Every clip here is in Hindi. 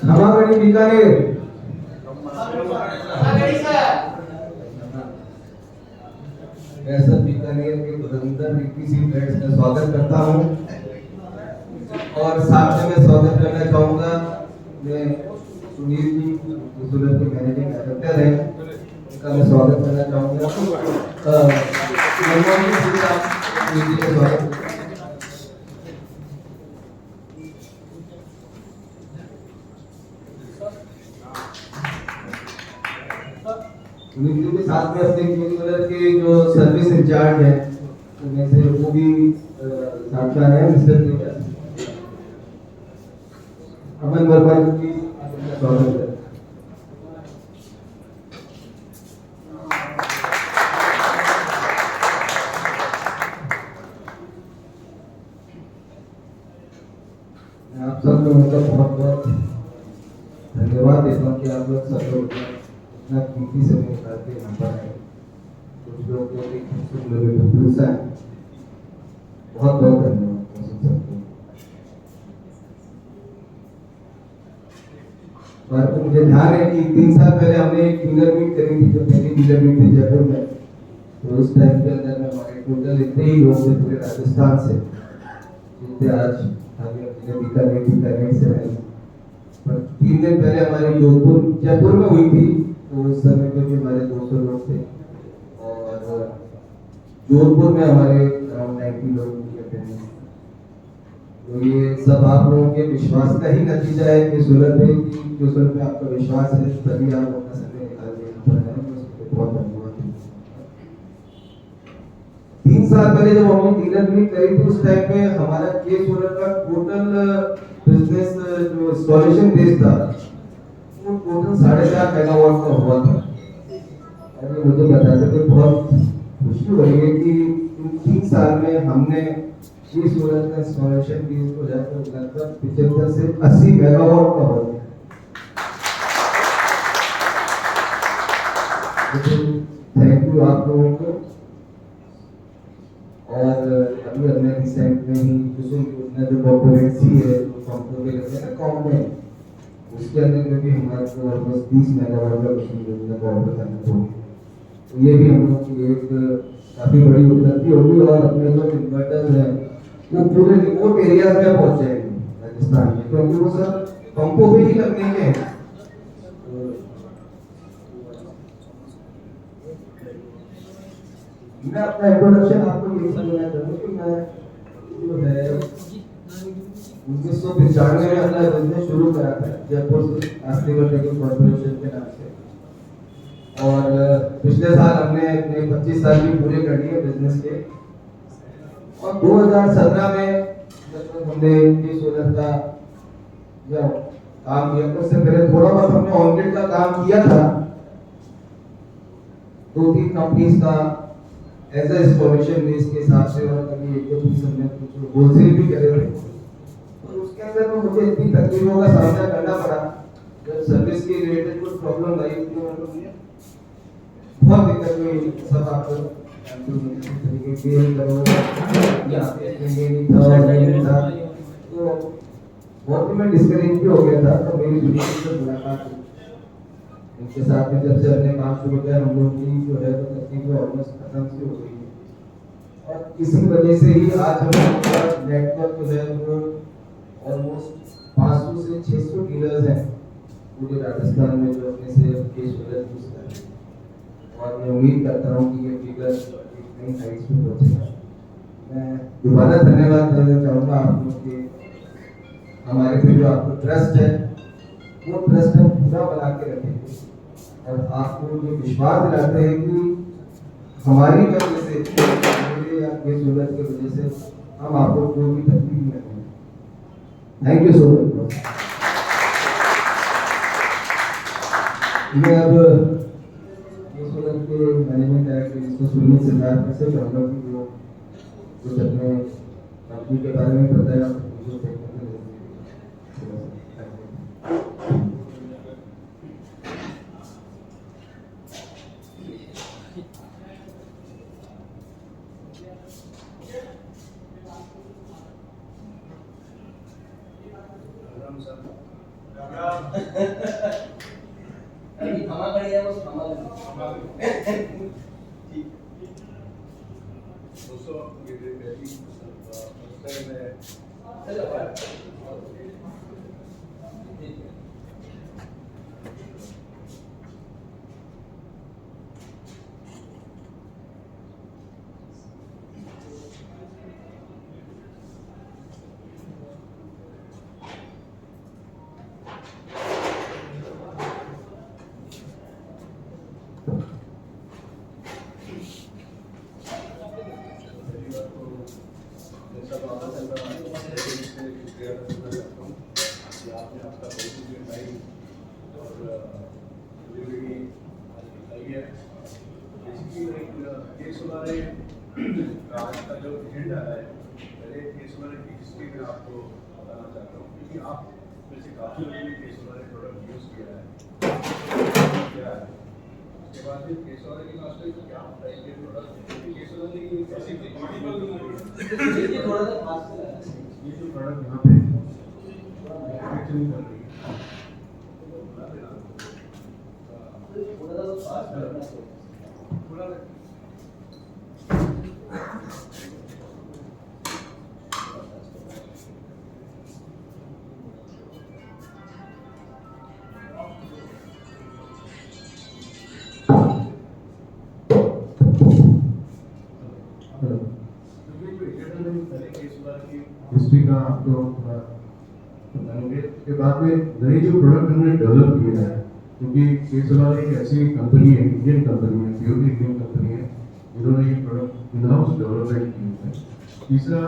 खमागणी बीकानेर ऐसा बीकानेर के धुरंधर रिक्की सिंह फ्रेंड्स का स्वागत करता हूं और साथ में मैं स्वागत करना चाहूंगा मैं सुनील जी गुजरात के मैनेजिंग डायरेक्टर हैं उनका मैं स्वागत करना चाहूंगा स्वागत के साथ में अपने क्लीनर के जो सर्विस इंचार्ज है उनमें से वो भी साक्षात है मिस्टर अमन वर्मा जी स्वागत है। आप सब लोगों का बहुत बहुत धन्यवाद देता हूँ कि आप लोग सब लोग इतना कीमती समय निकाल के यहाँ पर आए। कुछ लोग जो कि कुछ लोग भरोसा है, बहुत बहुत धन्यवाद। और मुझे ध्यान है कि 3 साल पहले हमने एक डीलर मीट करी थी, जो पहली डीलर मीट थी जयपुर में। तो उस टाइम के अंदर में हमारे टोटल इतने ही लोग थे पूरे राजस्थान से, जितने आज बीकानेर से आए। पर 3 दिन पहले हमारी जयपुर में हुई थी, तो उस समय पे भी हमारे 200 लोग थे और जोधपुर में हमारे अराउंड 90 लोग थे। तो ये सब आप लोगों के विश्वास का ही नतीजा है कि सूरत पे आपका विश्वास है, तभी आप अपना समय निकाल के यहाँ पर आए। उसके बहुत धन्यवाद। 3 साल पहले जब हमने डीलर मीट करी थी उस टाइम पे हमारा के सूरत का टोटल बिजनेस जो इंस्टॉलेशन बेस था वो टोटल 4.5 मेगावाट का हुआ था। अरे मुझे बताते थे बहुत खुशी हो रही है कि इन 3 साल में हमने ये सूरत का इंस्टॉलेशन बेस को जाकर लगभग 75 से 80 मेगावाट का हो गया। थैंक यू आप लोगों को। और अभी हमने रिसेंट में ही कुसुम योजना जो कॉर्पोरेट सी है कंपनी के लगे ना कॉम में, उसके अंदर में भी हमारे को ऑलमोस्ट 30 मेगावाट का कुसुम योजना का ऑर्डर करना होगा। तो ये भी हम लोग की एक काफी बड़ी उपलब्धि होगी और अपने जो इन्वर्टर्स हैं वो पूरे रिमोट एरियाज में पहुंच जाएंगे राजस्थान में, क्योंकि वो सब पंपों पे ही लगने के हैं। मैं अपना इंट्रोडक्शन आपको यही समझना चाहूँगा कि मैं जो है 1995 में अपना बिजनेस शुरू करा था जयपुर से आस्तिक कॉर्पोरेशन के नाम से, और पिछले साल हमने अपने 25 साल की पूरे कर लिए बिजनेस के। और 2017 में जब हमने ये सोलर का जब काम किया तो उससे पहले थोड़ा बहुत हमने ऑनग्रिड का काम किया था 2-3 कंपनीज का एज ए इंस्टॉलेशन बेस के हिसाब से, और कभी एक दो पीस हमने कुछ होलसेल भी करे थे। और उसके अंदर में मुझे इतनी तकलीफों का सामना करना पड़ा जब सर्विस के रिलेटेड कुछ प्रॉब्लम आई थी, बहुत दिक्कत हुई। सब आपको तरीके से करो या नहीं था, तो बहुत मैं डिस्करेज भी हो गया था। तो मेरी जुड़ी से मुलाकात हुई उनके साथ में, जब से हमने काम शुरू किया हम लोग की जो है तो तकलीफ ऑलमोस्ट खत्म सी हो गई है। और इसी वजह से ही आज हमारा नेटवर्क जो है वो ऑलमोस्ट 500 से 600 डीलर्स हैं पूरे राजस्थान में जो अपने से केस वगैरह यूज कर रहे हैं। और मैं उम्मीद करता हूँ कि ये डीलर एक नई हाइट्स पे पहुंचेगा। मैं दोबारा धन्यवाद देना चाहूँगा आप लोग के हमारे पे जो आपको ट्रस्ट है वो ट्रस्ट हम पूरा बना के रखेंगे और आपको ये विश्वास दिलाते हैं कि हमारी वजह से मेरे या के सूरत की वजह से हम आपको कोई भी तकलीफ नहीं देंगे। Thank you so much. मैं अब के सूरत के मैनेजमेंट डायरेक्टर जिसको सुनील सिद्धार्थ से चाहूँगा कि वो कुछ अपने कंपनी के बारे में बताया। दोस्तों ये मेरी फर्स्ट टाइम आपने आपका बहुत टाइम और डिलीवरी आज बताई है। बेसिकली केस वाले आज का जो एजेंडा है, पहले केस वाले की हिस्ट्री में आपको बताना चाहता हूँ, क्योंकि आप में से काफ़ी लोगों ने केस वाले प्रोडक्ट यूज़ किया है क्या है। उसके बाद फिर केस वाले की बात करें तो क्या होता है ये प्रोडक्ट, क्योंकि केस वाले की कैसी थोड़ा सा पास ये जो प्रोडक्ट यहाँ पे मैन्युफैक्चरिंग कर रही है, थोड़ा हिस्ट्री का आपको बताएंगे। उसके बाद में नए जो प्रोडक्ट हमने डेवलप किए हैं, क्योंकि केसवाल एक ऐसी कंपनी है, इंडियन कंपनी है, प्योरली इंडियन कंपनी है, जिन्होंने ये प्रोडक्ट इन हाउस डेवलपमेंट किए हैं। तीसरा,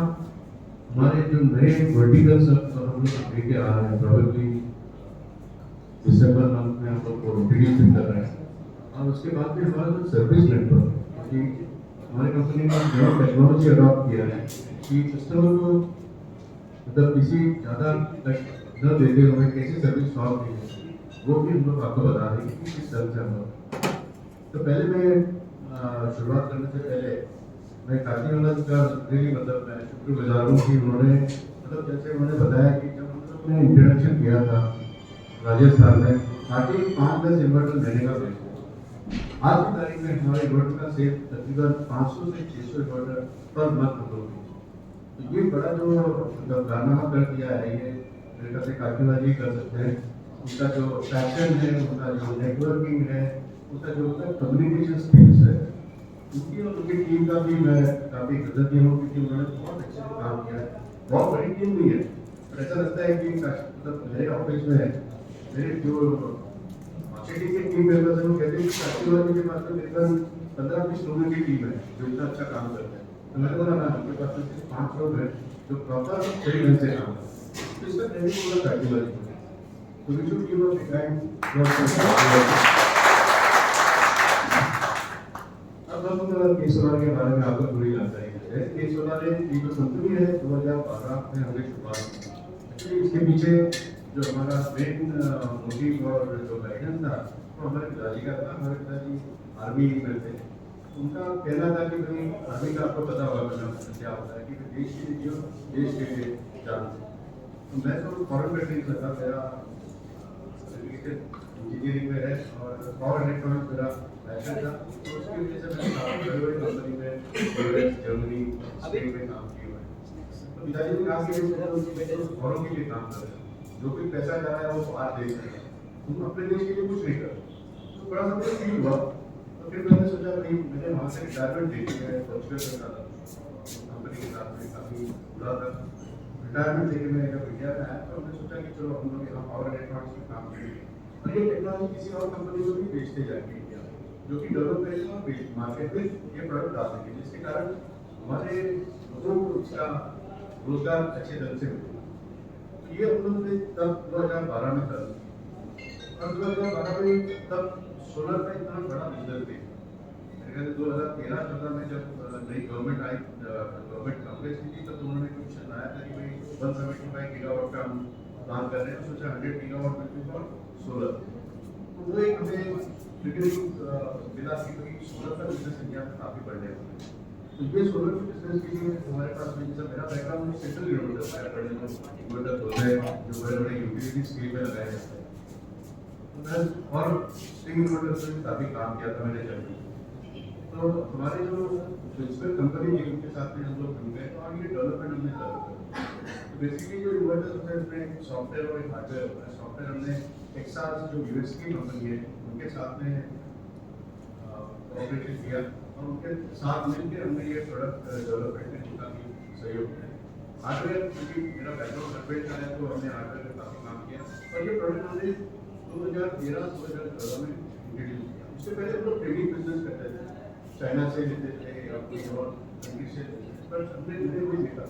हमारे जो नए वर्टिकल्स हम लोग लेके आ रहे हैं, प्रॉबेबली दिसंबर मंथ में हम लोग को इंट्रोड्यूस कर रहे हैं। और उसके बाद में हमारा जो सर्विस नेटवर्क, क्योंकि हमारी कंपनी ने नई टेक्नोलॉजी अडॉप्ट किया है कि कस्टमर को मतलब किसी ज़्यादा न देते हुए कैसे सर्विस सॉल्व की है, वो भी हम लोग आपको बता देंगे कि किस तरह से हम लोग। तो पहले मैं शुरुआत करने से पहले मैं काकीवाला जी का रियली मतलब मैं शुक्रगुजार हूँ कि उन्होंने मतलब जैसे उन्होंने बताया कि जब हम लोग ने इंट्रोडक्शन किया था राजस्थान में, काफ़ी 5-10 इन्वर्टर लेने का बेच आज की तारीख में हमारे इन्वर्टर का सेल तकरीबन 500 से 600 इन्वर्टर पर मंथ हम लोग। तो ये बड़ा जो मतलब कारनामा कर दिया है, ये मेरे ख्याल से काकीवाला जी कर सकते हैं। उनका जो पैशन है, उनका जो नेटवर्किंग है, उनका जो कम्युनिकेशन स्किल्स है, उनकी और उनकी टीम का भी मैं काफ़ी कृतज्ञ हूँ, क्योंकि उन्होंने बहुत अच्छे से काम किया है। बहुत बड़ी टीम नहीं है, पर ऐसा लगता है कि मतलब मेरे ऑफिस में मेरे जो मार्केटिंग की टीम मेंबर्स हैं, वो कहते हैं कि काकीवाला जी के पास में तकरीबन 15-20 लोगों की टीम है जो इतना अच्छा काम करते हैं। तो मैंने बोला ना, उनके पास में सिर्फ 5 लोग हैं जो प्रॉपर सही ढंग से काम करते हैं। तो इसका ट्रेनिंग पूरा काकीवाला जी को है। तो we should give a big hand. अब हम केसवाल के बारे में आपको थोड़ी जानकारी देते हैं। केसवाल ये जो कंपनी है 2012 में हमने शुरुआत की। एक्चुअली इसके पीछे जो हमारा मेन मोटिव और जो गाइडेंस था वो हमारे पिताजी का था। हमारे पिताजी आर्मी में थे। उनका कहना था कि भाई आर्मी का आपको पता होगा क्या होता है कि देश के लिए जियो, देश के लिए जान। तो मैं तो फॉरेन कंट्री से था, मेरा इंजीनियरिंग में है और पावर इलेक्ट्रॉनिक्स मेरा पैशन था। तो उसकी वजह से मैंने काफ़ी बड़ी बड़ी कंपनी में जर्मनी स्पेन में काम किया हुआ है। तो पिताजी ने कहा कि औरों के लिए काम कर रहे हैं, जो भी पैसा जा रहा है वो बाहर देश में, तुम अपने देश के लिए कुछ नहीं कर। तो बड़ा सा मुझे फील हुआ। तो फिर मैंने सोचा भाई मैंने वहाँ से रिटायरमेंट देखी है, सॉफ्टवेयर करता था कंपनी के साथ में, काफ़ी बुरा था। रिटायरमेंट लेके मैं जब इंडिया में आया तो हमने सोचा कि चलो हम लोग यहाँ पावर इलेक्ट्रॉनिक्स में काम करेंगे और ये टेक्नोलॉजी किसी और कंपनी को भी बेचते जाएंगे इंडिया में, जो कि डेवलप करेंगे और मार्केट में ये प्रोडक्ट डाल देंगे, जिसके कारण हमारे लोगों को इसका रोजगार अच्छे ढंग से मिले। ये हम लोग ने तब 2012 में कर और 2012 में तब सोलर का इतना बड़ा बिजनेस थे। मेरे ख्याल से 2013-14 में जब नई गवर्नमेंट आई, गवर्नमेंट कांग्रेस की थी, तब उन्होंने कुछ बनाया था कि भाई 175 गीगावाट का हम काम कर रहे हैं, सोचा 100 गीगावाट बिजली फॉर सोलर। तो वो एक हमें ट्रिगरिंग मिला कि भाई सोलर का बिजनेस इंडिया में काफ़ी बढ़ने वाला है। तो ये सोलर के बिजनेस के लिए हमारे पास में जैसा मेरा बैकग्राउंड सेंट्रल इन्वर्टर है, बड़े जो इन्वर्टर होते हैं जो बड़े बड़े यूटिलिटी स्केल में लगाए जाते हैं, तो मैं और स्ट्रिंग इन्वर्टर से भी काफ़ी काम किया था मैंने जब। तो हमारे जो प्रिंसिपल कंपनी थी उनके साथ में हम लोग जुड़ गए और ये डेवलपमेंट हमने चालू किया। तो बेसिकली जो इन्वर्टर होते हैं उसमें एक सॉफ्टवेयर और एक हार्डवेयर होता है। सॉफ्टवेयर हमने एक्सास जो यूएस की कंपनी है उनके साथ में कोऑपरेशन किया और उनके साथ मिलकर हमने ये प्रोडक्ट डेवलपमेंट में काफ़ी सहयोग किया। हार्डवेयर क्योंकि मेरा बैकग्राउंड सर्वे का है तो हमने हार्डवेयर में काफ़ी काम किया और ये प्रोडक्ट हमने 2013-2014 में इंट्रोड्यूस किया। उससे पहले हम लोग ट्रेडिंग बिजनेस करते थे, चाइना से लेते थे या कोई और कंट्री से, पर हमने धीरे धीरे देखा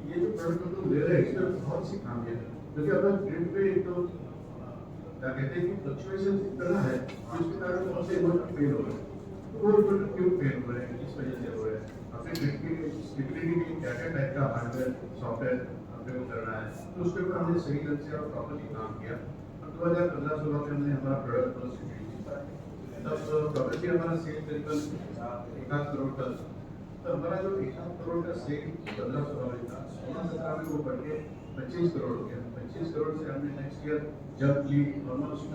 ये जो प्रोडक्ट हम लोग ले रहे हैं इसमें बहुत सी खामियां हैं, क्योंकि अगर ग्रिड पे एक तो क्या कहते हैं कि फ्लक्चुएशन इतना है जिसके कारण बहुत से इन्वर्टर फेल हो रहे हैं। तो वो इन्वर्टर क्यों फेल हो रहे हैं, किस वजह से हो रहे हैं, अपने ग्रिड की स्टेबिलिटी के लिए क्या क्या टाइप का हार्डवेयर सॉफ्टवेयर अपने को करना है, तो उसके ऊपर हमने सही ढंग से और प्रॉपर्ली काम किया। और 2015-16 में हमने हमारा प्रोडक्ट लॉन्च किया। तब प्रॉपर्टी हमारा सेल करीबन 1 करोड़ का, तो हमारा जो 1 करोड़ का सेल 15-16 में था, 16-17 में वो बढ़ के 25 करोड़ हो गया। 25 करोड़ से हमने नेक्स्ट ईयर जब ली ऑलमोस्ट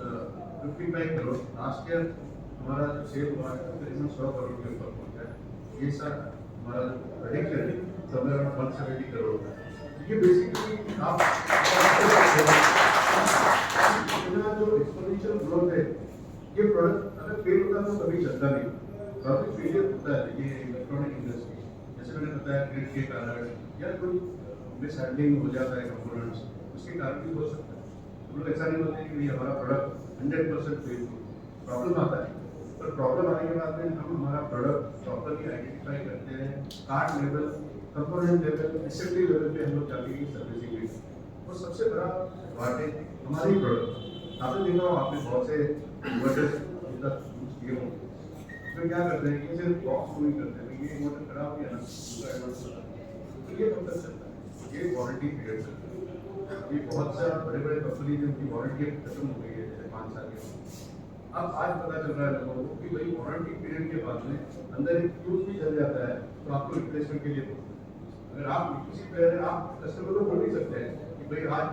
55 करोड़। लास्ट ईयर हमारा जो सेल हुआ है करीबन 100 करोड़ के ऊपर पहुंचा है। ये सर हमारा जो प्रेडिक्शन है समवेयर अराउंड 170 करोड़ का। ये बेसिकली आप जो एक्सपोनेंशियल ग्रोथ है, ये प्रोडक्ट अगर फेल होता तो कभी चलता नहीं। काफी फेलियर होता है ये इलेक्ट्रॉनिक इंडस्ट्री, जैसे मैंने बताया ग्रिड के कारण या कोई मिसहैंडलिंग हो जाता है कंपोनेंट्स, उसके कारण भी हो सकता है। हम लोग ऐसा नहीं बोलते कि हमारा प्रोडक्ट 100% फेल हो, प्रॉब्लम आता है, पर प्रॉब्लम आने के बाद में हम हमारा प्रोडक्ट प्रॉपरली आइडेंटिफाई करते हैं, card level, component level, assembly level पे हम लोग जाके सर्विसिंग भी करते हैं। और सबसे बड़ा एडवांटेज हमारी प्रोडक्ट, आपने देखा हो आपने बहुत से इन्वर्टर्स यूज किए होंगे, तो क्या करते हैं कि सिर्फ बॉक्स मूविंग करते हैं, ये इन्वर्टर खराब हो गया ना दूसरा इन्वर्टर, तो ये कब तक चलता है, ये वारंटी पीरियड चलता है। अभी बहुत सा बड़े बड़े कंपनी जिनकी वारंटी खत्म हो गई है जैसे 5 साल की, अब आज पता चल रहा है लोगों को कि भाई वारंटी पीरियड के बाद में अंदर एक फ्यूज भी जल जाता है तो आपको रिप्लेसमेंट के लिए बोलते हैं। अगर आप किसी पे आप कस्टमर को बोल नहीं सकते हैं कि भाई आज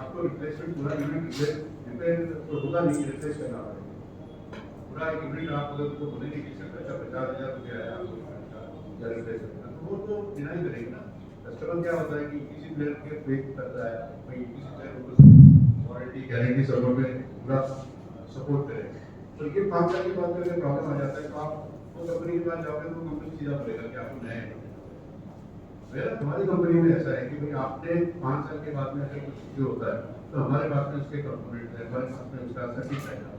आपको रिप्लेसमेंट पूरा यूनिट रिपेयर तो होगा नहीं, रिप्लेस करना पड़ेगा पूरा एक यूनिट। आप अगर उनको बोलेंगे कि सर अच्छा 50,000 रुपया है आपको या रिप्लेस करना, तो वो तो डिनाई करेंगे ना। कस्टमर क्या होता है कि किसी प्लेयर के फेक करता है, भाई किसी प्लेयर को वारंटी गारंटी सर्वर में पूरा सपोर्ट करें, तो ये 5 साल के बाद अगर प्रॉब्लम आ जाता है तो आप वो कंपनी के पास जाओगे तो कंपनी सीधा बोलेगा कि आपको नया है। हमारी कंपनी में ऐसा है कि भाई आपने 5 साल के बाद में अगर कुछ जो होता है तो हमारे पास में उसके कंपोनेंट है, हमारे पास में उसका सर्टिफाइड है।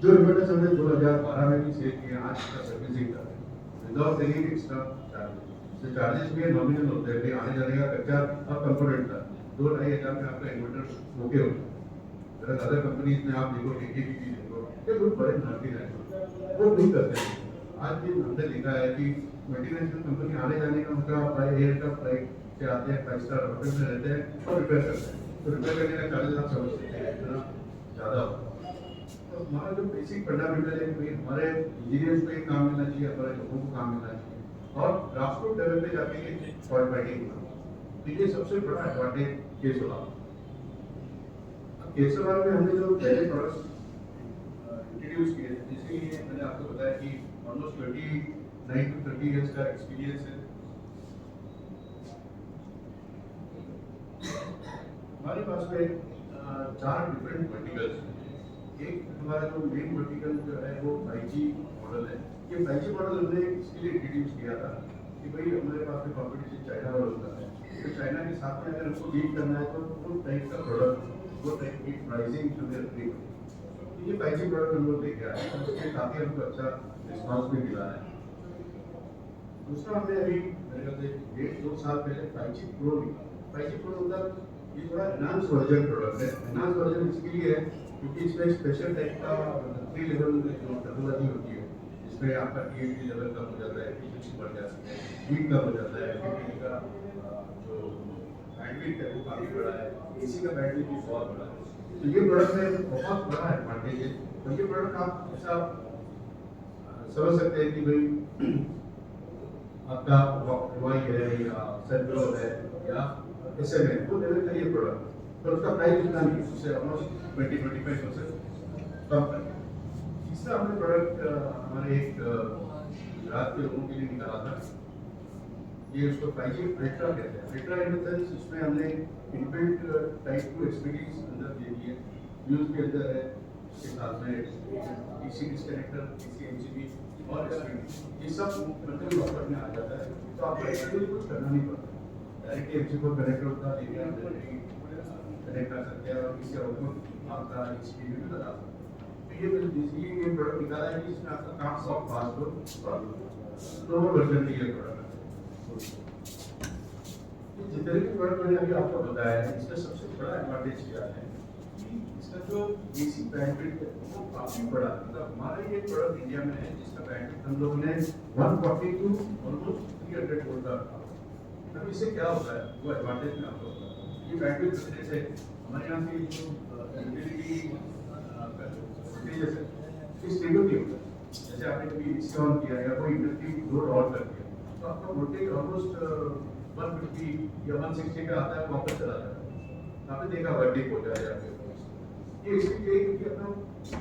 जो इन्वर्टर्स हमने 2012 में भी सेल किए आज उसका सर्विसिंग कर रहे हैं without any extra charges. Charges भी नॉमिनल होते हैं, आने जाने का खर्चा और कंपोनेंट का 2-2.5 हज़ार में आपका इन्वर्टर ओके होता है। अगर अदर कंपनीज में आप देखो AKPP देखो, ये बहुत बड़े मार्केट है, वो नहीं करते हैं। आज भी हमने देखा है कि मल्टीनेशनल कंपनी आने जाने का उनका एयर का फ्लाइट से आते हैं, 5 स्टार होटल में रहते हैं और रिपेयर करते हैं, तो रिपेयर करने का चार्जेस आप समझ सकते हैं इतना ज़्यादा होता है। तो हमारा जो बेसिक फंडामेंटल है कि हमारे इंजीनियर्स को काम मिलना चाहिए, हमारे लोगों को काम मिलना चाहिए और ग्रासरूट लेवल पे जाके ये फॉर फाइटिंग, तो ये सबसे बड़ा एडवांटेज केसवाल। केसवाल में हमने जो पहले प्रोडक्ट्स इंट्रोड्यूस किए थे, जिसके मैंने आपको बताया कि ऑलमोस्ट 29 to 30 इयर्स का एक्सपीरियंस है। हमारे पास में 4 डिफरेंट वर्टिकल्स हैं। एक हमारा जो मेन वर्टिकल जो है वो 5G मॉडल है। ये 5G मॉडल हमने इसके लिए इंट्रोड्यूस किया था कि भाई हमारे पास में कॉम्पिटिशन चाइना वाला होता है, तो चाइना के साथ में अगर हमको डील करना है तो वो टाइप का प्रोडक्ट, वो टाइप की प्राइसिंग हमें रखनी पड़ेगी। ये 5G प्रोडक्ट हम लोग लेके आए हैं, उसके काफ़ी हमको अच्छा रिस्पॉन्स भी मिला है। दूसरा हमने अभी मेरे ख्याल से 1.5-2 साल पहले 5G प्रो लिया। 5G प्रो मतलब ये थोड़ा एनहांस वर्जन प्रोडक्ट है। एनहांस वर्जन इसके लिए है क्योंकि इसमें स्पेशल टाइप का 3 लेवल जो टेक्नोलॉजी होती है, इसमें आपका TNT लेवल कम हो जाता है, efficiency बढ़ जाती है, हीट कम हो जाता है, का जो बैंडविड्थ इलेक्ट्रिक है वो काफी बड़ा है, एसी का बैटरी भी बहुत बड़ा है। तो ये प्रोडक्ट में बहुत बड़ा एडवांटेज है। तो ये प्रोडक्ट आप ऐसा समझ सकते हैं कि भाई आपका वाई है या सेंट्रो है या एसएम है, वो लेवल का ये प्रोडक्ट, पर उसका प्राइस इतना नहीं, उससे ऑलमोस्ट 20-25% कम है। तीसरा हमने प्रोडक्ट हमारे एक गुजरात के लोगों के लिए निकाला था, ये उसको 5G अल्ट्रा कहते हैं। अल्ट्रा इन द सेंस इसमें हमने इनबिल्ट टाइप 2 एक्सपीरियंस अंदर दे दिए, यूज के अंदर है, उसके साथ में डीसी डिस्कनेक्टर, डीसी एमसीबी और एसपीडी, ये सब मतलब ऑफर में आ जाता है। तो आपको एक्चुअली कुछ करना नहीं पड़ता, डायरेक्टली एमसी को कनेक्ट होता है, लेके आप कनेक्ट कर सकते हैं और किसी आउटपुट आपका एसपीडी भी लगा सकते हैं। तो ये प्रोडक्ट निकाला है कि इसमें आपका काम सॉफ्ट फास्ट हो और लोअर वर्जन के लिए प्रोडक्ट है। जितने भी प्रोडक्ट मैंने अभी आपको बताया है, इसका सबसे बड़ा एडवांटेज क्या है कि इसका जो एसी बैंडविड्थ है वो काफी बड़ा है। मतलब हमारा ये प्रोडक्ट इंडिया में है जिसका बैंडविड्थ हम लोगों ने 140 टू ऑलमोस्ट 300 वोल्ट का रखा। अब इससे क्या होता है वो एडवांटेज में आपको बताता हूँ। ये बैंडविड्थ रखने से हमारे यहाँ की जो यूटिलिटी जैसे स्टेबल नहीं होता। जैसे आपने कभी एसी ऑन किया या कोई इंडस्ट्री लोड ऑन कर दिया तो आपका वोल्टेज ऑलमोस्ट 150 या 160 का आता है, वापस चला जाता है। आपने देखा वर्डिक हो जाए आपके पास। ये इसलिए क्योंकि अपना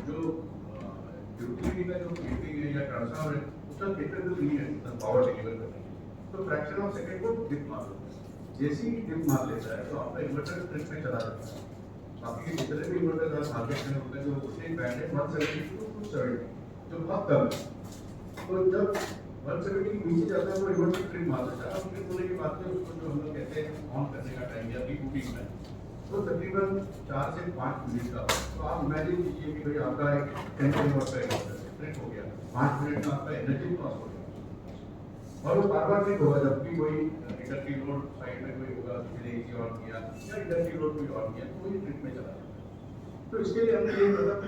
जो यूटिलिटी का जो मीटिंग है या ट्रांसफार्मर है उसका कैपेबल नहीं है इतना पावर डिलीवर करने की, तो फ्रैक्शन ऑफ सेकंड को डिप मार देता है। जैसे ही डिप मार लेता है तो आपका इन्वर्टर ट्रिप में चला जाता है। बाकी जितने भी इन्वर्टर आज मार्केट में होते हैं जो वोल्टेज बैंड है 170 टू 270 जो बहुत कम है। तो जब 170 के नीचे जाता है वो इन्वर्टर ट्रिप मार देता है। अब ट्रिप होने के बाद में उसको जो हम लोग कहते हैं ऑन करने का टाइम या रीबूटिंग टाइम तो तकरीबन 4 से 5 मिनट का। तो आप इमेजिन कीजिए कि भाई आपका एक 10 किलोवाट का इन्वर्टर ट्रिप हो गया, 5 मिनट में आपका एनर्जी लॉस हो गया और वो बार-बार ट्रिप होगा। जब भी कोई इंडस्ट्री लोड साइड में कोई होगा किसी ने एसी ऑन किया या इंडस्ट्री लोड कोई ऑन किया तो वही ट्रिप में चला जाएगा। तो इसके लिए हमने ये मतलब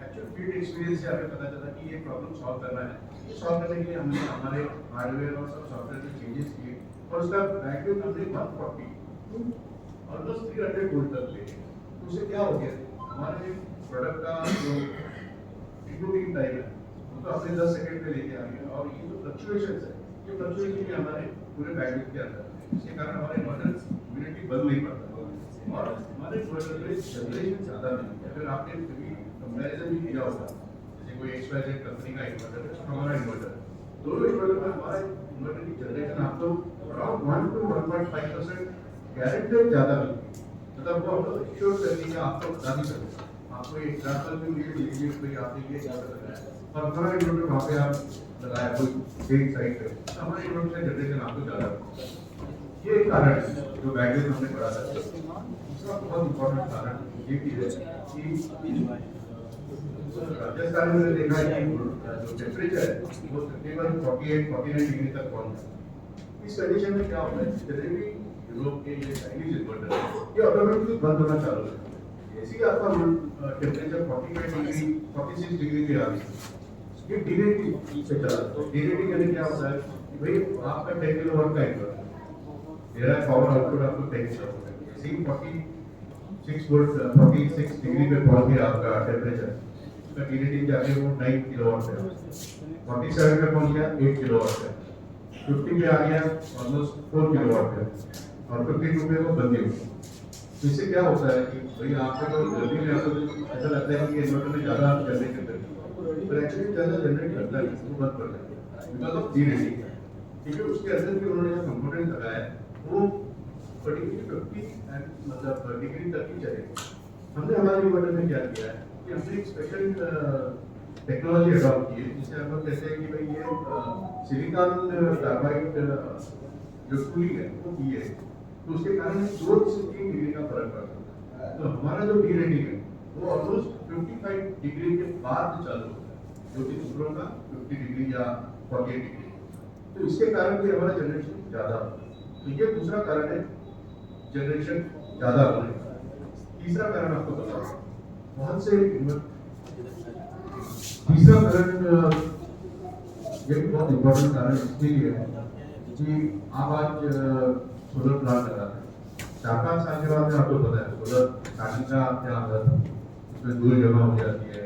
एक्चुअल फील्ड एक्सपीरियंस से हमें पता चला कि ये प्रॉब्लम सॉल्व करना है। ये सॉल्व करने के लिए हमने हमारे हार्डवेयर और सब सॉफ्टवेयर में चेंजेस किए और उसका बैंडविड्थ हमने 140 ऑलमोस्ट 300 वोल्ट तक ले गए। तो उससे क्या हो गया, हमारे प्रोडक्ट का जो रीबूटिंग टाइम है वो तो हमने 10 सेकंड में लेके आ गए और ये जो फ्लक्चुएशंस है ये फ्लक्चुएशन भी हमारे पूरे बैंडविड्थ के अंदर है। इसके कारण हमारे इन्वर्टर इमीडिएटली बंद नहीं पड़ता और हमारे इन्वर्टर में जनरेशन ज़्यादा मिलती है। अगर आपने कभी कंपैरिजन भी किया होगा, जैसे कोई XYZ कंपनी का इन्वर्टर है हमारा इन्वर्टर है, दोनों इन्वर्टर में हमारा इन्वर्टर की जनरेशन आपको अराउंड 1 to 1.5% गारंटेड ज़्यादा मिलती है। मतलब वो हम लोग श्योर करने का आपको बता नहीं सकते। आपको एक एग्जाम्पल भी मुझे दीजिए कि आपने ये क्या लगाया और हमारा इन्वर्टर वहाँ पे आप लगाया कोई सेम साइड पे तो हमारे इन्वर्टर का जनरेशन आपको ज़्यादा। ये एक कारण है जो बैंडविड्थ हमने बढ़ा था। दूसरा बहुत इंपॉर्टेंट कारण ये भी है कि राजस्थान में देखा है कि जो टेम्परेचर है वो तकरीबन 48-49 डिग्री तक पहुंच जाता है। इस कंडीशन में क्या होता है, जितने भी यूरोप के ये चाइनीज इन्वर्टर है ये ऑटोमेटिकली बंद होना चालू होता है। जैसे ही आपका टेम्परेचर 45 डिग्री 46 डिग्री पे आ गया ये डीरेटिंग से चला। तो डीरेटिंग यानी क्या होता है कि भाई आपका 10 किलोवाट का इन्वर्टर मेरा पावर आउटपुट आपको 10 किलोवाट है, जैसे ही 46 वोल्ट 46 डिग्री पे पहुंच गया आपका टेम्परेचर का डीरेटिंग जाके वो 9 किलोवाट है, 47 पे पहुंच गया 8 किलोवाट है, 50 पे आ गया ऑलमोस्ट 4 किलोवाट है और 52 पे वो बंद हो गया। तो इससे क्या होता है कि भाई आपको तो गर्मी में आपको ऐसा लगता है कि इन्वर्टर में ज़्यादा जनरेशन करती है पर एक्चुअली ज़्यादा जनरेट करता है वो बंद कर देता है बिकॉज ऑफ डीरेटिंग। क्योंकि उसके अंदर भी उन्होंने जो कंपोनेंट लगाया है वो पर्टिकुलरली 50 मतलब डिग्री तक ही चलेगा। हमने हमारे इन्वर्टर में क्या किया है कि हमने एक स्पेशल टेक्नोलॉजी अडॉप्ट की है जिसे हम लोग कहते हैं कि भाई ये सिलिकॉन कार्बाइड जो कूलिंग है वो की है, तो उसके कारण 2 से 3 डिग्री का फर्क पड़ता है। तो हमारा जो डीरेटिंग है वो ऑलमोस्ट 55 डिग्री के बाद चालू होता है जो कि दूसरों का 50 डिग्री या 48 डिग्री। तो इसके कारण भी हमारा जनरेशन ज़्यादा होता है। तो ये दूसरा कारण है जनरेशन ज़्यादा होने का। तीसरा कारण आपको बताओ बहुत से तीसरा कारण ये बहुत इम्पोर्टेंट कारण इसलिए है कि आप आज सोलर प्लांट लगाते हैं 4-5 साल के बाद में आपको पता है सोलर पैनल का क्या हालत, उसमें धूल जमा हो जाती है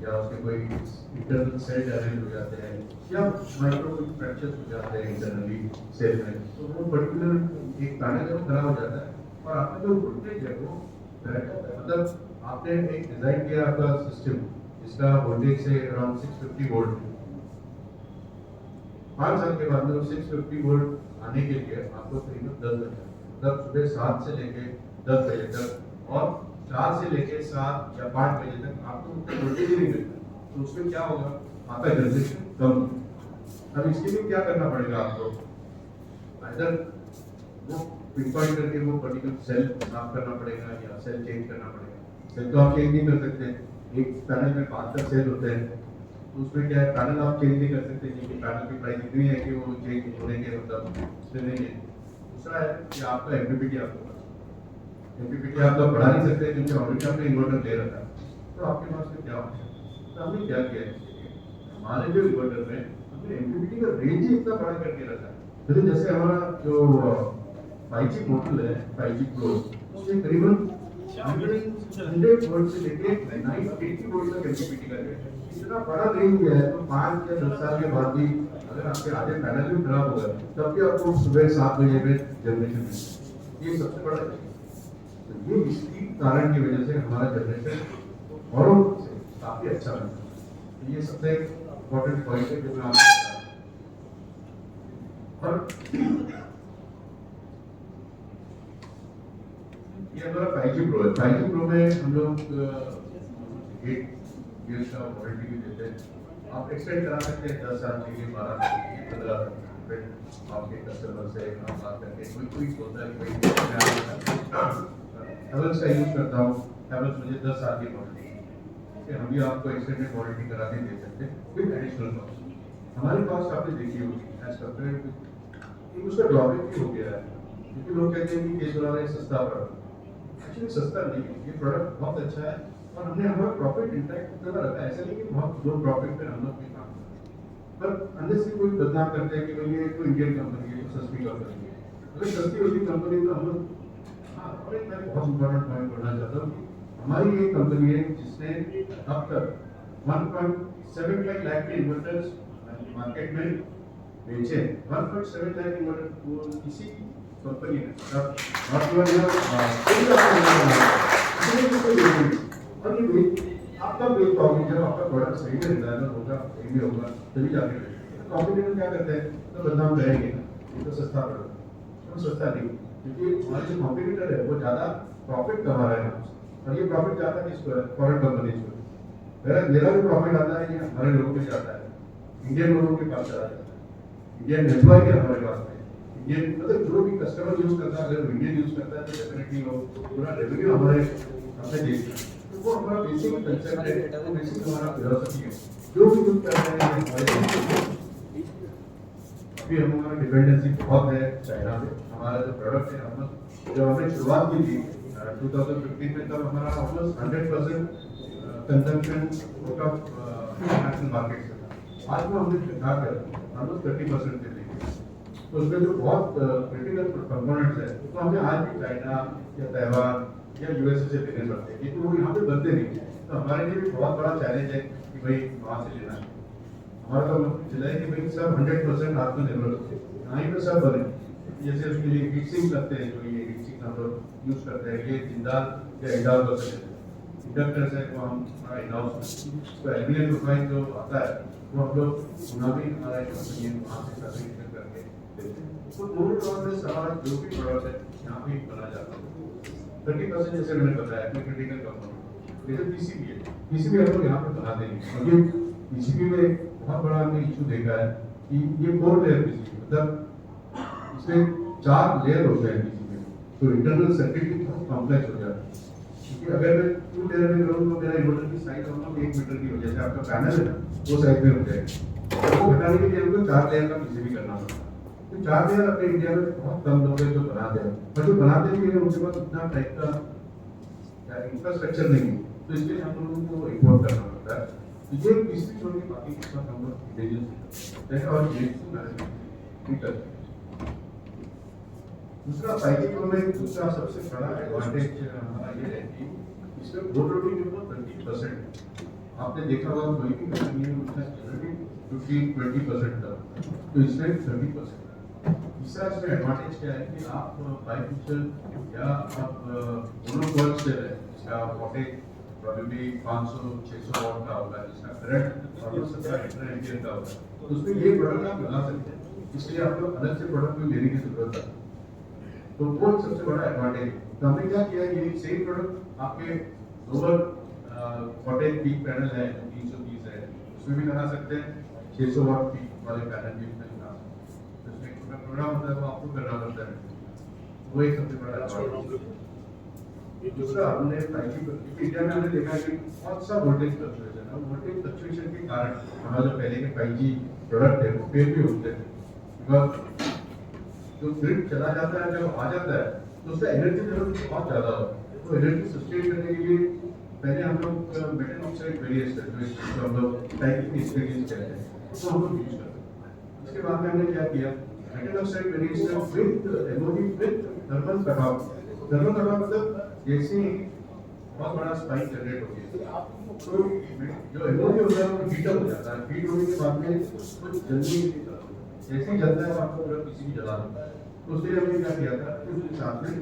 या उसके कोई इंटरनल सेल डैमेज हो जाते हैं या माइक्रो फ्रैक्चर्स हो जाते हैं इंटरनली सेल में, तो वो पर्टिकुलर एक पैनल जब खराब हो जाता है और आपका जो वोल्टेज है वो मतलब आपने एक डिजाइन किया आपका सिस्टम जिसका वोल्टेज से अराउंड 650 वोल्ट, 5 साल के बाद में 650 वोल्ट आने के लिए आपको करीबन 10 बजे मतलब सुबह 7 से लेके 10 बजे तक और 4 से लेके 7 या 5 बजे तक आपको वोल्टेज ही नहीं मिलता, तो उसमें क्या होगा आपका जनरेशन कम होगा। अब इसके लिए क्या करना पड़ेगा आपको, अगर वो पिन पॉइंट करके वो पर्टिकुलर सेल साफ करना पड़ेगा या सेल चेंज करना पड़ेगा। सेल तो आप चेंज नहीं कर सकते, एक पैनल में 5 सेल होते हैं तो उसमें क्या है पैनल आप चेंज नहीं कर सकते क्योंकि पैनल की प्राइस इतनी है कि वो चेंज होने के मतलब उसमें नहीं है। दूसरा है कि आपका एमपीपीटी आपका बढ़ा नहीं सकते क्योंकि ऑलरेडी आपने इन्वर्टर दे रखा है, तो आपके पास में क्या होगा, तो हमने क्या किया है हमारे जो इन्वर्टर में हमने एमपीपीटी का रेंज ही इतना बड़ा करके रखा है। तो जैसे हमारा जो 5G मॉडल है 5G प्रो उसमें करीबन 100 वोल्ट से लेके 980 वोल्ट तक एमपीपीटी का रेंज है। इतना बड़ा रेंज है तो 5 या 10 साल के बाद भी अगर आपके आधे पैनल भी खराब होगा तब भी आपको सुबह 7 बजे में जनरेशन मिलेगा, ये सबसे बड़ा है। तो ये इसकी कारण की वजह से हमारा जनरेशन औरों से काफी अच्छा बना, तो ये सबसे इम्पोर्टेंट पॉइंट है जो मैं आपको और ये हमारा 5G प्रो है। 5G प्रो में हम लोग 8 ईयर्स का वारंटी भी देते हैं, आप एक्सटेंड करा सकते हैं 10 साल के लिए, 12 साल के लिए, 15 साल के लिए, आपके कस्टमर से बात करके कोई होता है कोई हैवेल्स का यूज करता हूँ, हैवेल्स मुझे 10 साल की वारंटी है, हम भी आपको एक्सटेंडेड वारंटी करा के दे सकते हैं विद एडिशनल कॉस्ट। हमारी कॉस्ट आपने देखी होगी एज कम्पेयर टू, उसका ड्रॉबैक भी हो गया है क्योंकि लोग कहते हैं कि केस वाला सस्ता पड़ा, एक्चुअली सस्ता नहीं है, ये प्रोडक्ट बहुत अच्छा है और हमने हमारा प्रॉफिट इंटैक्ट करना रखा है, ऐसा नहीं कि बहुत लो प्रॉफिट पे हम लोग भी काम करते हैं, पर अंदर से कोई बदनाम करते हैं कि भाई ये तो इंडियन कंपनी है, तो सस्ती कंपनी है, अगर सस्ती होती कंपनी तो हम लोग और एक मैं बहुत इंपॉर्टेंट पॉइंट बोलना चाहता हूँ कि हमारी एक कंपनी है जिसने अब तक 1.75 लाख के इन्वर्टर्स मार्केट में बेचे, 1.7 लाख इन्वर्टर किसी कंपनी ने और ये आपका बेच पाओगे जब आपका प्रोडक्ट सही में डिजाइनर होगा, सही में होगा तभी जाके कंपनी क्या करते हैं तो बदनाम करेंगे ना, ये तो सस्ता प्रोडक्ट, तो सस्ता नहीं क्योंकि हमारे जो कॉम्पिटिटर है वो ज़्यादा प्रॉफिट कमा रहे हैं और ये प्रॉफिट ज़्यादा किसको है, फॉरेन कंपनीज को। मेरा भी प्रॉफिट आता है ये हमारे लोगों के जाता है, इंडियन लोगों के पास चला जाता है, इंडियन नेटवर्क है हमारे पास में, इंडियन मतलब जो भी कस्टमर यूज करता है अगर इंडियन यूज करता है तो डेफिनेटली वो पूरा रेवेन्यू हमारे अपने देश में, तो वो हमारा बेसिक कंसेप्ट है, वो बेसिक हमारा फिलॉसफी है, जो भी यूज करते हैं हमारे अभी हमारा डिपेंडेंसी बहुत है चाइना पे। हमारा जो प्रोडक्ट है हम जब हमने शुरुआत की थी 2015 में तब हमारा ऑलमोस्ट 100% कंजम्पशन इंटरनेशनल मार्केट से था, आज में हमने घटाकर ऑलमोस्ट 30% पे लेके, तो उसमें जो बहुत क्रिटिकल कंपोनेंट्स है तो हमें आज भी चाइना या ताइवान या यूएसए से लेने पड़ते हैं क्योंकि वो यहाँ पे बनते नहीं, तो हमारे लिए भी बहुत बड़ा चैलेंज है कि भाई वहाँ से लेना है। हमारा तो चला है कि भाई सब 100% आत्मनिर्भर होते हैं, यहाँ पे सब बने, जैसे उसके लिए हीट सिंक करते हैं, जो ये हीट सिंक हम लोग यूज करते हैं, ये जिंदाल या इंडाल कर सकते हैं, इंडक्टर्स है वो हम हमारा इनहाउस तो एल्यूमिनियम प्रोफाइल जो आता है वो हम लोग पुनः भी हमारा कंपनी वहाँ से सर्विस करके देते हैं, तो दोनों तौर से हमारा जो भी प्रोडक्ट है यहाँ पे बना जाता है 30% जैसे मैंने बताया क्रिटिकल कंपोनेंट, जैसे पीसीबी है, पीसीबी हम लोग यहाँ पे बना देंगे और ये पीसीबी में बहुत बड़ा हमने इशू देखा है कि ये 4 लेयर पीसीबी मतलब इसमें 4 लेयर होते हैं पीसीबी में, तो इंटरनल सर्किट भी बहुत कॉम्प्लेक्स हो जाता है क्योंकि अगर मैं 2 लेयर में करूँ तो मेरा इन्वर्टर की साइज ऑलमोस्ट 1 मीटर की हो जाए, आपका पैनल है ना वो साइज में हो जाएगा, वो बनाने के लिए हमको 4 लेयर का पीसीबी करना पड़ता है, तो 4 लेयर अपने इंडिया में बहुत कम लोग हैं जो बनाते हैं, पर जो बनाते भी हैं उनके पास उतना टाइप का इंफ्रास्ट्रक्चर नहीं है, तो इसके लिए हम लोगों को इम्पोर्ट करना पड़ता है। ये पीसीबी छोड़ के बाकी सब हम लोग इंडिविजुअल और ये मैनेजमेंट करते हैं। दूसरा 5G प्रो में दूसरा सबसे बड़ा एडवांटेज हमारा ये है कि इसमें वोलेटिलिटी लगभग 20%। आपने देखा होगा कोई भी कंपनी है उसका वोलेटिलिटी 15-20% तक, तो इसमें 30%। तीसरा इसमें एडवांटेज क्या है कि आप बाईफिशियल या आप मोनोपोल से है, जिसका वोल्टेज प्रोबेबली 500-600 वॉट का होगा, जिसका करंट ऑलमोस्ट 17 एम्पीयर का होगा, तो उसमें ये प्रोडक्ट आप लगा सकते हैं, इसलिए आपको अलग से प्रोडक्ट में लेने की जरूरत है। तो वो सबसे बड़ा एडवांटेज है। तो हमने क्या किया, ये सेम प्रोडक्ट आपके लोअर वोल्टेज पीक पैनल है जो 330 है, उसमें भी लगा सकते हैं, 600 वाट पीक वाले पैनल भी उसमें लगा सकते हैं। तो इसमें छोटा प्रोग्राम होता है वो आपको करना पड़ता है, वो एक सबसे बड़ा एडवांटेज है। दूसरा हमने इंडिया में हमने देखा कि बहुत सा वोल्टेज फ्लक्चुएशन है, वोल्टेज फ्लक्चुएशन के कारण हमारा जो पहले के 5G प्रोडक्ट है वो फेल भी होते हैं, बिकॉज जो ग्रिड चला जाता है जब आ जाता है तो उसका एनर्जी लेवल बहुत ज़्यादा होता है। तो एनर्जी सस्टेन करने के लिए पहले हम लोग मेटल ऑक्साइड वेरिएशन जो हम लोग टाइपिंग एक्सपीरियंस कहते हैं तो हम लोग यूज करते हैं। उसके बाद में हमने क्या किया, metal oxide variation with MoD with thermal cutoff. Thermal cutoff मतलब जैसे ही बहुत बड़ा स्पाइक जनरेट हो गया तो जो एमओडी होता है वो हीट अप हो जाता है, हीट होने के बाद में कुछ जल्दी जैसे ही जलता है तो आपको पूरा पीसी भी जला देता है। तो उसके लिए हमने क्या किया था कि उसके साथ में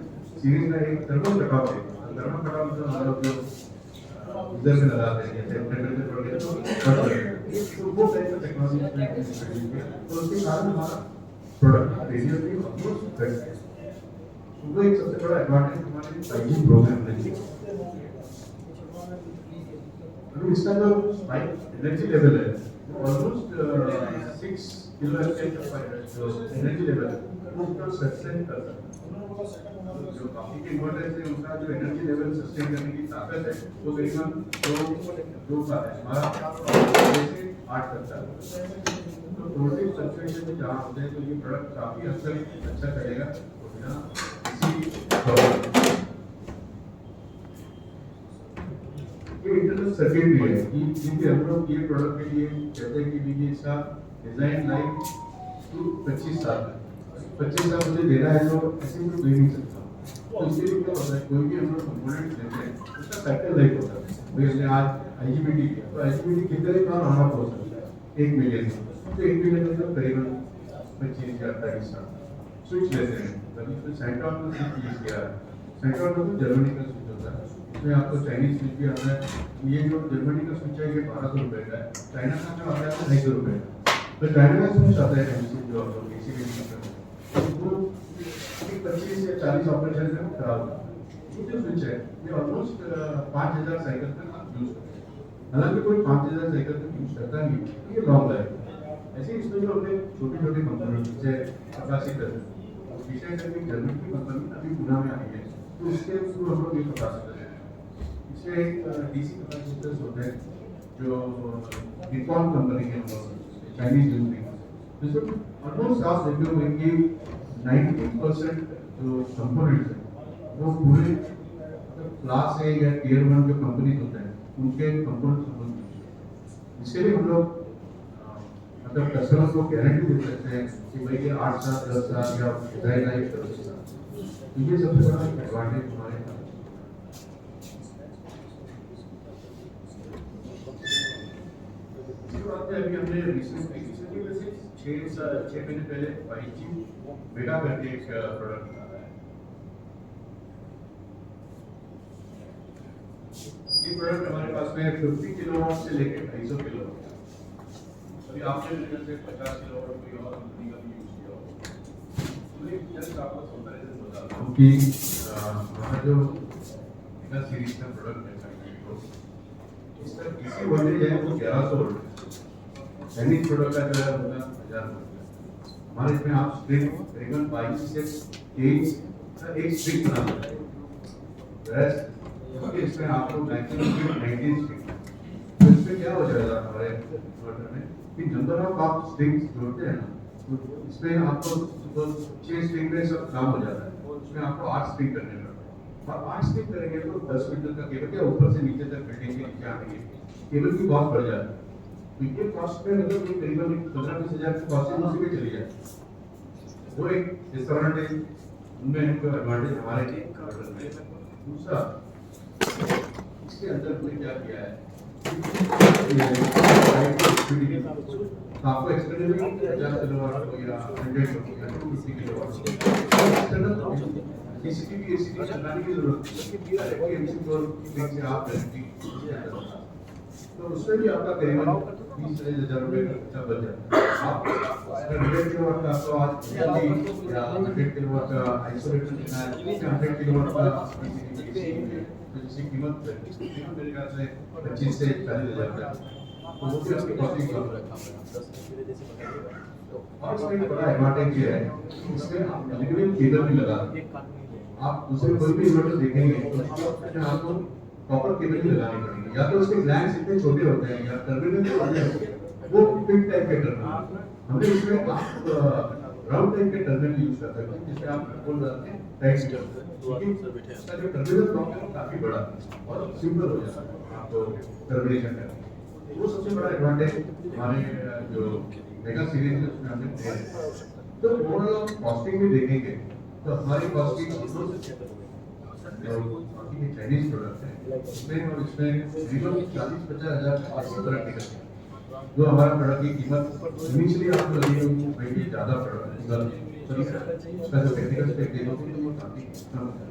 सीरीज में एक थर्मल कटऑफ है। थर्मल कटऑफ मतलब हमारा जो इधर में लगाते हैं जैसे टेम्परेचर बढ़ गया तो कट हो गया, तो वो टाइप का टेक्नोलॉजी इसमें इंट्रोड्यूस किया, तो उसके कारण हमारा प्रोडक्ट रेडिएटिव ऑलमोस्ट बेस्ट है। तो वो एक सबसे बड़ा एडवांटेज हमारे 5G प्रोग्राम में है। अभी इसका जो स्पाइक एनर्जी लेवल है वो ऑलमोस्ट 6 किलो एम्पियर जो एनर्जी लेवल है वो उसका सस्टेन कर सकता है। जो काफी के इन्वर्टर से उनका जो एनर्जी लेवल सस्टेन करने की ताकत है वो करीबन 2 का है, हमारा 8 करता है। तो वोल्टेज फ्लक्चुएशन में जहाँ होते हैं तो ये प्रोडक्ट काफी हद तक अच्छा चलेगा और बिना किसी प्रॉब्लम। ये इंटरनल सर्किटरी है कि क्योंकि हम लोग ये प्रोडक्ट के लिए कहते हैं कि भी इसका डिजाइन लाइफ 25 साल है, 25 साल मुझे देना है तो ऐसे में दे नहीं सकता। तो इसके लिए क्या होता है, कोई भी हम लोग कंपोनेंट लेते हैं उसका साइकिल लाइफ होता है। भाई हमने आज IGBT किया तो IGBT कितने का हमारा हो सकता है 1 मिलियन, तो 1 मिलियन मतलब करीबन 25 या 28 साल। स्विच लेते हैं, कभी तो सेंट्रॉन में स्विच यूज किया है, सेंट्रॉन में तो जर्मनी का स्विच होता है, इसमें आपको चाइनीज स्विच भी आता है। ये जो जर्मनी का स्विच है ये 1200 रुपए का है, चाइना का जो आता है 250 रुपए का। तो चाइना का स्विच आता है जो आप लोग किसी भी करते हैं तो 25 या 40 ऑपरेशन में खराब होता है। ये जो स्विच है ये ऑलमोस्ट 5000 साइकिल तक आप यूज करते हैं, हालांकि कोई 5000 साइकिल तक यूज करता नहीं, ये लॉन्ग लाइफ है। ऐसे ही इसमें जो अपने छोटे छोटे कंपोनेंट जैसे कैपेसिटर विषय करके जर्मनी की कंपनी अभी पुणे में आई है, तो इसके थ्रू हम लोग ये कैपेसिटर है, इसमें DC कैपेसिटर्स होते हैं जो निकॉन कंपनी के चाइनीज कंपनी, जिसमें ऑलमोस्ट आप देखते होंगे कि 90% जो कंपोनेंट्स हैं वो पूरे क्लास A या Tier 1 जो कंपनीज होते हैं उनके कंपोनेंट्स हम लोग यूज करते हैं। इसके लिए हम लोग मतलब कस्टमर को गारंटी दे सकते हैं कि भाई ये 8 साल 10 साल या डिजाइन लाइफ 10 साल, तो ये सबसे बड़ा एडवांटेज हमारे पास। अभी हमने रिसेंटली वैसे 6 महीने पहले 5G बेटा करके एक प्रोडक्ट निकाला है। ये प्रोडक्ट हमारे पास में 50 किलोवाट से लेकर 250 किलोवाट, अभी आपने से 50 किलोवाट कोई और कंपनी का भी यूज किया होगा। तो जस्ट आपको कंपैरिजन बताता हूँ कि हमारा जो मेगा सीरीज का प्रोडक्ट है इसका DC वोल्टेज है वो 1100 वोल्ट है, चाइनीज प्रोडक्ट का जो है वो 1000 वोल्ट है। हमारे इसमें आप स्ट्रिंग करीबन 22 से 23 का एक स्ट्रिंग बना सकते हैं, वैसे इसमें आपको मैक्सिमम 19 स्ट्रिंग, तो इसमें क्या हो जाएगा हमारे इन्वर्टर में कि नंबर ऑफ आप स्ट्रिंग्स जोड़ते हैं ना, तो इसमें आपको 6 स्ट्रिंग में सब काम हो जाता है, उसमें आपको 8 स्ट्रिंग करने पड़ते हैं और 8 स्ट्रिंग करेंगे तो 10 मीटर का केबल या ऊपर से नीचे तक बिल्डिंग के नीचे आएंगे, केबल की कॉस्ट बढ़ जाती है। तो ये कॉस्ट में मतलब ये करीबन 15-20 हज़ार की कॉस्ट उसी में चली जाए, वो एक डिसएडवांटेज उनमें इनको एडवांटेज हमारे मॉडल में है। दूसरा, इसके अंदर हमने क्या किया है, आपको एक्सटर्नली 50 किलोवाट हो या 100 हो या 250 किलोवाट हो, एक्सटर्नल किसी की भी एसी चलाने की जरूरत नहीं है, एमसी को से आप डायरेक्टली तो उसमें भी आपका करीबन 20,000 रुपये का खर्चा बच जाता है। आप अगर 100 किलोवाट का आपको आज या 100 किलोवाट का आइसोलेशन लेना है या 100 किलोवाट का तो जिसकी कीमत मेरे ख्याल से 25 से 40,000 रुपये, तो वो भी आपकी कॉस्टिंग कम है। और इसमें एक बड़ा एडवांटेज ये है, इसमें आप एल्यूमीनियम केबल भी लगा सकते हैं। आप दूसरे कोई भी इन्वर्टर देखेंगे तो उसमें आपको कॉपर केबल भी लगानी पड़ेगी, या तो उसके फ्लैंक्स इतने छोटे होते हैं या टर्मिनल छोटे होते हैं, वो पिन टाइप के टर्मिनल। हमने इसमें आप राउंड टाइप के टर्मिनल यूज करते हैं जिसमें आप बोल रहे हैं टाइट करते हैं, क्योंकि इसका जो टर्मिनल ब्लॉक है वो काफी बड़ा और सिंपल हो जाता है आपको टर्मिनेशन करना। वो सबसे बड़ा एडवांटेज हमारे जो मेगा सीरीज है उसमें हमने दिया है। तो ओवरऑल कॉस्टिंग भी देखेंगे तो हमारी कॉस्टिंग चाइनीज प्रोडक्ट है इसमें और इसमें करीबन 40-50 हज़ार ऐसी प्रोडक्ट निकलते हैं जो हमारा प्रोडक्ट की कीमत इनिशियली आपको लगेगी भाई ये ज़्यादा प्रोडक्ट है, उसका जो टेक्निकल स्पेक दे दोगे तो वो काफ़ी कम है।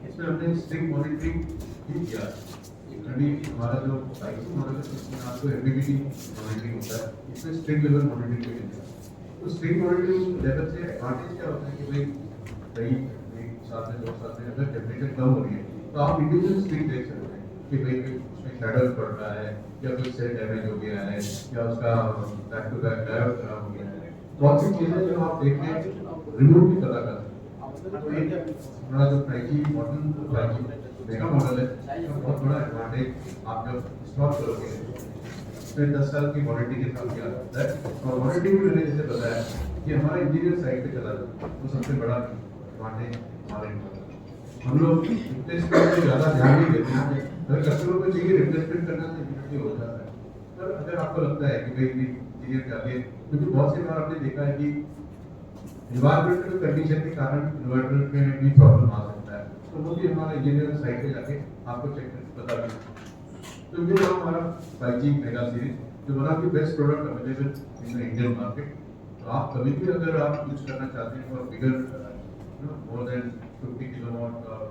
इसमें हमने स्ट्रिंग मॉनिटरिंग भी किया है। अभी हमारा जो प्राइसिंग मॉडल है उसमें आपको एमबीबीटी मॉनिटरिंग होता है, इसमें स्ट्रिंग लेवल मॉनिटरिंग भी मिलता है। तो स्ट्रिंग मॉनिटरिंग लेवल से एडवांटेज क्या होता है कि भाई कहीं एक साथ में 2 साथ में अगर टेम्परेचर कम हो रही है तो आप इंडिविजुअल स्ट्रिंग देख सकते हैं कि भाई उसमें शैडो पड़ रहा है या कोई सेल डैमेज हो गया है या उसका बैक टू बैक डायोड खराब हो गया है, बहुत सी चीजें जो आप देख के रिमूव भी पता कर सकते हैं। तो एक हमारा जो प्राइजी मॉडल मेगा मॉडल है उसका बहुत बड़ा एडवांटेज आप जब इंस्टॉल करोगे इसमें 10 साल की वारंटी के साथ क्या होता है, और वारंटी भी मैंने जैसे बताया कि हमारा इंजीनियर साइड पे चला जाता है, वो सबसे बड़ा एडवांटेज हमारे हम लोग रिप्लेसमेंट पे ज़्यादा ध्यान नहीं देते हैं। अगर कस्टमर को चाहिए रिप्लेसमेंट करना तो इमीडिएटली हो जाता है, पर अगर आपको लगता है कि भाई इंजीनियर चाहिए, क्योंकि बहुत सी बार आपने देखा है कि एनवायरमेंटल कंडीशन के कारण इन्वर्टर में भी प्रॉब्लम आ सकता है, तो वो भी हमारा इंजीनियर साइड पे जाके आपको चेक करके बता देंगे। तो ये हमारा 5G मेगा सीरीज जो one of the best product available in the Indian market. तो आप कभी भी अगर आप यूज करना चाहते हैं और बिगर मोर देन 50 किलोवाट और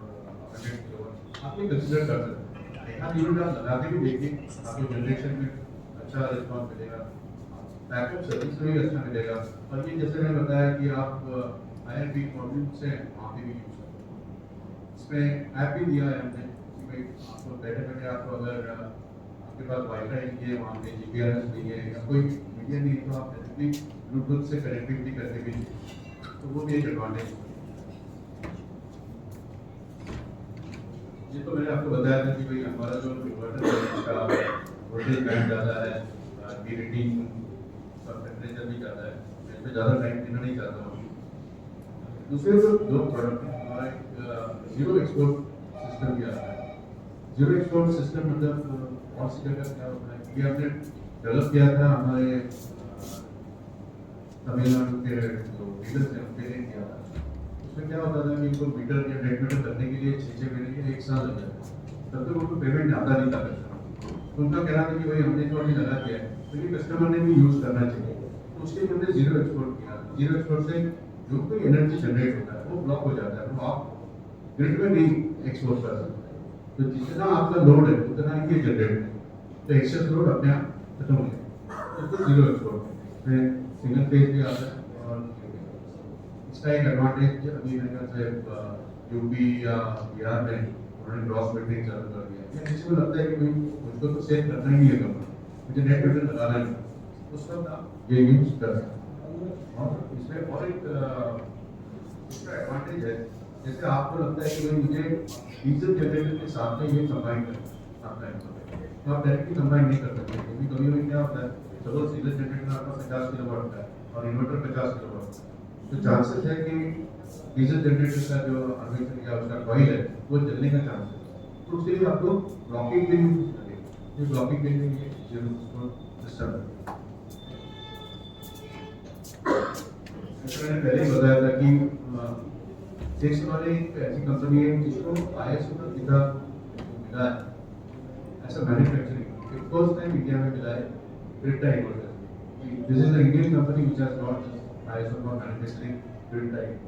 100 किलोवाट आप ये कंसीडर कर सकते हैं। एक आध यूनिट आप लगा के भी देखिए, आपको जनरेशन में अच्छा रिस्पॉन्स मिलेगा, बैकअप सर्विस में भी अच्छा मिलेगा। और ये जैसे मैंने बताया कि आप IRP मॉड्यूल से वहाँ पे भी यूज सकते हैं। इसमें ऐप भी दिया है हमने कि भाई आपको बैठे बैठे आपको अगर आपके पास वाईफाई नहीं है, वहाँ पे GPRS नहीं है या कोई मीडिया नहीं है, तो आप डायरेक्टली ब्लूटूथ से कनेक्टिविटी करके भी, तो वो भी एक एडवांटेज है। ये तो मैंने आपको बताया था कि भाई हमारा जो इन्वर्टर है उसका वोल्टेज बैंड ज़्यादा है, की रेटिंग और टेम्परेचर भी ज़्यादा है, इसमें ज़्यादा टाइम देना नहीं चाहता हूँ। दूसरे जो दो प्रोडक्ट है हमारा एक जीरो एक्सपोर्ट सिस्टम भी आता है। जीरो एक्सपोर्ट सिस्टम मतलब कौन सी जगह क्या होता है, ये हमने डेवलप किया था हमारे तमिलनाडु के जो डीलर्स हैं उनके लिए किया था। उसमें क्या होता था कि उनको मीटर या नेट मीटर करने के लिए 6 महीने या 1 साल लग जाता है, तब तक उनको पेमेंट आता नहीं था कस्टमर। तो उनका कहना था कि भाई हमने तो अभी लगा दिया है तो ये कस्टमर ने भी यूज़ करना चाहिए, तो उसके लिए हमने जीरो एक्सपोर्ट किया। जीरो एक्सपोर्ट से जो कोई एनर्जी जनरेट होता है वो ब्लॉक हो जाता है, तो आप ग्रिड में नहीं एक्सपोर्ट कर सकते। तो जितना आपका लोड है उतना ही जनरेट है, तो एक्सेस लोड अपने आप खत्म हो जाएगा। तो जीरो एक्सपोर्ट में सिंगल पेज भी आता है। और इसका एक एडवांटेज अभी मेरे ख्याल से यूपी या बिहार में उन्होंने क्रॉस मीटरिंग चालू कर दिया है। किसी को लगता है कि भाई मुझको तो सेव करना ही नहीं है कंपनी, मुझे नेट मीटर लगाना है, उस वक्त आप ये यूज कर सकते हैं। और इसमें और एक इसका एडवांटेज है, जैसे आपको लगता है कि भाई मुझे डीजल जनरेटर के साथ में ये कंबाइन करना है, तो आप डायरेक्टली कंबाइन नहीं कर सकते, क्योंकि कभी कभी क्या होता है, चलो डीजल जनरेटर आपका 50 किलोवाट का है और इन्वर्टर 50 किलोवाट का, तो चांसेस है कि डीजल जनरेटर का जो आर्मेचर या उसका कॉइल है वो जलने का चांस है। तो उसके लिए आपको ब्लॉकिंग पिन यूज करें, ये ब्लॉकिंग पिन में ये जीरो सिस्टम है। मैंने पहले ही बताया था कि शेष वाले एक ऐसी कंपनी है जिसको ISO का किताब मिला है ऐसा मैन्युफैक्चरिंग फर्स्ट टाइम इंडिया में मिला है ग्रिड टाइप होता है this is the Indian company which has not ISO for manufacturing grid type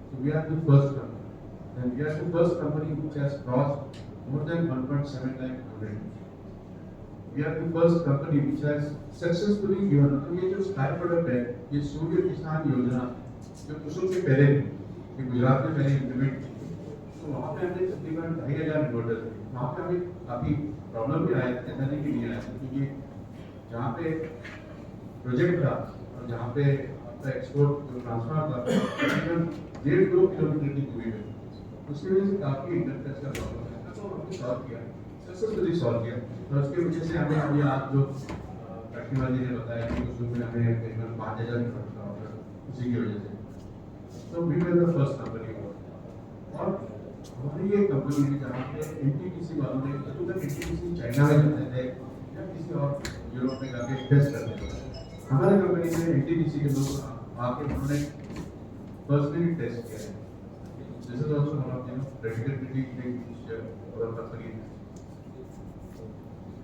so we are the first company and we are the first company which has crossed more than 1.7 lakh students we are the first company which has successfully given तो ये जो स्काई प्रोडक्ट है ये सूर्य किसान योजना जो कुसुम के पहले ये गुजरात में पहले इम्प्लीमेंट तो वहाँ पे हमने तकरीबन 2,500 इन्वर्टर थे वहाँ पे हमें काफ़ी प्रॉब्लम भी आया ऐसा नहीं कि नहीं आया क्योंकि जहाँ पे प्रोजेक्ट था और जहाँ पे आपका एक्सपोर्ट जो ट्रांसफर था तकरीबन 1.5-2 किलोमीटर की दूरी पे उसकी वजह से काफ़ी इंटरफेस का प्रॉब्लम है तो हमने सॉल्व किया सक्सेसफुली सॉल्व किया और उसकी वजह से हमें अभी आज जो फैक्ट्री वाले ने बताया कि उसमें हमें करीबन 5,000 इन्वर्टर का ऑर्डर उसी की वजह से तो we were the first company और हमारी ये कंपनी है जहाँ पे NTPC वालों ने तो तक NTPC चाइना में जाते थे या किसी और यूरोप में जाके टेस्ट करते थे हमारे कंपनी में NTPC के लोग आके उन्होंने पर्सनली टेस्ट किया है this is also one of the repeatedly thing और कंपनी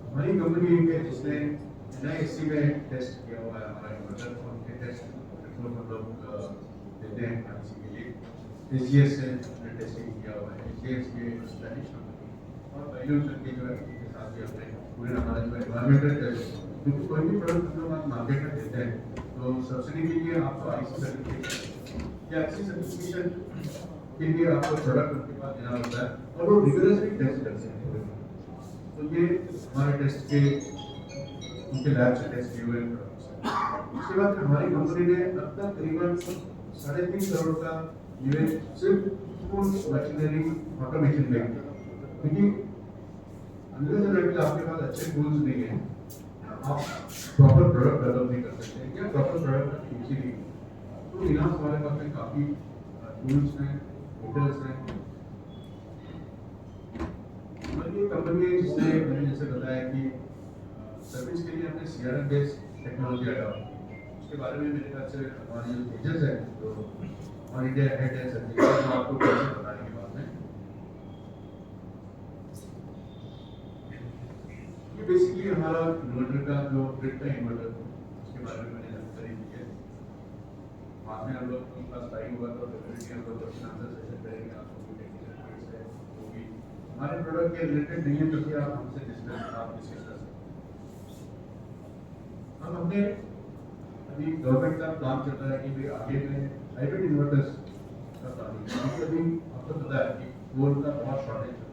हमारी कंपनी है जिसने NIST में टेस्ट किया हुआ है हमारा इन्वर्टर और उनके टेस्ट हम लोग देते हैं IC के लिए SGS से हमने टेस्टिंग किया हुआ है SGS के स्पेनिश कंपनी और वैल्यूजन के जो है उनके साथ भी हमने पूरे हमारा जो एनवायरमेंटल टेस्ट क्योंकि कोई भी प्रोडक्ट हम लोग मार्केट में देते हैं तो सब्सिडी के लिए आपको IC सर्टिफिकेशन या IC सर्टिफिकेशन के लिए आपको प्रोडक्ट उनके पास देना होता है और वो रिगोरसली टेस्ट करते हैं तो ये हमारे टेस्ट के उनके लैब से टेस्ट किए हुए उसके बाद हमारी कंपनी ने अब तक करीबन 3.5 करोड़ का निवेश सिर्फ फूड मशीनरी ऑटोमेशन में क्योंकि अनलेस आपके पास अच्छे टूल्स नहीं है आप प्रॉपर प्रोडक्ट डेवलप नहीं कर सकते या प्रॉपर प्रोडक्ट यूज नहीं तो इनाम हमारे पास में काफ़ी टूल्स हैं मीटर्स हैं ये कंपनी है जिसने मैंने जैसे बताया कि सर्विस के लिए हमने CRM बेस्ड टेक्नोलॉजी अडॉप्ट उसके बारे में मेरे ख्याल से हमारे जो टीचर्स हैं तो और इंडिया हेड है सर आपको कैसे बताने के बाद में ये बेसिकली हमारा इन्वर्टर का जो ग्रिड का इन्वर्टर उसके बारे में मैंने जानकारी दी है बाद में हम लोग के पास टाइम हुआ तो डेफिनेटली हम लोग क्वेश्चन आंसर सेशन करेंगे आपको भी टेक्निकल पॉइंट्स है वो भी हमारे प्रोडक्ट के रिलेटेड नहीं है तो फिर आप हमसे डिस्कस कर सकते हम हमने अभी गवर्नमेंट का प्लान चल रहा है कि भाई आगे में हाइब्रिड इन्वर्टर्स का प्लान है क्योंकि अभी आपको पता है कि कोल का बहुत शॉर्टेज है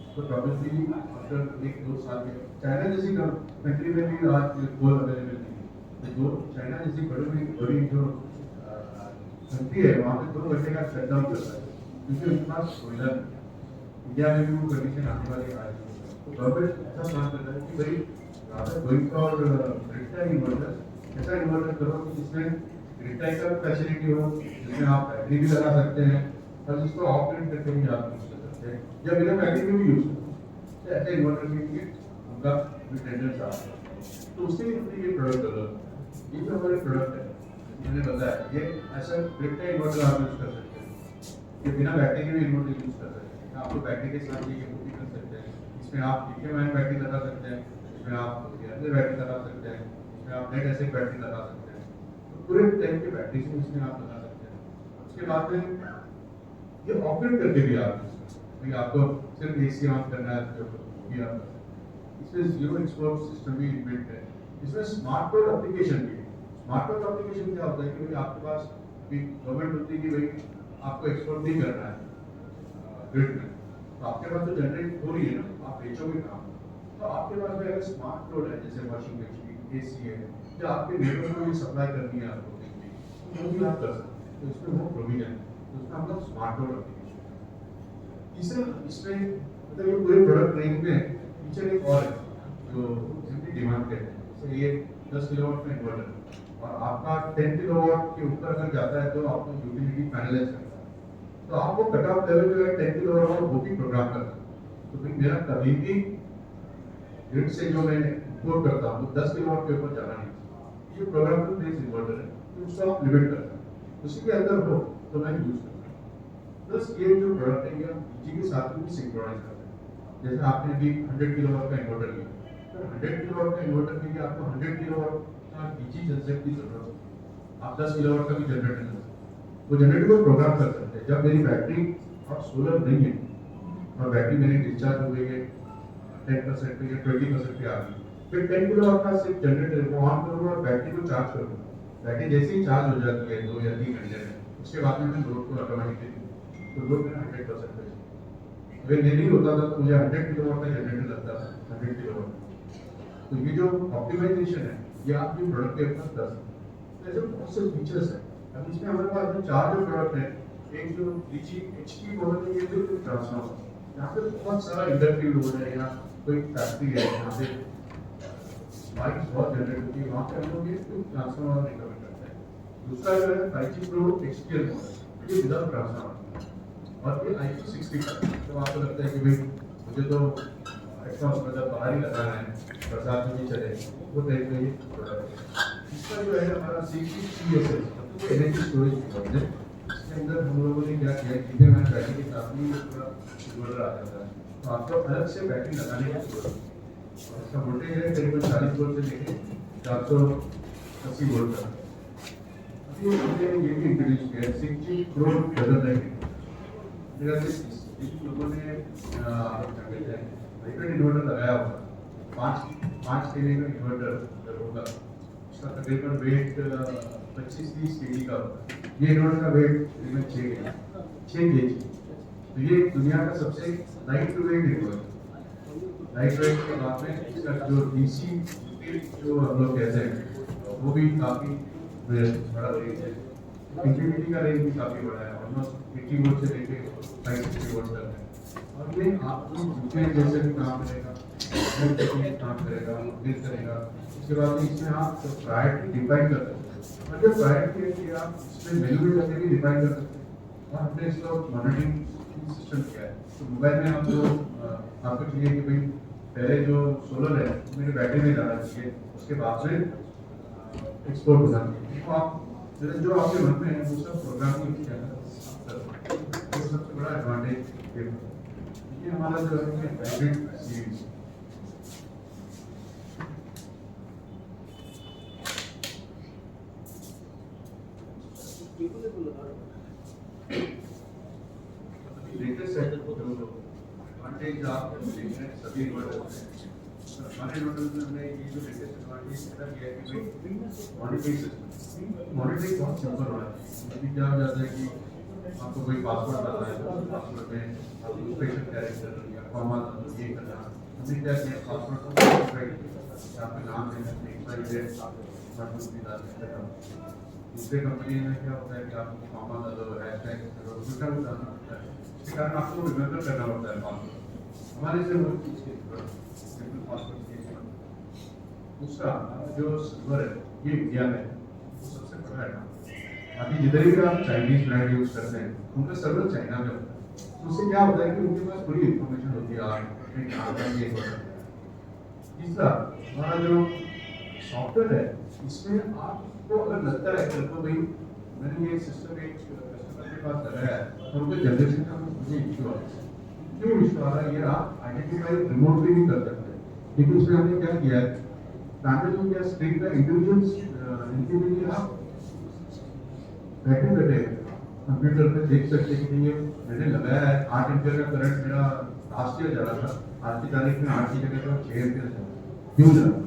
तो प्रॉब्लली आफ्टर 1-2 साल के चाइना जैसी कंट्री में भी आज कोल अवेलेबल नहीं है जो चाइना जैसी बड़ी जो कंट्री है वहाँ पे 2 घंटे का शटडाउन चलता है क्योंकि उनके पास कोयला इंडिया में भी वो कंडीशन आने वाली है तो गवर्नमेंट ऐसा प्लान कर रहा है कि भाई rather going for grid type inverters ऐसा इन्वर्टर करो कि जिसमें ग्रिड टाइप का फैसिलिटी हो जिसमें आप बैटरी भी लगा सकते हैं और जिसको ऑफ ग्रिड करके भी आप यूज कर सकते हैं या बिना बैटरी में भी यूज कर सकते हैं ऐसे इन्वर्टर के लिए उनका भी टेंडेंस आ रहा है तो उसके लिए हमने ये प्रोडक्ट डेवलप ये जो हमारे प्रोडक्ट है मैंने बताया ये ऐसा ग्रिड टाइप इन्वर्टर आप यूज कर सकते हैं ये बिना बैटरी के भी इन्वर्टर यूज कर सकते हैं आप बैटरी के साथ ये भी कर सकते हैं इसमें आप लिथियम आयन बैटरी लगा सकते हैं इसमें आप बैटरी लगा सकते हैं इसमें आप लेड एसिड बैटरी लगा सकते हैं तो पूरे टाइप की बैटरी से इसमें आप लगा सकते हैं उसके बाद में ये ऑपरेट करके भी आप भाई आपको सिर्फ AC ऑन करना है जो भी आप इसमें जीरो एक्सपोर्ट सिस्टम भी इनबिल्ट है इसमें स्मार्ट कोड एप्लीकेशन भी है स्मार्ट कोड एप्लीकेशन क्या होता है कि भाई आपके पास अभी गवर्नमेंट होती है कि भाई आपको एक्सपोर्ट नहीं करना है ग्रिड में तो आपके पास जो जनरेट हो रही है ना आप बेचोगे काम तो आपके पास अगर स्मार्ट कोड है जैसे वॉशिंग मशीन AC है या आपके नेबर को भी सप्लाई करनी है आपको बिजली तो भी आप कर सकते हैं तो इसमें वो प्रोविजन है तो उसका मतलब स्मार्ट कोड एप्लीकेशन तीसरा इसमें मतलब ये पूरे प्रोडक्ट रेंज में फीचर एक और है जो सिंपली डिमांड करते हैं जैसे ये 10 किलोवाट का इन्वर्टर और आपका 10 किलोवाट के ऊपर अगर जाता है तो आपको यूटिलिटी पैनलाइज करता है तो आप वो कट ऑफ लेवल जो है 10 किलोवाट और वो भी प्रोग्राम करता है तो भाई मेरा कभी भी ग्रिड से जो मैं इंपोर्ट करता हूँ 10 किलोवाट के ऊपर जाना नहीं ये प्रोग्रामेबल बेस्ड इन्वर्टर है तो उसको आप लिमिट करते हैं उसी के अंदर हो तो मैं यूज करता हूँ प्लस ये जो प्रोडक्ट है ये जी के साथ में भी सिंक्रोनाइज करता है। जैसे आपने अभी 100 किलोवाट का इन्वर्टर लिया, तो 100 किलोवाट का इन्वर्टर के लिए आपको 100 किलोवाट का डीसी जनसेट की जरूरत है। आप 10 किलोवाट का भी जनरेटर ले सकते हैं, वो जनरेटर को प्रोग्राम कर सकते हैं। जब मेरी बैटरी और सोलर नहीं है और बैटरी मेरी डिस्चार्ज हो गई है 10% पे या 20% पे आ गई, फिर 10 किलोवाट का सिर्फ जनरेटर को ऑन करूंगा और बैटरी को चार्ज करूंगा। बैटरी जैसे ही चार्ज हो जाती है 2 या 3 घंटे में, उसके बाद में मैं लोड को ऑटोमेटिकली तो लोड मेरा 100% पे चलेगा। अगर ये नहीं होता था तो मुझे 100 किलोवाट का जनरेटर लगता था, 100 किलोवाट। तो ये जो ऑप्टिमाइजेशन है ये आप जो प्रोडक्ट के ऊपर कर सकते हैं। ऐसे बहुत से फीचर्स हैं। अब इसमें हमारे पास जो 4 जो प्रोडक्ट है, एक जो डीसी एचपी मॉडल है, ये जो ट्रांसफार्मर, यहाँ पे बहुत सारा इंडस्ट्रियल लोड है, यहाँ कोई फैक्ट्री है जहाँ पे बाइक बहुत जनरेट होती है, वहाँ पे हम लोग ये ट्रांसफार्मर रिकमेंड करते हैं। दूसरा जो है 5G Pro XTL मॉडल, ये विदाउट ट्रांसफार्मर और ये IP65। तो आपको लगता है कि भाई मुझे तो एग्जॉस्ट मतलब बाहर ही लगाना है, बरसात में भी चले, वो टाइप में ये प्रोडक्ट है। इसका जो है हमारा 63CSL मतलब एनर्जी स्टोरेज प्रोडक्ट है। इसके अंदर हम लोगों ने क्या किया, जितने मैंने बैटरी के साथ में ये पूरा इन्वर्टर आ जाता है, तो आपको अलग से बैटरी लगाने की जरूरत है। इसका वोल्टेज है करीबन 40 वोल्ट से लेके 480 वोल्ट तक। अभी हमने ये भी इंट्रोड्यूस किया है 60 Pro डबल लाइट। मेरा इस लोगों ने क्या कहते हैं हाइब्रिड इन्वर्टर लगाया हुआ, 5 केवी का इन्वर्टर होगा, उसका तकरीबन वेट 25-30 केजी का होता है। ये इन्वर्टर का वेट तकरीबन 6 केजी। तो ये दुनिया का सबसे light weight inverter. Light weight के बाद में इसका जो डीसी जो हम लोग कहते हैं वो भी काफ़ी बड़ा रेंज है। इंफिनिटी का रेंज भी काफ़ी बड़ा है, ऑलमोस्ट 80 वोल्ट से लेके 560 वोल्ट तक है। और ये आपको यूपीएस जैसे भी काम करेगा, काम करेगा, अपडेट करेगा। उसके बाद में इसमें आप प्रायोरिटी डिफाइन कर सकते हैं, और जो प्रायोरिटी है कि आप इसमें मेन्यू करके भी डिफाइन कर सकते हैं। और हमने इसका मॉनिटरिंग सिस्टम किया है, तो मोबाइल में आप जो आपको चाहिए कि भाई पहले जो सोलर है मेरे बैटरी में जाना चाहिए, उसके बाद में एक्सपोर्ट होना चाहिए, तो आप जो आपके मन में है वो सब प्रोग्रामिंग किया वो सबसे बड़ा एडवांटेज ये हमारा जो है हाइब्रिड सीरीज। लेटेस्ट है जो एडवांटेज आप देख रहे हैं सभी इन्वर्टर हमारे इन्वर्टर में हमने ये जो लेटेस्ट एडवांटेज किया है कि भाई मॉनिटरिंग बहुत सिंपल होना चाहिए। अभी क्या हो जाता है कि आपको कोई पासवर्ड डालना है तो पासवर्ड में आपको स्पेशल कैरेक्टर या कॉमा ये करना, हमने क्या किया पासवर्ड को आपका नाम देना एक्सपायरी डेट। दूसरे कंपनी में क्या होता है कि आपको कॉमा डालो, हैशटैग करो, उल्टा भी डालना होता है, इसके कारण आपको रिमेंबर करना पड़ता है पासवर्ड। हमारे से वो चीज़ की सिंपल पासवर्ड की। दूसरा जो सर्वर है ये इंडिया में वो सबसे बड़ा है। अभी जिधर भी आप चाइनीज ब्रांड यूज करते हैं उनका सर्वर चाइना में होता है, तो उससे क्या होता है कि उनके पास पूरी इंफॉर्मेशन होती है आप अपने काम का ये होता है। तीसरा हमारा जो सॉफ्टवेयर है इसमें आपको अगर लगता है कि तो भाई मैंने ये सिस्टम एक कस्टमर के पास लगाया है और उनके जनरेशन का मुझे इशू आ रहा है, क्यों इशू आ रहा है ये आप आइडेंटिफाई रिमोटली भी कर सकते हैं। लेकिन उसमें हमने क्या किया है पैनल या स्क्रीन का इंडिविजुअल इंडिविजुअली आप बैठे कंप्यूटर पे देख सकते हैं कि ये मैंने लगाया है 8 एम्पियर का करंट मेरा लास्ट ईयर जा रहा था, आज की तारीख में 8 की जगह पर 6 एम्पियर जा रहा है, क्यों जा रहा है?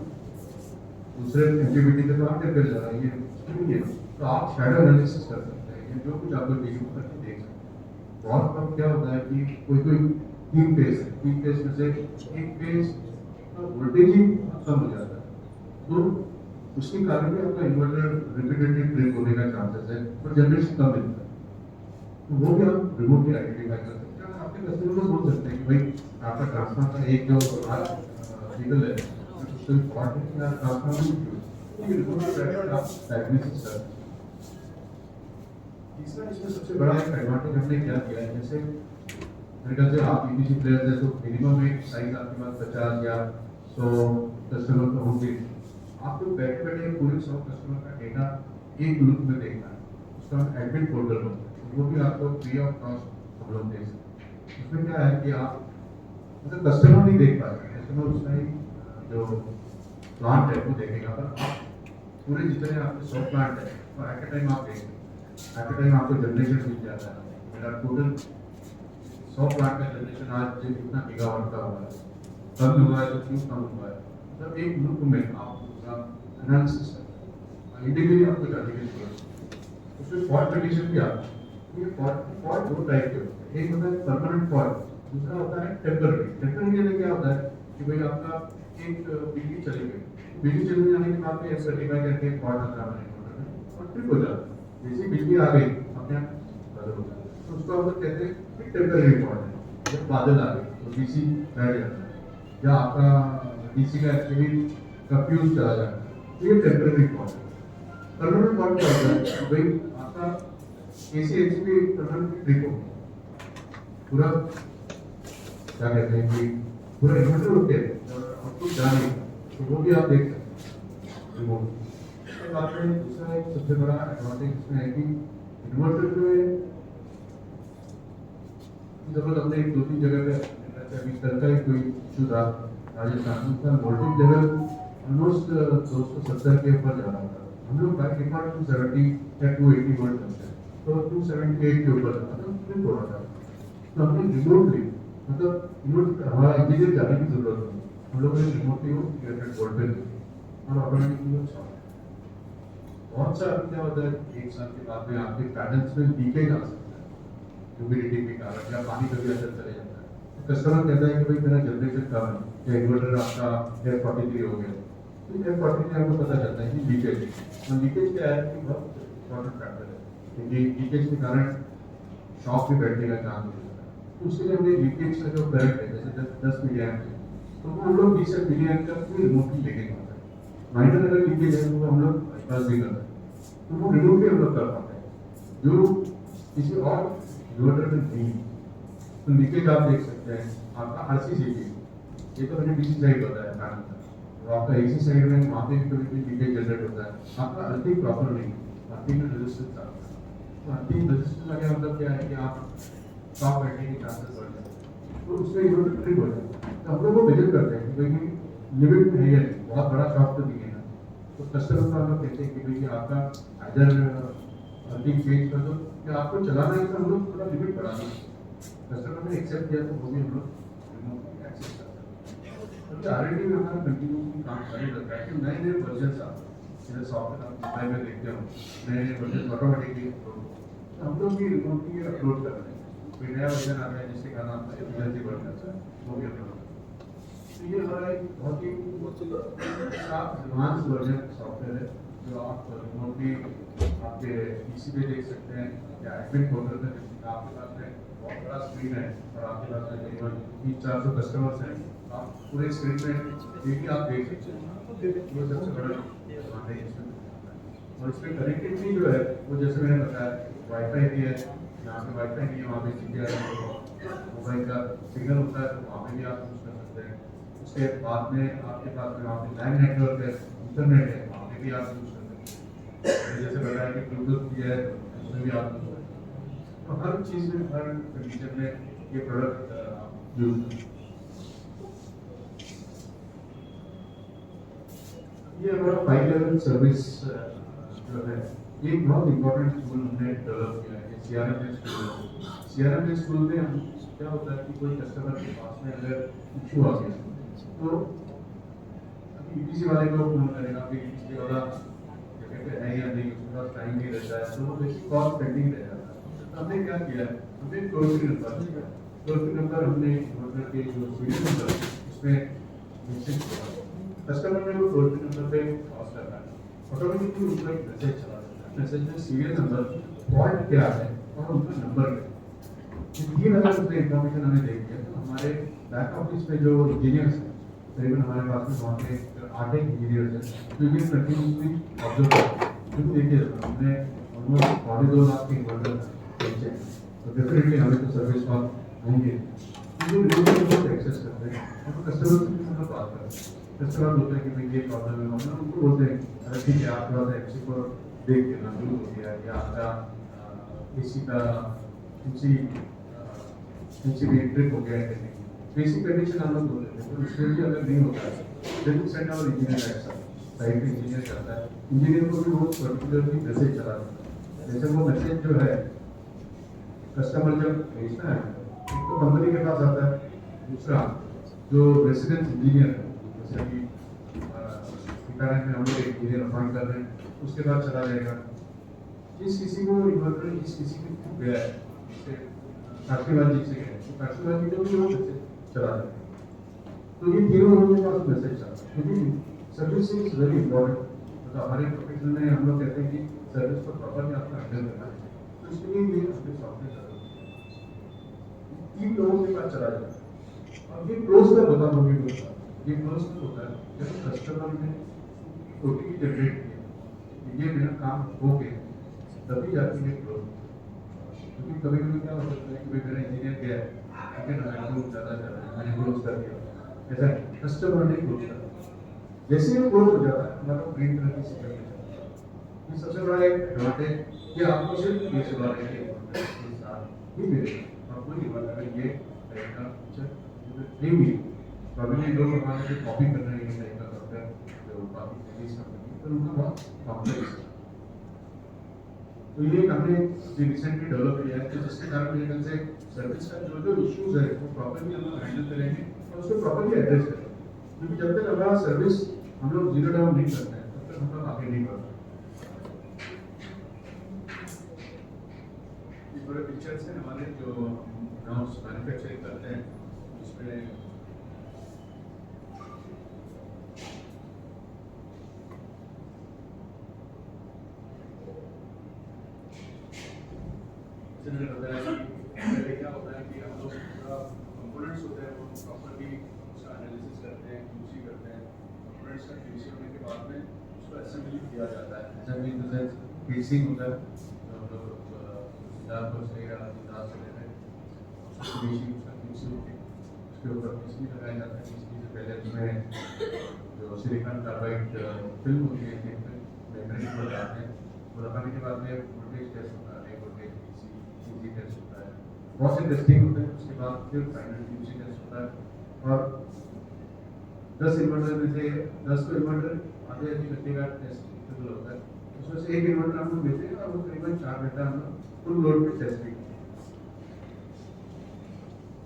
दूसरे एक्टिविटी पे तो 8 एम्पियर जा रहा है, ये क्यों है? तो आप शैडो एनालिसिस कर सकते हैं, जो कुछ आपको वीडियो करके देख सकते हैं। बहुत बार क्या होता है कि कोई 3 फेज में से एक फेज का वोल्टेज ही कम हो जाता है, तो उसके कारण भी आपका इन्वर्टर रिपीटेडली ट्रिप होने का चांसेस है और जनरेशन कम मिलता है, तो वो भी आप रिमोटली आइडेंटिफाई कर सकते हैं। आपके कस्टमर को बोल सकते हैं कि भाई आपका ट्रांसफार्मर का एक जो लीगल है उसको फॉल्ट है या ट्रांसफार्मर ये रिमोटली बैठकर आप डायग्नोसिस कर। तीसरा इसमें सबसे बड़ा एक एडवांटेज हमने क्या किया है, जैसे मेरे ख्याल से आप ईपीसी प्लेयर है तो मिनिमम एक साइज आपके पास 50 या 100 कस्टमर तो होंगे। आपको बैठे बैठे पूरे 100 कस्टमर का डेटा एक लुक में देखना है, उसका एडमिन फोल्डर होता है, वो भी आपको फ्री ऑफ कॉस्ट हम लोग देख सकते हैं। उसमें क्या है कि आप मतलब कस्टमर नहीं देख पाएगा, कस्टमर उसका ही जो प्लांट है वो देखेगा, पर आप पूरे जितने आपके 100 प्लांट है तो एट ए टाइम आप देखेंगे, एट ए टाइम आपको जनरेशन मिल जाता है। मेरा टोटल 100 प्लांट का जनरेशन आज इतना गीगावाट का हुआ है, कम हुआ है तो क्यों कम हुआ है, मतलब एक ग्रुप में आप उसका एनालिसिस इंडिविजुअली आपको जानने की जरूरत है। उसमें फॉल्ट कंडीशन भी आता है। ये फॉल्ट दो टाइप के होते हैं, एक होता है परमानेंट फॉल्ट, दूसरा होता है टेम्पररी। टेम्पररी में क्या होता है कि भाई आपका एक बिजली चली गई, बिजली चले जाने के बाद में सर्टिफाई करके फॉल्ट आता है और ट्रिप हो जाता है। जैसे बिजली आ गई अपने आप बंद हो जाता है, तो उसको हम लोग कहते हैं कि टेम्पररी फॉल्ट है। जब बादल आ गए तो डीसी बैठ जाता है या आपका डीसी का एक्चुअली का फ्यूज चला जाता है, तो ये टेम्पररी फॉल्ट है। परमानेंट फॉल्ट क्या होता है कि भाई आपका एसी एचपी परमानेंट ट्रिप हो पूरा, क्या कहते हैं कि पूरा इन्वर्टर उठ गया और आपको जाने, तो वो भी आप देख सकते हैं रिमोट। उसके बाद में दूसरा एक सबसे बड़ा एडवांटेज इसमें है कि इन्वर्टर में जब हमने एक 2-3 जगह पे अभी कल का ही कोई इशू था राजस्थान का, वोल्टेज लेवल ऑलमोस्ट 270 के ऊपर जा रहा था। हम लोग बाय डिफॉल्ट 270 या 280 वोल्ट करते हैं, तो 278 के ऊपर था, तो ट्रिप हो रहा था। तो हमने रिमोटली मतलब इन्वर्टर हमारा इंजीनियर जाने की जरूरत नहीं, हम लोग ने रिमोटली वो 300 वोल्ट पे और ऑटोमेटिकली वो चालू। बहुत सा क्या होता है एक साल के बाद में आपके पैटर्न्स में लीकेज आ सकता है, ह्यूमिडिटी के कारण या पानी कभी अंदर चले जाता है। तो कस्टमर कहता है कि भाई मेरा जनरेशन कम है या इन्वर्टर आपका F43 हो गया, तो F43 आपको पता चलता है कि लीकेज है। और लीकेज क्या है कि बहुत इंपॉर्टेंट फैक्टर है, क्योंकि लीकेज के कारण शॉक भी बैठने का चांस हो जाता है। तो उसके लिए हमने लीकेज का जो करंट है जैसे 10 मिली एम्प है, तो वो हम लोग 20 मिली एम्प का पूरी रिमोटली लेके जाते हैं। माइनर अगर लीकेज है तो वो हम लोग बाईपास भी करते हैं, तो वो रिमोट भी हम लोग कर पाते हैं जो किसी और इन्वर्टर में नहीं। तो लीकेज आप देख सकते हैं आपका RCCP, ये तो मैंने डीसी साइड बताया पैनल का, तो आपका AC साइड में वहाँ पे भी कभी लीकेज जनरेट होता है, आपका अर्थिंग प्रॉपर नहीं, अर्थिंग में रेजिस्टेंस आता है। तो अर्थिंग रेजिस्टेंस का मतलब क्या है कि आप शॉक बैठने के चांसेस बढ़ जाते हैं, तो उसमें इन्वर्टर ट्रिप हो जाता है। तो हम लोग वो मेजर करते हैं कि भाई लिमिट में है या नहीं, बहुत बड़ा शॉक तो नहीं है ना, तो कस्टमर को हम लोग कहते हैं कि भाई आपका आइदर अर्थिंग चेंज कर दो या आपको चलाना है तो हम लोग थोड़ा लिमिट बढ़ा दें। कस्टमर ने एक्सेप्ट किया तो वो भी हम लोग रिमोटली एक्सेस करते हैं। तो R&D में हमारा कंटिन्यूसली काम जारी रहता है कि नए नए वर्जन आते हैं, जैसे सॉफ्टवेयर आप डिस्प्ले में देखते हो नए नए वर्जन ऑटोमेटिकली अपलोड, तो हम लोग भी रिमोटली अपलोड कर रहे हैं। कोई नया वर्जन आ गया जिसके कारण आपका एफिशिएंसी बढ़ जाता है, वो भी अपलोड। तो ये हमारा एक बहुत ही एडवांस वर्जन सॉफ्टवेयर है जो आप रिमोटली आपके पीसी पे देख सकते हैं या एडमिन पोर्टल पे देख सकते हैं। आपके पास में बहुत बड़ा स्क्रीन है और आपके पास में करीबन 300-400 कस्टमर्स हैं, आप पूरे स्क्रीन में देखिए, आप देख सकते हैं, वो सबसे बड़ा एडवांटेज इसमें। और इसमें कनेक्टिविटी जो है वो जैसे मैंने बताया वाईफाई भी है, यहाँ पे वाईफाई नहीं है वहाँ पे GPRS मोबाइल का सिग्नल होता है तो वहाँ पे भी आप यूज़ कर सकते हैं। उसके बाद में आपके पास में वहाँ पे लैंड नेटवर्क है, इंटरनेट है, वहाँ पे भी आप यूज़ कर सकते हैं। जैसे बताया कि ब्लूटूथ भी है, उसमें भी आप यूज़ कर सकते हैं। तो हर चीज़ में, हर कंडीशन में ये प्रोडक्ट यूज़ कर सकते हैं। ये हमारा 5 लेवल सर्विस जो है एक बहुत इंपॉर्टेंट टूल हमने डेवलप किया है, CRM बेस्ड टूल है। CRM बेस्ड टूल में हम क्या होता है कि कोई कस्टमर के पास में अगर इशू आ गया तो अभी EPC वाले को फोन करेगा, फिर EPC वाला जगह पे है या नहीं, उसके पास टाइम नहीं रहता है, तो वो बेसिक कॉल पेंडिंग रह जाता है। तो हमने क्या किया है, हमने टोल फ्री नंबर दिया, टोल फ्री नंबर हमने इन्वर्टर के जो सीरियल नंबर उसमें मैसेज किया, कस्टमर ने वो टोल फ्री नंबर पे कॉल करना है, ऑटोमेटिकली उनको एक मैसेज चला जाता है। मैसेज में सीरियल नंबर, फॉल्ट क्या है और उनका नंबर क्या है, ये अगर उसने इन्फॉर्मेशन हमें दे दिया तो हमारे बैक ऑफिस में जो इंजीनियर्स हैं, करीबन हमारे पास में वहाँ पे 8 इंजीनियर्स हैं जो ये कंटिन्यूसली ऑब्जर्व करते हैं। क्योंकि देखिए हमने ऑलमोस्ट 2.5 लाख के इन्वर्टर बेचे हैं, तो डेफिनेटली हमें तो सर्विस कॉल होंगे, जो रिमोट एक्सेस करते हैं तो कस्टमर से भी हम लोग बात करते हैं। कस्टमर बोलते हैं कि भाई ये प्रॉब्लम है, हम लोग उनको बोलते हैं अरे ठीक है आप थोड़ा सा एमसी को देख के ना शुरू हो गया या आपका AC का QC इंटीग्रेटेड हो गया है। बेसिक कंडीशन हम लोग बोल रहे हैं, तो उसमें भी अगर नहीं होता है, then we send our engineer outside, site पे इंजीनियर जाता है, इंजीनियर को भी वो पर्टिकुलरली मैसेज चला देता है। जैसे वो मैसेज जो है कस्टमर जब भेजता है, एक तो कंपनी के पास आता है, दूसरा जो रेसिडेंस इंजीनियर है, जैसे कि इंटरनेट में हम लोग एक इंजीनियर अपॉइंट कर रहे हैं, उसके बाद चला जाएगा। जिस किसी को इन्वर्टर जिस किसी को गया है, जैसे फैक्ट्रीवाल जी से गया है, तो फैक्ट्रीवाल जी को भी वो मैसेज चला जाएगा। तो ये तीनों लोगों के पास मैसेज आता है, क्योंकि सर्विस इज वेरी इंपॉर्टेंट। मतलब हमारे प्रोफेशन में हम लोग कहते हैं कि सर्विस को प्रॉपरली आपको हैंडल करना है, तो इसके लिए ये अपने सॉफ्टवेयर तीन लोगों के पास चला जाता है। अब ये क्लोज कर बता दूंगी दोस्तों, ये क्लोज कर होता है जब कस्टमर ने ओटीपी जनरेट किया, ये मेरा काम हो गया, तभी जाके ये क्लोज। क्योंकि कभी कभी क्या हो सकता है कि भाई मेरा इंजीनियर गया है, ठीक है ना, मैंने ज़्यादा कर रहा है, मैंने क्लोज कर दिया, ऐसा कस्टमर ने क्लोज कर दिया। जैसे ही क्लोज हो जाता है हमारा ग्रीन कलर की सिग्नल मिलता है। ये सबसे बड़ा एक एडवांटेज कि आपको सिर्फ ये सेवा है कि साथ ही मिलेगा, आपको नहीं पता अगर ये रहेगा फीचर नहीं मिली, प्रॉब्लम लोग हमारे से कॉपी कर रहे हैं ये तरीका सॉफ्टवेयर जो काफ़ी रिलीज कंपनी, तो उनका बहुत कॉम्प्लेक्स है। तो ये हमने रिसेंटली डेवलप किया है, तो जिसके कारण मेरे ख्याल से सर्विस का जो जो इश्यूज है वो प्रॉपर्ली हम लोग हैंडल करेंगे और उसको प्रॉपर्ली एड्रेस करेंगे। क्योंकि जब तक हमारा सर्विस हम लोग जीरो डाउन नहीं करते हैं तब तक हम लोग आगे नहीं बढ़ते। ये बड़े पिक्चर्स हैं हमारे जो नाउस मैन्युफैक्चरिंग करते हैं, इसमें मैंने बताया कि पहले क्या होता है कि हम लोग पूरा कंपोनेंट्स होते हैं वो प्रॉपर्ली उसका एनालिसिस करते हैं, क्यूसी करते हैं। कंपोनेंट्स का क्यूसी होने के बाद में उसको असेंबली किया जाता है। Assembly in the sense casing होता है, जो हम लोग सिद्धार्थ से या सिद्धार्थ से लेते हैं, बेसिक उसका क्यूसी होती है, उसके ऊपर पीसीबी लगाया जाता है। पीसीबी से पहले उसमें जो सिलिकॉन कार्बाइड फिल्म होती है, मेमोरी को लगाते हैं, वो लगाने के बाद में वोल्टेज टेस्ट होता है, वोल्टेज टेस्ट होता है, बहुत से टेस्टिंग होते हैं। उसके बाद फिर फाइनल क्यूसी टेस्ट होता है और 10 इन्वर्टर में से 10 को इन्वर्टर आधे घंटे का टेस्ट शेड्यूल होता है, उसमें से एक इन्वर्टर हम लोग लेते हैं और वो करीबन 4 घंटा हम लोग फुल लोड पे टेस्ट भी करते हैं।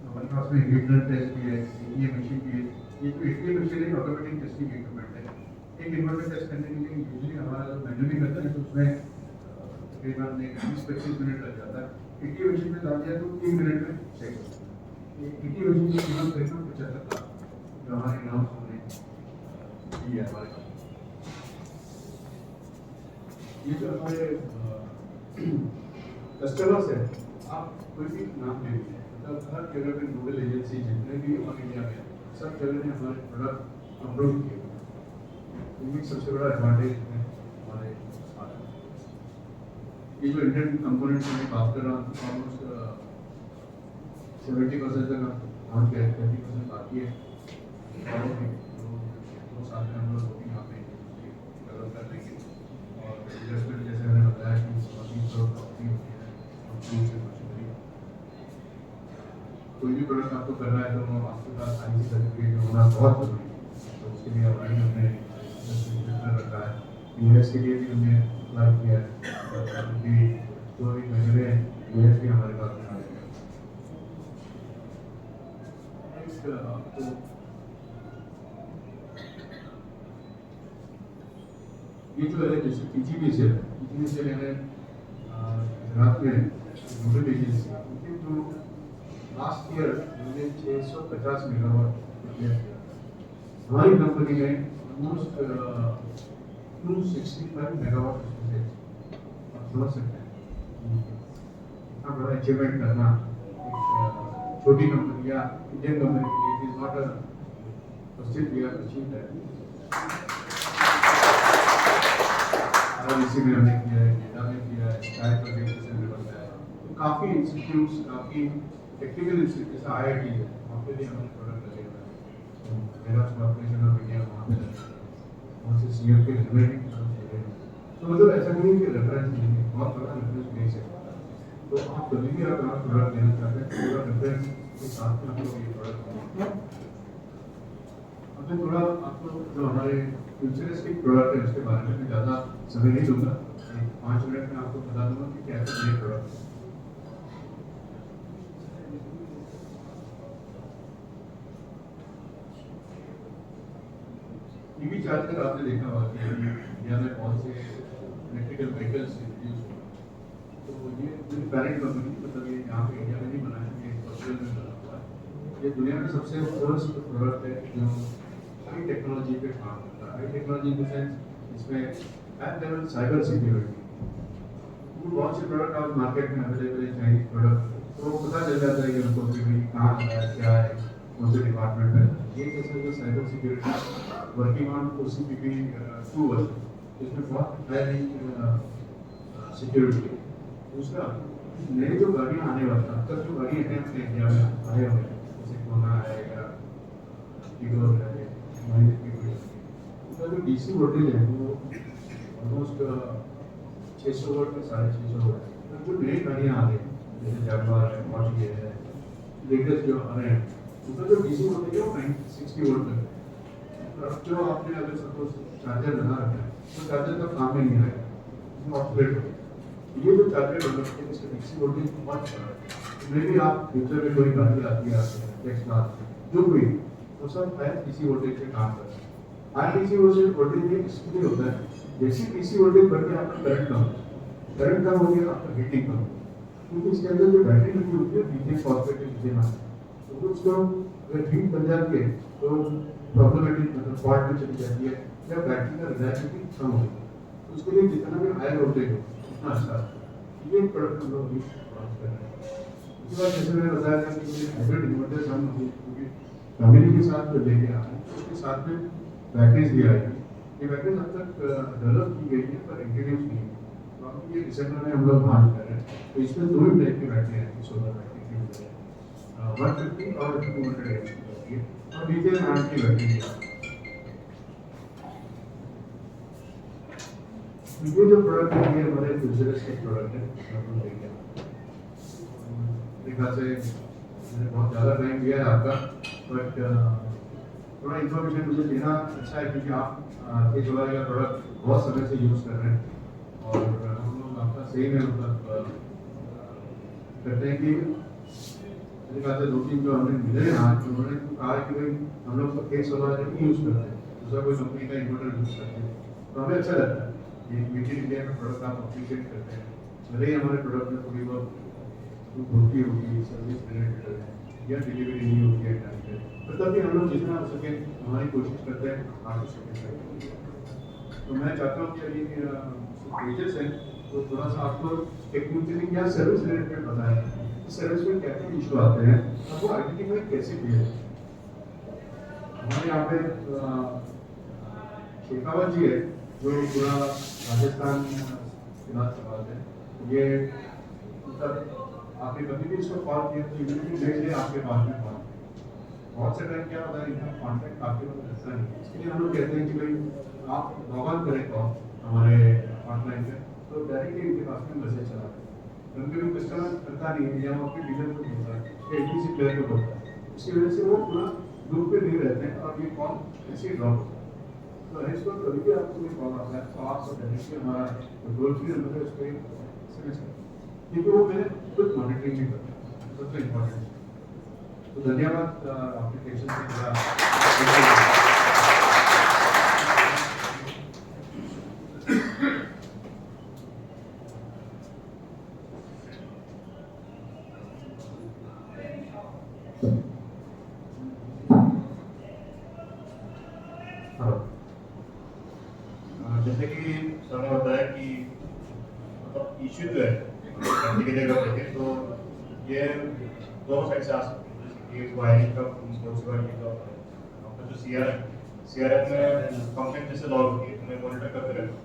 हमारे पास में हीटर टेस्ट भी है, ये मशीन भी है। ये जो एटीएम मशीन है ऑटोमेटिक टेस्टिंग इक्विपमेंट है। एक इन्वर्टर टेस्ट करने के लिए यूजुअली हमारा जो मैन्युअली करता है तो उसमें तकरीबन 20-25 मिनट लग जाता है। एटीएम मशीन में डाल दिया तो 3 मिनट में चेक होता है। एटीएम मशीन की कीमत करीबन 75 लाख जो हमारे नाम सुनने की है हमारे पास। ये जो हमारे कस्टमर्स है, आप कोई भी नाम ले लीजिए, मतलब हर जगह पे नोडल एजेंसी जितने भी ऑल इंडिया में सब जगह ने हमारे प्रोडक्ट अप्रूव किए हुए हैं। ये सबसे बड़ा एडवांटेज है हमारे साथ। ये जो इंडियन कंपोनेंट्स में बात कर रहा हूँ, ऑलमोस्ट 70% तक पहुँच गए, 30% बाकी है। दो साल में हम लोग यहाँ पे डेवलप कर लेंगे और इन्वेस्टमेंट जैसे मैंने बताया कि 300 कंपनी होती है, कंपनी से मशीनरी। कोई भी प्रोडक्ट आपको करना है तो आपके पास आईसी सर्टिफिकेट होना बहुत जरूरी है, तो उसके लिए ऑलरेडी हमने रखा है। यूएस के लिए भी हमने अप्लाई किया है, क्योंकि 2 महीने में यूएस भी हमारे पास में आ जाएगा। ये जो है जैसे पीजीबी से मैंने रात में नोडल एजेंसी जो लास्ट ईयर हमने 650 मेगावाट हमारी कंपनी ने ऑलमोस्ट 265 मेगावाट आप समझ सकते हैं इतना बड़ा अचीवमेंट करना एक छोटी कंपनी या इंडियन कंपनी के लिए it is not a still we are achieved that. और इसी में हमने किया है, डेटा में किया है, स्काई प्रोजेक्ट से हमने बनाया है। तो काफ़ी इंस्टीट्यूट्स, काफ़ी टेक्निकल इंस्टीट्यूट जैसे आईआईटी है, वहाँ पे भी हमारे प्रोडक्ट लगे हुए हैं। मेरा कॉर्पोरेशन ऑफ इंडिया वहाँ पे लगे हैं, वहाँ से सीएफ के रेफरेंस तो मतलब ऐसा नहीं है कि रेफरेंस नहीं है, बहुत बड़ा रेफरेंस बेस है। तो आप कभी भी आप प्रोडक्ट लेना चाहते हैं तो पूरा रेफरेंस के साथ में हम लोग ये प्रोडक्ट अब मैं थोड़ा आपको जो हमारे फ्यूचरिस्टिक प्रोडक्ट है उसके बारे में ज़्यादा समय नहीं दूंगा, 5 मिनट में आपको बता दूंगा कि क्या क्या ये प्रोडक्ट है। ईवी चार्जर आपने देखा होगा कि इंडिया में बहुत से इलेक्ट्रिकल व्हीकल्स इंट्रोड्यूस हुए, तो ये मेरी पेरेंट कंपनी मतलब ये यहाँ पे इंडिया में नहीं बना है, ये ऑस्ट्रेलिया में बना हुआ है। ये दुनिया में सबसे फर्स्ट प्रोडक्ट है जो हाई टेक्नोलॉजी पे काम करता है। High technology in the sense इसमें एट लेवल साइबर सिक्योरिटी, बहुत से प्रोडक्ट आज मार्केट में अवेलेबल है, चाइनीज प्रोडक्ट, तो पता चल जाता है कि उनको कि भाई कहाँ है, क्या है, कौन से डिपार्टमेंट है। ये कैसे जो cyber security working on OCPP 2 version, इसमें बहुत हाई सिक्योरिटी। दूसरा, नई जो गाड़ियाँ आने वाली हैं, अब तक जो गाड़ियाँ हैं अपने इंडिया में आए हुए हैं, जैसे कोना है या टिगोर है, उसका जो DC वोल्टेज है वो ऑलमोस्ट 600 वोल्ट में 650 वोल्ट है। जो नई गाड़ियाँ आ रही हैं जैसे जैगवार है, ऑडी है, लेटेस्ट जो आ रहे हैं, उसका जो DC वोल्टेज है वो 60 वोल्ट तक है। अब जो आपने अगर सपोज चार्जर लगा रखा है तो चार्जर का काम ही नहीं आएगा, ऑपरेट हो। ये जो चार्जर डेवलप है इसका DC वोल्टेज बहुत बड़ा है। मे भी आप फ्यूचर में कोई गाड़ी आती है टेक्सला जो कोई वो सब हाई DC वोल्टेज पे काम करता है। हाई DC वोल्टेज में इसलिए होता है जैसे DC वोल्टेज बढ़ के आपका करंट कम हो गया, आपका हीटिंग कम, क्योंकि इसके अंदर जो बैटरी लगी होती है लीथियम फॉस्फेट लिथियम आयन, तो उसको अगर हीट बन जाती है तो प्रॉब्लमेटिक मतलब फॉल्ट में चली जाती है या बैटरी का रिलायबिलिटी कम हो जाती है। तो उसके लिए जितना भी हाई वोल्टेज हो उतना अच्छा है। ये प्रोडक्ट हम लोग यूज कर रहे हैं। उसके बाद जैसे मैंने बताया था कि हाइब्रिड इन्वर्टर्स हम फैमिली के साथ जो लेके आ रहे हैं उसके साथ में बैटरीज भी आएगी। ये बैटरीज अब तक डेवलप की गई है पर इंट्रोड्यूस नहीं है, तो अभी ये दिसंबर में हम लोग लॉन्च कर रहे हैं। तो इसमें दो ही टाइप की बैटरी आएगी, सोलर बैटरी की होती है 150 और 200 एमएच की होती है, और लिथियम आयन की बैटरी भी आती है। ये जो प्रोडक्ट है ये हमारे फ्यूचरिस्टिक प्रोडक्ट है, हम देखिए देखा से मैंने बहुत ज़्यादा टाइम दिया है आपका, बट थोड़ा इन्फॉर्मेशन मुझे देना अच्छा है क्योंकि आप ये सोलर का प्रोडक्ट बहुत समय से यूज़ कर रहे हैं और हम लोग आपका सही में मतलब करते हैं कि मेरे ख्याल से 2-3 जो हमने मिले हैं आज उन्होंने तो कहा कि भाई हम लोग तो एक सोलर नहीं यूज़ करते हैं, दूसरा कोई कंपनी का इन्वर्टर यूज़ करते हैं, तो हमें अच्छा लगता है ये मेड इन इंडिया में प्रोडक्ट आप अप्रिशिएट करते हैं। भले ही हमारे प्रोडक्ट में थोड़ी बहुत होती होगी, सर्विस रिलेटेड है या डिलीवरी नहीं होती है टाइम पे, पर तब भी हम लोग जितना हो सके हमारी कोशिश करते हैं आपको सेटिस्फाई। तो मैं चाहता हूँ कि अभी पेजेस हैं तो थोड़ा सा आपको टेक्निकली या सर्विस रिलेटेड बताएं, इस सर्विस में क्या क्या इशू आते हैं और वो आइडेंटिफाई कैसे किए। हमारे यहाँ पे शेखावत जी है जो पूरा राजस्थान के बाद सवाल है, ये मतलब आपने कभी भी इसको कॉल किया तो इमीडिएटली नेक्स्ट डे आपके पास में कॉल। बहुत से टाइम क्या होता है इनका कॉन्टैक्ट आपके पास रहता नहीं, इसके लिए हम लोग कहते हैं कि भाई आप लॉग ऑन करें कॉल हमारे ऑनलाइन पे तो डायरेक्टली इनके पास में मैसेज चला है। कभी कभी कस्टमर करता नहीं है या वो अपने डीलर को बोलता है या एलटीसी प्लेयर को बोलता है, इसकी वजह से वो पूरा ग्रुप पे नहीं रहते हैं और ये कॉल ऐसे ड्रॉप होता है। तो इस पर कभी भी आपको कोई कॉल आता है तो आप डायरेक्टली हमारा टोल फ्री नंबर है उस पर SMS करें, क्योंकि वो मैंने खुद मॉनिटरिंग भी करता है, सबसे इम्पोर्टेंट। तो धन्यवाद आपके पेशेंस से जुड़ा। जैसे कि सर ने बताया कि मतलब इश्यू जो है की जगह पे तो ये दोनों साइड से आ सकते हैं, जैसे कि वायरिंग का वायरिंग का आपका जो CRM में कंप्लेंट जैसे लॉग होती है मैं मॉनिटर करते रहता हूँ,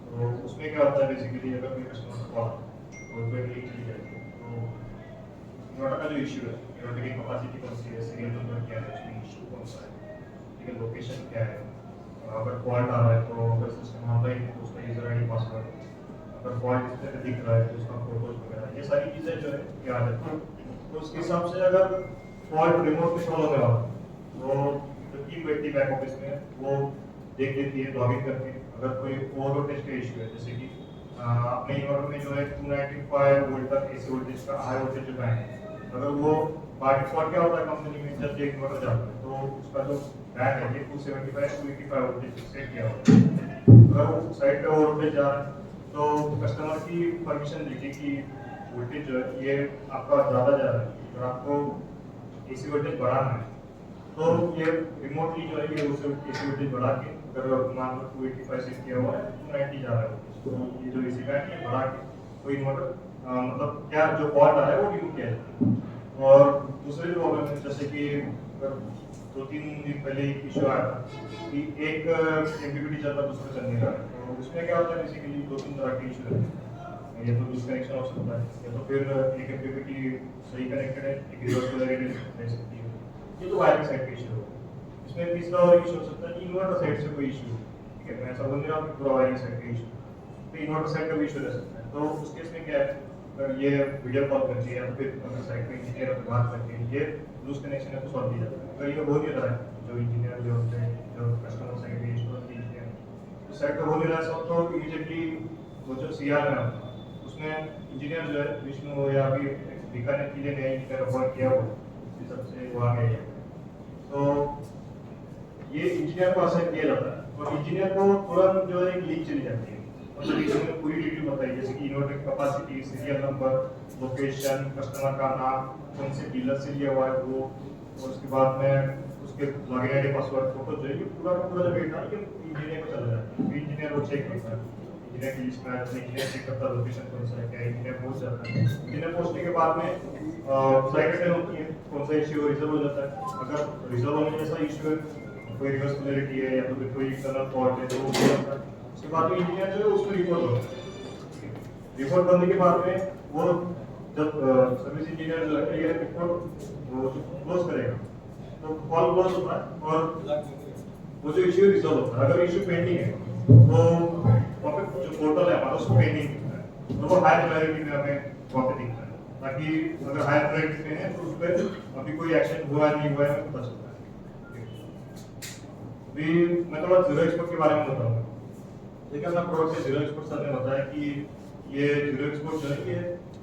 तो उसमें क्या होता है बेसिकली अगर कोई कस्टमर का कॉल कोई लीक चली जाती है तो इन्वर्टर का जो इशू है, इन्वर्टर की कैपेसिटी कौन सी है, सीरियल नंबर क्या है, उसमें इशू कौन सा है, ठीक है, लोकेशन क्या है, अगर फॉल्ट आ रहा है तो अगर सिस्टम ऑनलाइन है तो उसका यूजर आईडी पासवर्ड, अगर फॉल्ट डिस्प्ले पे दिख रहा है तो उसका फोटोज वगैरह, ये सारी चीज़ें जो है ये आ जाती हैं। तो उसके हिसाब से अगर फॉल्ट रिमोट में सॉल्व होने वाला तो जो टीम बैठती है बैक ऑफिस में वो देख लेती है लॉगिन करके। अगर कोई ओवरलोड टेस्ट का इशू है, जैसे कि अपने इन्वर्टर में जो है 295 वोल्ट तक एसी वोल्टेज का हाई वोल्टेज जो है, अगर वो बाय डिफॉल्ट क्या होता है कंपनी में जब एक इन्वर्टर जाता है तो उसका जो बैंड है ये 275 285 वोल्टेज सेट किया होता है। अगर वो साइड पे ओवर वोल्टेज जा रहा है तो कस्टमर की परमिशन लीजिए कि वोल्टेज जो है ये आपका ज़्यादा जा रहा है, अगर आपको एसी वोल्टेज बढ़ाना है तो ये रिमोटली जो है ये उसे एसी वोल्टेज बढ़ा के, अगर मान लो 285 सेट किया हुआ है 290 जा रहा है, तो ये जो एसी बैंड है बढ़ा के कोई इन्वर्टर मतलब क्या जो फॉल्ट आ रहा है वो रिमूव किया जाता है। और दूसरे प्रॉब्लम है जैसे कि 2-3 दिन पहले एक इशू आया था कि एक एमपीपीटी चलता दूसरा चल नहीं रहा है, तो उसमें क्या होता है बेसिकली 2-3 तरह के इशू रहते हैं। या तो डिस्कनेक्शन हो सकता है, या तो फिर एक एमपीपीटी सही कनेक्टेड है, एक रिवर्स वगैरह रह सकती है, ये तो वायरिंग साइड का इशू होगा। इसमें तीसरा और इशू हो सकता है कि इन्वर्टर साइड से कोई इशू, ठीक है, मैं ऐसा बोल नहीं रहा हूँ कि पूरा वायरिंग साइड का इशू, तो इन्वर्टर साइड का भी इशू रह सकता है। तो उस केस में क्या है, अगर ये वीडियो कॉल करके या फिर अगर साइड पे इंजीनियर से बात करके ये लूज कनेक्शन है तो सॉल्व किया जाता है। अगर ये हो नहीं रहा है, जो इंजीनियर जो होते हैं जो कस्टमर साइड पे इंजीनियर तो साइड पे हो नहीं रहा है सब, तो इमीडिएटली वो जो सीआर है उसमें इंजीनियर जो है विष्णु या अभी दिखाने के लिए नया इंजीनियर अपॉइंट किया हुआ इस सबसे वो आ गया है, तो ये इंजीनियर को असाइन किया जाता है और इंजीनियर को तुरंत जो है एक लिंक चली जाती है, मतलब इसमें पूरी डिटेल बताई जैसे कि इन्वर्टर की capacity, serial number, location, customer का नाम, कौन से डीलर से लिया हुआ है वो, और उसके बाद में उसके लॉगिन आईडी पासवर्ड फोटो जो है ये पूरा का पूरा जो डेटा है ये इंजीनियर को चला जाता है। इंजीनियर वो चेक करता है, इंजीनियर की लिस्ट में आता है, इंजीनियर चेक करता है लोकेशन कौन सा है, क्या इंजीनियर पहुंच जाता है। इंजीनियर पहुंचने के बाद में फ्लाइट अटेंड होती है, कौन सा इश्यू रिजल्व हो जाता है। अगर रिजल्व होने जैसा इश्यू है, कोई रिवर्स पोलैरिटी है या तो फिर कोई एक्सटर्नल फॉल्ट है तो वो हो जाता है। उसके बाद में इंजीनियर जो है उसको रिपोर्ट होता है, रिपोर्ट करने के बाद में वो जब सर्विस इंजीनियर जो है ये रिपोर्ट वो क्लोज करेगा तो कॉल क्लोज होता है और वो जो इश्यू रिजॉल्व होता है। अगर इश्यू पेंडिंग है तो वहाँ पे जो पोर्टल है हमारा उसको पेंडिंग दिखता है, तो वो हाई प्रायोरिटी में हमें वहाँ पे दिखता है, ताकि अगर हाई प्रायोरिटी में है तो उस पर अभी कोई एक्शन हुआ नहीं हुआ है हमें पता चलता है। अभी मैं थोड़ा जीरो एक्सपोर्ट के बारे में बताऊंगा। देखिए अपना प्रोडक्ट से जीरो एक्सपोर्ट सर ने बताया कि ये जीरो एक्सपोर्ट जो है ये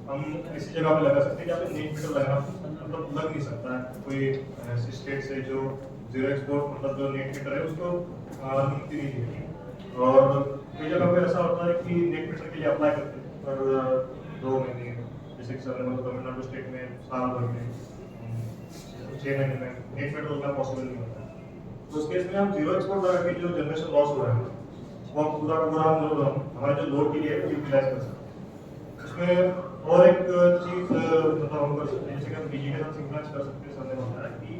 हम ऐसी जगह पे लगा सकते हैं जहाँ पे नेट मीटर लगाना मतलब लग नहीं सकता है, कोई ऐसी स्टेट से जो जीरो एक्सपोर्ट मतलब जो नेट मीटर है उसको अनुमति नहीं देती। और कई जगह पे ऐसा होता है कि नेट मीटर के लिए अप्लाई करते हैं पर 2 महीने, जैसे कि सर ने मतलब तमिलनाडु स्टेट में साल भर में 6 महीने में नेट मीटर लगना पॉसिबल नहीं होता। तो उस केस में हम जीरो एक्सपोर्ट लगा के जो जनरेशन लॉस हो रहा है वो पूरा का पूरा हमारे जो लोड के लिए यूटिलाइज कर सकते हैं। उसमें और एक चीज मतलब हम कर सकते हैं, जैसे कि हम डीजी के साथ सिंक्रोनाइज कर सकते हैं। सर ने बताया कि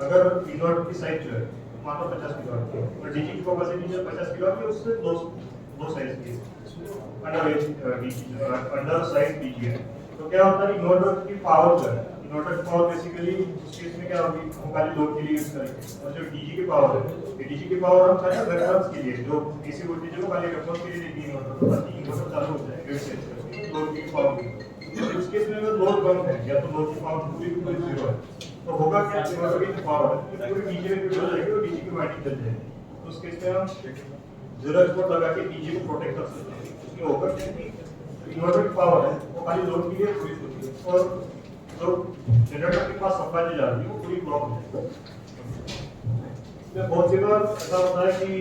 अगर इन्वर्टर की साइज जो है मात्र 50 किलोवाट की और डीजी की कैपेसिटी जो 50 किलोवाट की उससे दो साइज की अंडर साइज डीजी है, तो क्या होता है इन्वर्टर की पावर जो है इन्वर्टर की पावर बेसिकली उस केस में क्या होगी हम खाली लोड के लिए यूज करेंगे, और जो डीजी की पावर है डीजी की पावर हम खाली रेफरेंस के लिए जो एसी वोल्टेज है वो खाली रेफरेंस के लिए देती है इन्वर्टर को, ताकि इन्वर्टर चालू हो जाए ग्रिड से लोड की पावर। उस केस में अगर लोड कम है या तो लोड की पावर पूरी जीरो है तो होगा क्या, इन्वर्टर की पावर है पूरी डीजी में फिट हो जाएगी और डीजी की वाइंडिंग चल जाएगी। तो उस केस में हम जीरो एक्सपोर्ट लगा के डीजी को प्रोटेक्ट कर सकते हैं। उसमें होगा क्या कि इन्वर्टर की पावर है वो खाली लोड के लिए पूरी होती है और जो जनरेटर के पास सप्लाई जा रही है वो पूरी ब्लॉक हो जाएगी। इसमें बहुत जगह ऐसा होता है कि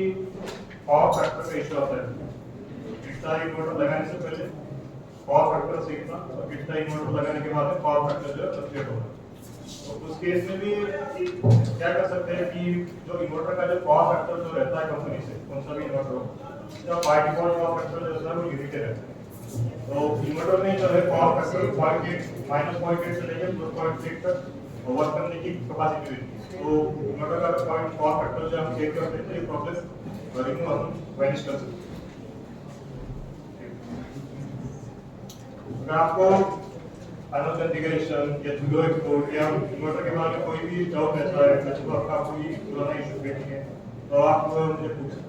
पावर फैक्टर का इशू आता है। कितना इन्वर्टर लगाने से पहले पावर फैक्टर सीखना और कितना इन्वर्टर लगाने के बाद पावर फैक्टर जो है फ्लक्चुएट होगा। तो उस केस में भी क्या कर सकते हैं कि जो इन्वर्टर का जो पावर फैक्टर जो रहता है कंपनी से कौन सा भी इन्वर्टर हो, उसका बाय डिफॉल्ट पावर फैक्टर जो रहता है वो यूनिटी रहता है। तो इन्वर्टर में जो है पावर फैक्टर -0.8 से लेकर 0.8 तक वर्क करने की कैपेसिटी रहती है। तो इन्वर्टर का पॉइंट पावर फैक्टर जो हम चेक करते हैं ये प्रॉब्लम रिमूव हम वैनिश कर सकते हैं। अगर आपको फाइनल कॉन्फ़िगरेशन या जीरो एक्सपोर्ट या इन्वर्टर के बारे में कोई भी डाउट रहता है तो आपका कोई पुराना इशू पेंडिंग है तो आप मुझे पूछ सकते हैं।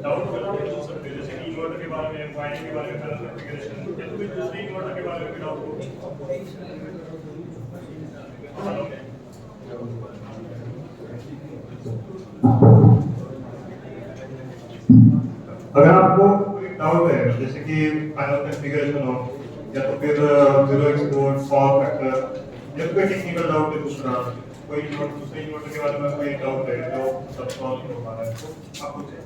डाउट अगर आप पूछ सकते हैं, जैसे कि इन्वर्टर के बारे में, वायरिंग के बारे में, पैनल कॉन्फ़िगरेशन या तो कोई दूसरे इन्वर्टर के बारे में भी डाउट हो। अगर आपको कोई डाउट है जैसे कि पैनल कॉन्फ़िगरेशन हो या तो फिर जीरो एक्सपोर्ट, पावर फैक्टर या कोई टेक्निकल डाउट है दूसरा, कोई दूसरे इन्वर्टर के बारे में कोई डाउट है जो सब सॉल्व नहीं हो पा रहा है तो आप पूछें।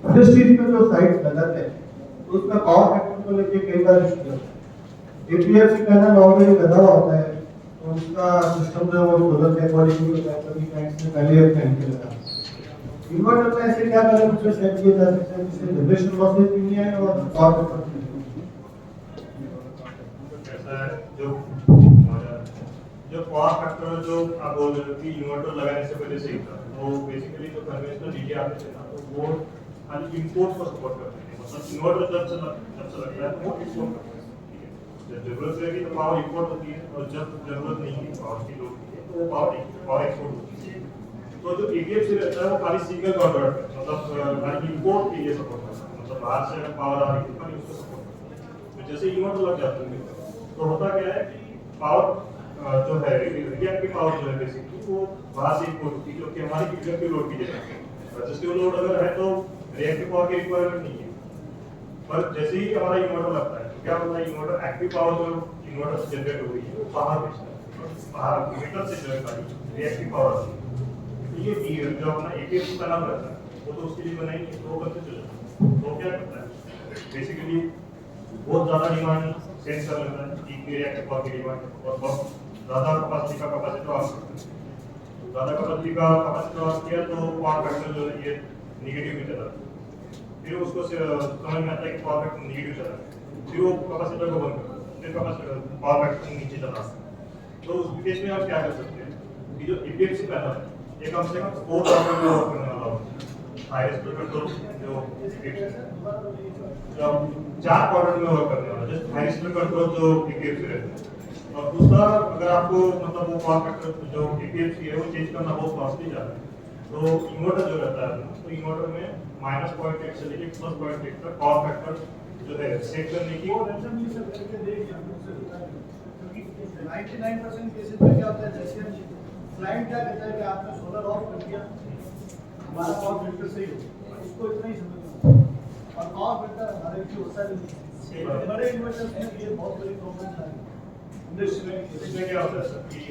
इंडस्ट्रीज में जो साइट्स लगाते हैं तो उसमें पावर फैक्टर को लेके कई बार इशू होता है। एपीएफसी पैनल ऑलरेडी लगा हुआ होता है तो उसका सिस्टम जो है वो सोलर के अकॉर्डिंग भी होता है, कभी क्लाइंट्स ने पहले एक टाइम पे लगा। इन्वर्टर में ऐसे क्या पहले कुछ सेट किए जा सकते हैं जिससे जनरेशन लॉसेस भी नहीं आए और पावर फैक्टर ऐसा है जो पावर फैक्टर जो आप बोल रहे हो कि इन्वर्टर लगाने से पहले सही था, तो बेसिकली जो कन्वेंशनल डीजे आते थे ना तो वो खाली इंपोर्ट को सपोर्ट करते थे, मतलब इन्वर्टर जब से लगता है वो इंपोर्ट करते हैं, ठीक है। जब जरूरत रहेगी तो पावर इंपोर्ट होती है और जब जरूरत नहीं है पावर की लोड की है तो वो पावर एक्सपोर्ट होती है। तो जो एपीएफसी रहता है वो खाली सिंगल कन्वर्टर मतलब खाली इंपोर्ट के लिए सपोर्ट करता है, मतलब बाहर से अगर पावर आ रही है तो खाली उसको सपोर्ट करता है। तो जैसे इन्वर्टर लग जाते हैं तो होता क्या है कि पावर जो है रिएक्टिव पावर जो है बेसिकली वो बाहर से इंपोर्ट होती है क्योंकि हमारी इलेक्ट्रिक लोड की जगह है। रजिस्टिव लोड अगर है तो रिएक्टिव पावर की रिक्वायरमेंट नहीं है, पर जैसे ही हमारा इन्वर्टर लगता है तो क्या होता है इन्वर्टर एक्टिव पावर जो इन्वर्टर से जनरेट हो रही है वो बाहर भेजता है, बाहर मीटर से जो है सारी रिएक्टिव पावर आती है। ये जो अपना एपीएफसी का नाम रहता है वो तो उसके लिए बनाई नहीं तो वो कैसे चलेगा, तो क्या करता है बेसिकली बहुत ज़्यादा डिमांड सेंस कर लेता है कि रिएक्टिव पावर की डिमांड और बहुत ज़्यादा कैपेसिटी का कैपेसिटर ऑफ करते हैं। ज़्यादा कैपेसिटी का कैपेसिटर ऑफ किया तो पावर फैक्टर जो है ये नेगेटिव में चला, फिर उसको समझ में आता है कि पावर फैक्टर नेगेटिव चला, फिर वो कैपेसिटर को बंद करता है, फिर कैपेसिटर पावर फैक्टर नीचे चला। तो उस केस में आप क्या कर सकते हैं कि जो एपीएफसी पैनल है ये कम से कम 4 ऑर्डर में वर्क करने वाला होता है, हाईएस्ट कंट्रोल जो 4 ऑर्डर में वर्क करने वाला है, जस्ट हाईएस्ट कंट्रोल जो एपीएफसी रहता है। और दूसरा अगर आपको मतलब वो पावर फैक्टर जो एपीएफसी है वो चेंज करना बहुत कॉस्टली जाता है, तो इन्वर्टर जो रहता है तो इन्वर्टर में -0.8 से लेकर +0.8 तक पावर फैक्टर जो है सेट करने की 99% केसेस में क्या होता है जैसे क्लाइंट क्या कहता है कि आपने सोलर ऑफ कर दिया हमारा पावर फैक्टर सही हो, उसको इतना ही समझना और पावर फैक्टर हमारे लिए होता नहीं। बड़े इन्वर्टर्स में ये बहुत बड़ी प्रॉब्लम है। इसमें क्या होता है सर कि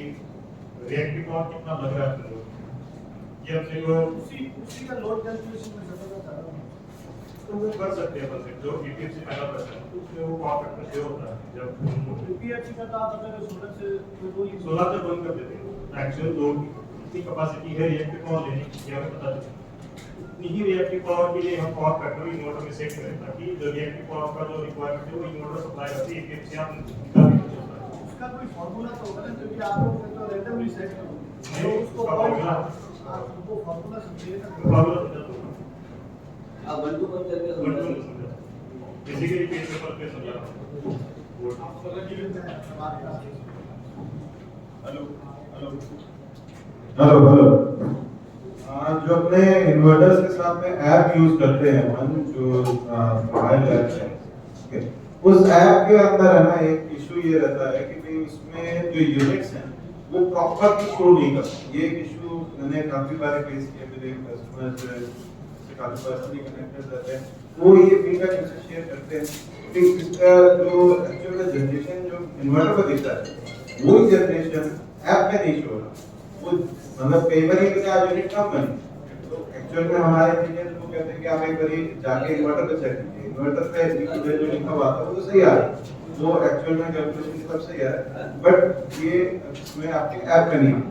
रिएक्टिव पावर कितना लग रहा है ये अपने को उसी का लोड कैलकुलेशन में समझना चाह रहा हूँ, तो वो कर सकते हैं बस जो एपीएफसी पैनल रहता है तो उसमें वो पावर फैक्टर सेव होता है। जब एपीएफसी का तो आप अगर सोलर से सोलर से बंद कर देते हैं एक्चुअल लोड कितनी कैपेसिटी है रिएक्टिव पावर लेने की हमें पता चलता है, उतनी ही रिएक्टिव पावर के लिए हम पावर फैक्टर इन्वर्टर में सेट करें ताकि जो रिएक्टिव पावर का जो रिक्वायरमेंट है वो इन्वर्टर सप्लाई करती है एपीएफसी आप निकाल भी नहीं सकता। उसका कोई फार्मूला तो होगा ना क्योंकि आप लोग तो रैंडमली सेट करोगे नहीं उसको फार्मूला आपको फार्मूला समझिए ना फार्मूला समझा दो आप 1 to 1 करके बट समझा समझा बेसिकली पेज पेपर पे समझा रहा हूं। हेलो हेलो हेलो हेलो जो अपने इन्वर्टर्स के साथ में ऐप यूज करते हैं हम जो मोबाइल ऐप है, ठीक है, उस ऐप के अंदर है ना एक इशू ये रहता है कि भाई उसमें जो यूनिट्स हैं वो प्रॉपर शो नहीं करते। ये एक इशू मैंने काफी बार फेस किया, मेरे कस्टमर्स से काफी पर्सनली कनेक्टेड रहते हैं, वो ये फीडबैक मुझसे शेयर करते हैं कि इसका जो एक्चुअल जनरेशन जो इन्वर्टर पर दिखता है वो जनरेशन ऐप में नहीं शो हो रहा, वो मतलब कई बार ये आज यूनिट कम बनी तो एक्चुअल में हमारे इंजीनियर को कहते हैं कि आप एक बार जाके इन्वर्टर पे चेक कीजिए, इन्वर्टर पे जो लिखा हुआ था वो सही आ रहा है, वो एक्चुअल में कैलकुलेशन सब सही आ रहा है, बट ये इसमें आपके ऐप में नहीं है।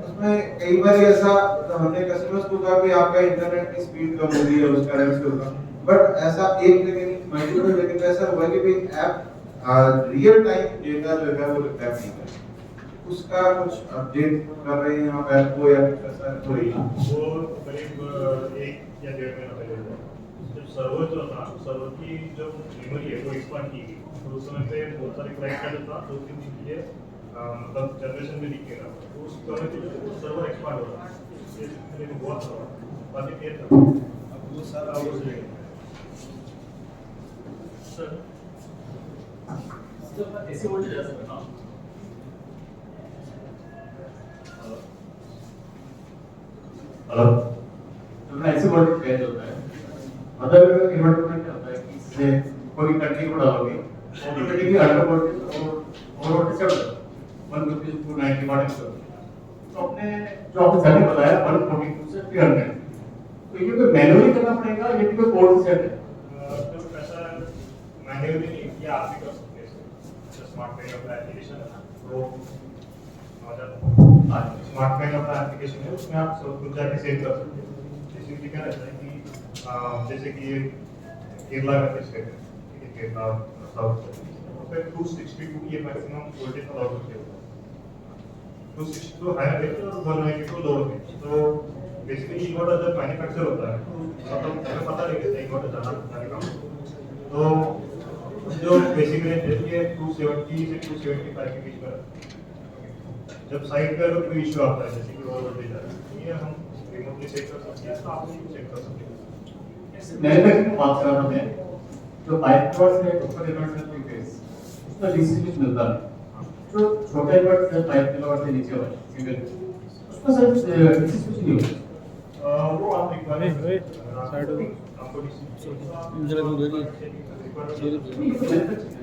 उसमें कई बार ऐसा तो हमने कस्टमर्स को कहा कि आपका इंटरनेट की स्पीड कम हो रही है उस कारण से होगा, बट ऐसा एक जगह मल्टीपल जगह ऐसा हुआ कि भाई ऐप रियल टाइम डेटा जो है वो रिफ्लेक्ट नहीं कर उसका कुछ अपडेट कर रहे हैं आप ऐप को या कुछ ऐसा कोई? वो करीब 1 या 1.5 महीना पहले हुआ। जब सर्वर जो था, सर्वर की जो मेमोरी है वो एक्सपांड की गई, तो उस समय पे बहुत सारे क्लाइंट का जो था 2-3 दिन के लिए मतलब जनरेशन में दिखेगा, तो उस समय पे सर्वर एक्सपांड हो रहा है, ये बहुत था, बाकी देर था, अब वो सारा वो चले गया। सर ऐसे वोल्टेज आ सकता है हेलो, तो मैं ऐसे वोल्टेज कैसे होता है? अदर इन्वर्टर में क्या होता है कि इससे कोई कंट्री को डालोगे ऑटोमेटिकली अंडर वोल्टेज और वोल्टेज चढ़ जाता है 150 to 90 वाट तक। तो अपने जो आपने सर ने बताया 142 से 300, तो ये कोई मैनुअली करना पड़ेगा या फिर कोई कोड से सेट है? तो ऐसा मैन्युअली नहीं किया, आप भी कर सकते हैं। स्मार्ट पेन अपना एप्लीकेशन है, तो स्मार्ट पेन अपना एप्लीकेशन है, उसमें आप सब कुछ जाके सेव कर सकते हैं। बेसिकली क्या रहता है कि जैसे कि केरला का केस है, ठीक है, केरला साउथ पे 262 ये मैक्सिमम वोल्टेज अलाउ करते हैं। 260 तो हायर रेंज और 192 तो लोअर रेंज। तो बेसिकली इन्वर्टर जब मैन्युफैक्चर होता है तो मतलब हमें पता नहीं रहता इन्वर्टर जाने का, तो जो बेसिक रेंज है ये 270 से 275 के बीच में रहता है। जब साइड पे अगर कोई इशू आता है जैसे कि ओवर वोल्टेज आ रहा है, ये हम रिमोटली चेक कर सकते हैं, तो आप भी चेक कर सकते हैं। मैन्युफैक्चरिंग की बात कर रहा हूं मैं, जो 5 वॉट से ऊपर इन्वर्टर थ्री फेज उसका डीसी स्विच मिलता है, जो छोटा इन्वर्टर है 5 किलोवाट से नीचे वाला सिंगल, उसका सर डीसी स्विच नहीं होता। वो आप रिक्वायरमेंट साइड आपको जरा दूर है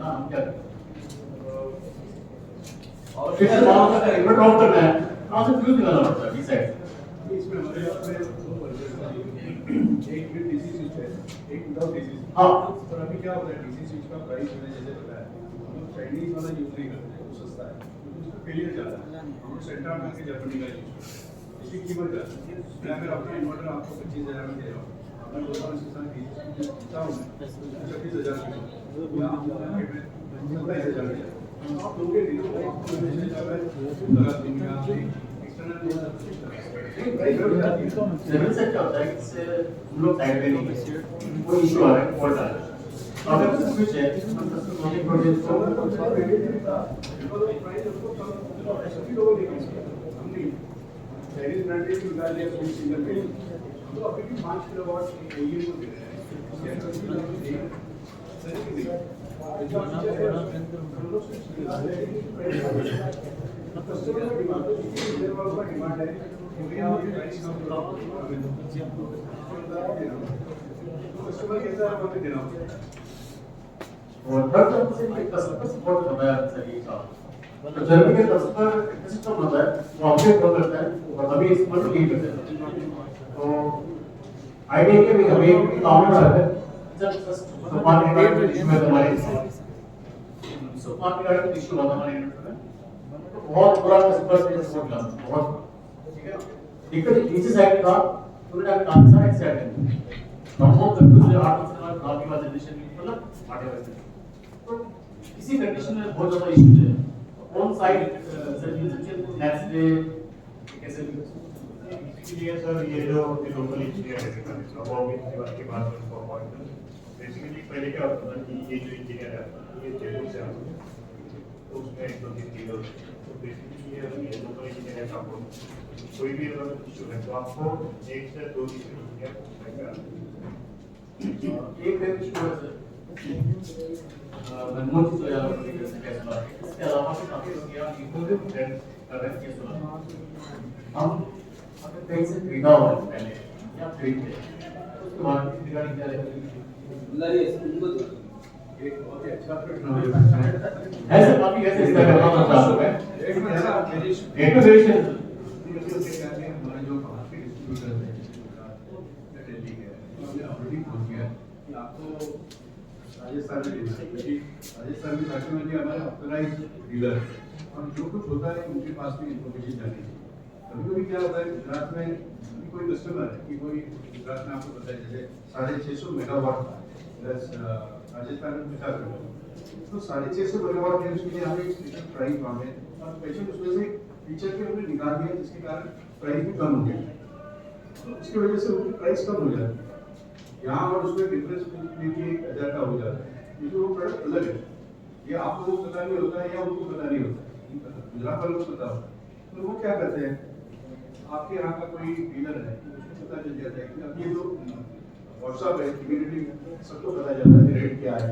हां क्या और फिर से वहां का इन्वर्टर ऑफ करना है, वहां से फ्यूज निकालना पड़ता है बी साइड। इसमें हमारे पास एक विद डीसी स्विच है, एक विदाउट डीसी स्विच। हाँ। और अभी क्या होता है, डीसी स्विच का प्राइस मैंने जैसे बताया, हम लोग चाइनीज वाला यूज नहीं करते, वो सस्ता है, क्योंकि उसका फेलियर ज्यादा है। हम लोग सेंट्रा में के जापानी का यूज करते हैं, इसकी कीमत ज्यादा है। मैं अगर अपना इन्वर्टर आपको 25,000 में दे रहा हूँ, मैं 2 साल के साथ देता हूँ, 26,000 की या आप मार्केट में 27,000 में आप लोगे नहीं, लगा दूंगा लेवल सेट क्या होता है कि इससे हम लोग साइड पे नहीं कोई इशू आ रहा है फॉल्ट आ रहा है, तो अगर स्विच है मतलब लॉजिक प्रोजेक्ट कस्टमर कैसा है वहाँ देना और थर्ड तरफ से एक कस्टमर सपोर्ट होता है सर ये काम, तो जर्मनी के कस्टमर सिस्टम होता है वो अपडेट करता है और अभी इस पर लीड करता है। तो आईडिया के भी हमें एक काम में आता है जब सपोर्ट रिगार्डिंग इशू है हमारे सपोर्ट रिगार्डिंग इशू होता है हमारे इंटरनेट में, तो बहुत बुरा कस्टमर सपोर्ट मिला बहुत, ठीक है। दिक्कत नीचे साइड का पूरा काम सारा एक साइड है, हम वो कंफ्यूज है आठ से बाद काफी बार जनरेशन मतलब आगे वैसे तो इसी कंडीशन में बहुत ज्यादा इश्यूज है on side service next day कैसे इसलिए सर ये जो लोकल इंजीनियर है अब वो भी दीवार के बाद में उसको अपॉइंट कर बेसिकली पहले क्या होता था कि ये जो इंजीनियर है ये जयपुर से आते हैं, तो उसमें 1-2-3 चीजें होती हैं, तो बेसिकली ये लोकल इंजीनियर का कोई भी अगर इशू है तो आपको 1 से 2 इंजीनियर एक दिन इशू है सर मनमोहन जी या कैसे बात इसके अलावा भी काफी लोग यहाँ इंक्लूडिंग देन अरेस्ट केस हुआ हम अपने कहीं से खरीदा हुआ है पहले या खरीद के उसके बाद रिगार्डिंग क्या रहेगा एक बहुत ही अच्छा प्रश्न है ऐसे काफी ऐसे इस तरह का मतलब है एक में ऐसा वेरिएशन एक वेरिएशन हमारे जो बाहर के डिस्ट्रीब्यूटर हैं दिल्ली है उन्होंने ऑलरेडी बोल दिया कि आपको राजस्थान में लेना है, क्योंकि राजस्थान में अल्टीमेटली हमारे ऑथराइज डीलर और जो कुछ होता है उनके पास भी इन्फॉर्मेशन जानी चाहिए। कभी कभी क्या होता है गुजरात में अभी कोई कस्टमर है कि कोई गुजरात में आपको पता है जैसे 650 मेगावाट का प्लस राजस्थान में 50 मेगावाट, तो 650 मेगावाट है, उसके लिए हमें एक स्पेशल प्राइस मांगे और स्पेशल उसमें से फीचर भी हमने निकाल दिया जिसके कारण प्राइस भी कम हो गया, तो उसकी वजह से उनकी प्राइस कम हो जाती है। यहाँ और उसमें डिफरेंस देखिए 1000 का हो जाता है, क्योंकि वो प्रोडक्ट अलग है, ये आपको पता नहीं होता है या उनको पता नहीं होता है, गुजरात वालों को पता होता है। तो वो क्या करते हैं, आपके यहाँ का कोई डीलर है उसको पता चल जाता है कि अब ये जो व्हाट्सअप है इमीडिएटली सबको पता चलता है रेट क्या है।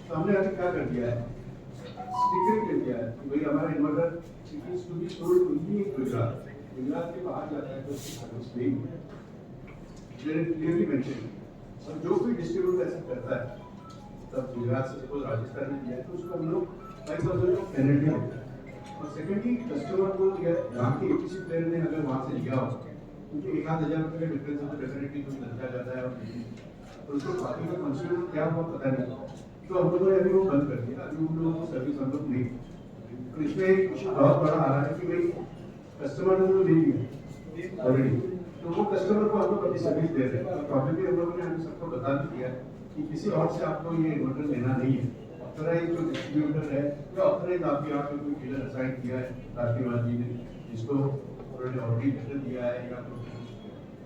तो हमने अभी क्या कर दिया है, स्टिकरिंग कर दिया है कि भाई हमारा inverter is to be sold only in Gujarat, Gujarat के बाहर जाता है तो उसकी सर्विस नहीं है, क्लियरली मेंशन। और जो भी डिस्ट्रीब्यूटर ऐसा करता है, तब गुजरात से सपोज राजस्थान में दिया है तो उसको हम लोग 5000 का पेनल्टी देते हैं। और सेकेंडली कस्टमर को यहाँ के एपीसी प्लेयर ने अगर वहाँ से लिया हो, क्योंकि 1000 रुपये का डिफरेंस है तो डेफिनेटली कुछ लग जाता है और उसको बाकी का कंज्यूमर क्या हुआ पता नहीं, तो हम लोगों ने अभी वो बंद कर दिया, अभी उन लोगों को सर्विस हम लोग नहीं। तो इसमें एक बहुत बड़ा आ रहा है कि भाई कस्टमर ने तो ले लिया ऑलरेडी, तो वो कस्टमर को हम लोग अपनी सर्विस दे रहे हैं। तो प्रॉब्लम हम लोगों ने हमें सबको बता दिया कि किसी और से आपको ये इन्वर्टर लेना नहीं है, ऑथराइज जो डिस्ट्रीब्यूटर है या ऑथराइज आपके यहाँ पे कोई डीलर असाइन किया है राष्ट्रीय जी ने, जिसको उन्होंने ऑलरेडी लेटर दिया है या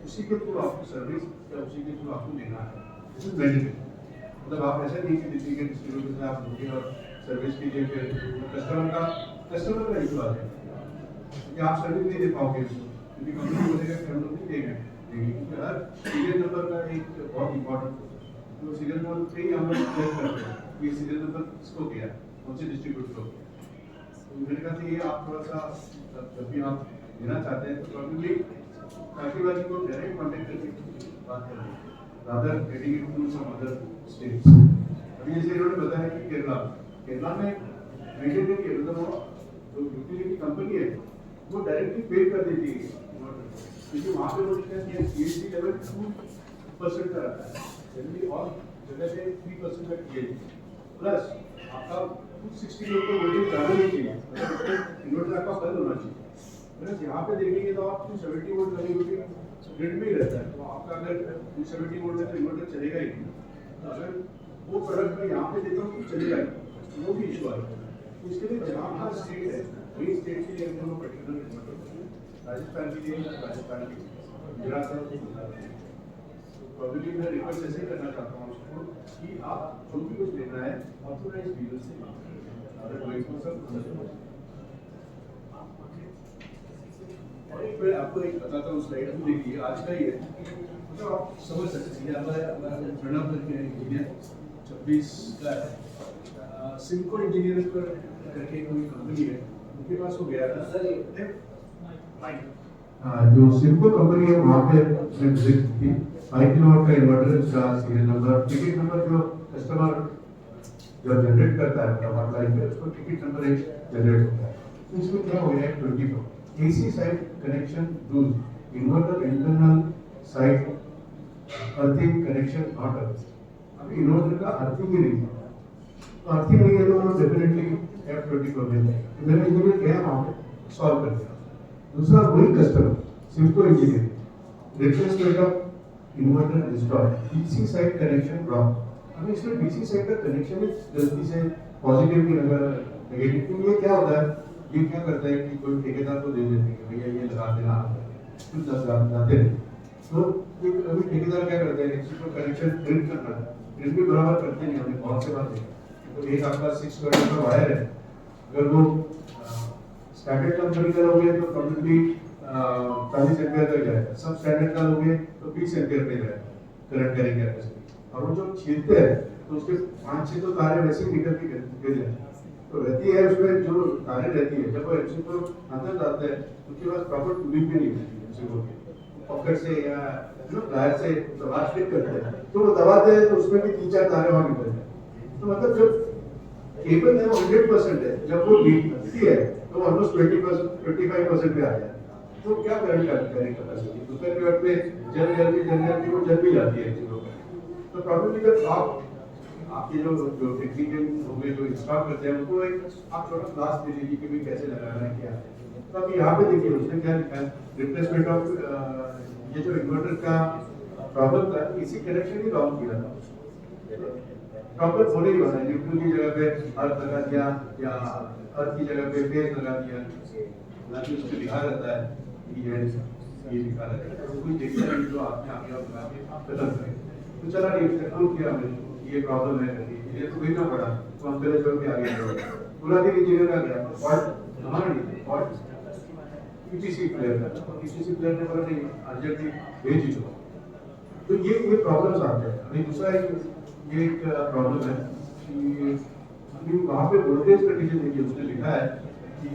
उसी के थ्रू आपको सर्विस या उसी के थ्रू आपको लेना है। दिस इज बेनिफिट, मतलब आप ऐसा नहीं कि किसी के डिस्ट्रीब्यूटर से आप लोगे और सर्विस के लिए फिर कस्टमर का इशू आ जाएगा कि आप सर्विस नहीं दे पाओगे उसको, क्योंकि कंपनी बोलेगा कि हम लोग नहीं देंगे, क्योंकि हर सीरियल नंबर का एक बहुत इंपॉर्टेंट, तो सीरियल नंबर पे ही हम लोग चेक करते हैं कि सीरियल नंबर किसको गया, कौन से डिस्ट्रीब्यूटर को गया। तो मैंने कहा कि ये आप थोड़ा सा जब भी आप देना चाहते हैं तो प्रॉब्लली काशीबाजी को डायरेक्ट कॉन्टेक्ट करके बात करें, rather getting it to some other states. अभी जैसे इन्होंने बताया कि केरला में मेंटेन किया, मतलब जो यूटिलिटी कंपनी है वो डायरेक्टली पे कर देती है, क्योंकि वहाँ पे वो लिखा है सीएसडी लेवल 2% का रहता है, जनरली और जगह पे 3% का टीएचडी प्लस आपका 260 के ऊपर वोल्टेज ज़्यादा नहीं चाहिए, मतलब इन्वर्टर आपका बंद होना चाहिए। मतलब यहाँ पे देखेंगे तो आप 270 वोल्ट लगी हुई ग्रिड में ही रहता है, तो आपका अगर 270 वोल्ट है तो इन्वर्टर चलेगा ही नहीं। तो अगर वो प्रोडक्ट मैं यहाँ पे देता हूँ तो चलेगा ही, वो भी इशू आएगा। तो इसके लिए जहाँ हर स्टेट है वही स्टेट के लिए हम लोग पर्टिकुलर इन्वर्टर, राजस्थान के लिए राजस्थान के लिए, गुजरात का प्रॉब्लली मैं रिक्वेस्ट ऐसे करना चाहता हूँ उसको कि आप जो भी कुछ लेना है ऑथोराइज डीलर से अगर कोई और एक मैं आपको एक बताता हूँ, स्लाइड भी देखिए आज का ही है, मतलब आप समझ सकते हैं हमारा प्रणव करके इंजीनियर 26 का है, सिम्को इंजीनियर करके कोई कंपनी है, उनके पास वो गया था जो सिम्को कंपनी है वहाँ पे विजिट की 5 किलोवाट का इन्वर्टर का सीरियल नंबर टिकट नंबर जो कस्टमर जो जनरेट करता है मतलब लाइन पे उसको टिकट नंबर एक जनरेट होता है। तो इसमें क्या हो गया है 24 AC side connection rule inverter internal side earthing connection not earth. अभी इन्वर्टर का अर्थिंग ही नहीं है, तो अर्थिंग नहीं है तो डेफिनेटली F20 प्रॉब्लम है, तो मेरा इंजीनियर गया वहाँ पे सॉल्व कर दिया। दूसरा वही कस्टमर सिम्को engineer replacement of inverter install DC side connection drop. अभी इसमें DC साइड का कनेक्शन गलती से पॉजिटिव की नगर नेगेटिव, तो ये क्या होता है, ये क्या करता है कि कोई ठेकेदार को दे देते हैं भैया ये लगा देना, कुछ 10 लाख जाते हैं, तो अभी ठेकेदार क्या करते हैं किसी को कनेक्शन प्रिंट करना है, प्रिंट भी बराबर करते नहीं, हमने बहुत से बात देखी। तो एक आपका 6 स्क्वायर का वायर है, अगर वो स्टैंडर्ड कंपनी का लोगे तो प्रॉब्लली 40 एम्पीयर तक जाएगा, सब स्टैंडर्ड का लोगे तो 20 एम्पीयर पे जाएगा करंट कैरिंग कैपेसिटी, और वो जो छीलते हैं तो उसके 5-6 तो तारे वैसे ही निकल के गिर जाते हैं, तो रहती है उसमें जो तारे रहती है, जब वो एमसी को अंदर जाता है उसके बाद प्रॉपर टूलिंग भी नहीं होती एमसी को, पॉकेट से या प्लायर से दबा फिट करते हैं, तो वो दबाते हैं तो उसमें भी 3-4 तारे वहाँ निकल जाते हैं। तो मतलब जब केबल है वो 100% है, जब वो लीकती है तो ऑलमोस्ट 25% पे आ जाता है, तो क्या करंट कैरी कैपेसिटी दोपहर के वक्त में जल्दी वो जल भी जाती है चीजों में। तो प्रॉब्लम जब आपके जो टेक्निकल होंगे जो इंस्टॉल करते हैं उनको एक आप छोटा क्लास दे दीजिए कि भाई कैसे लगाना है क्या है। तो अभी यहाँ पे देखिए उसने क्या लिखा है, रिप्लेसमेंट ऑफ ये जो इन्वर्टर का प्रॉब्लम था इसी कनेक्शन ही लॉन्च किया था, प्रॉपर होने ही वाला है, न्यूट्रल की जगह पे अर्थ लगा दिया या अर्थ की जगह पे फेज लगा दिया, ना कि उसमें लिखा रहता है कि ये लिखा रहता है, तो कोई देखता नहीं जो आपने आगे आप लगा के आप खत्म करें। तो चला नहीं कंक्लूड किया हमने ये प्रॉब्लम है, ये तो भेजना पड़ा, तो हम पहले छोड़ के आगे बढ़े। पूरा दिन इंजीनियर का गया फॉल्ट हमारा नहीं, फॉल्ट पीटीसी प्लेयर का, तो पीटीसी प्लेयर ने बोला नहीं अर्जेंटली भेज ही दो। तो ये प्रॉब्लम्स आते हैं। अभी दूसरा ये एक प्रॉब्लम है कि अभी वहाँ पे वोल्टेज कंडीशन देखिए, उसने लिखा है कि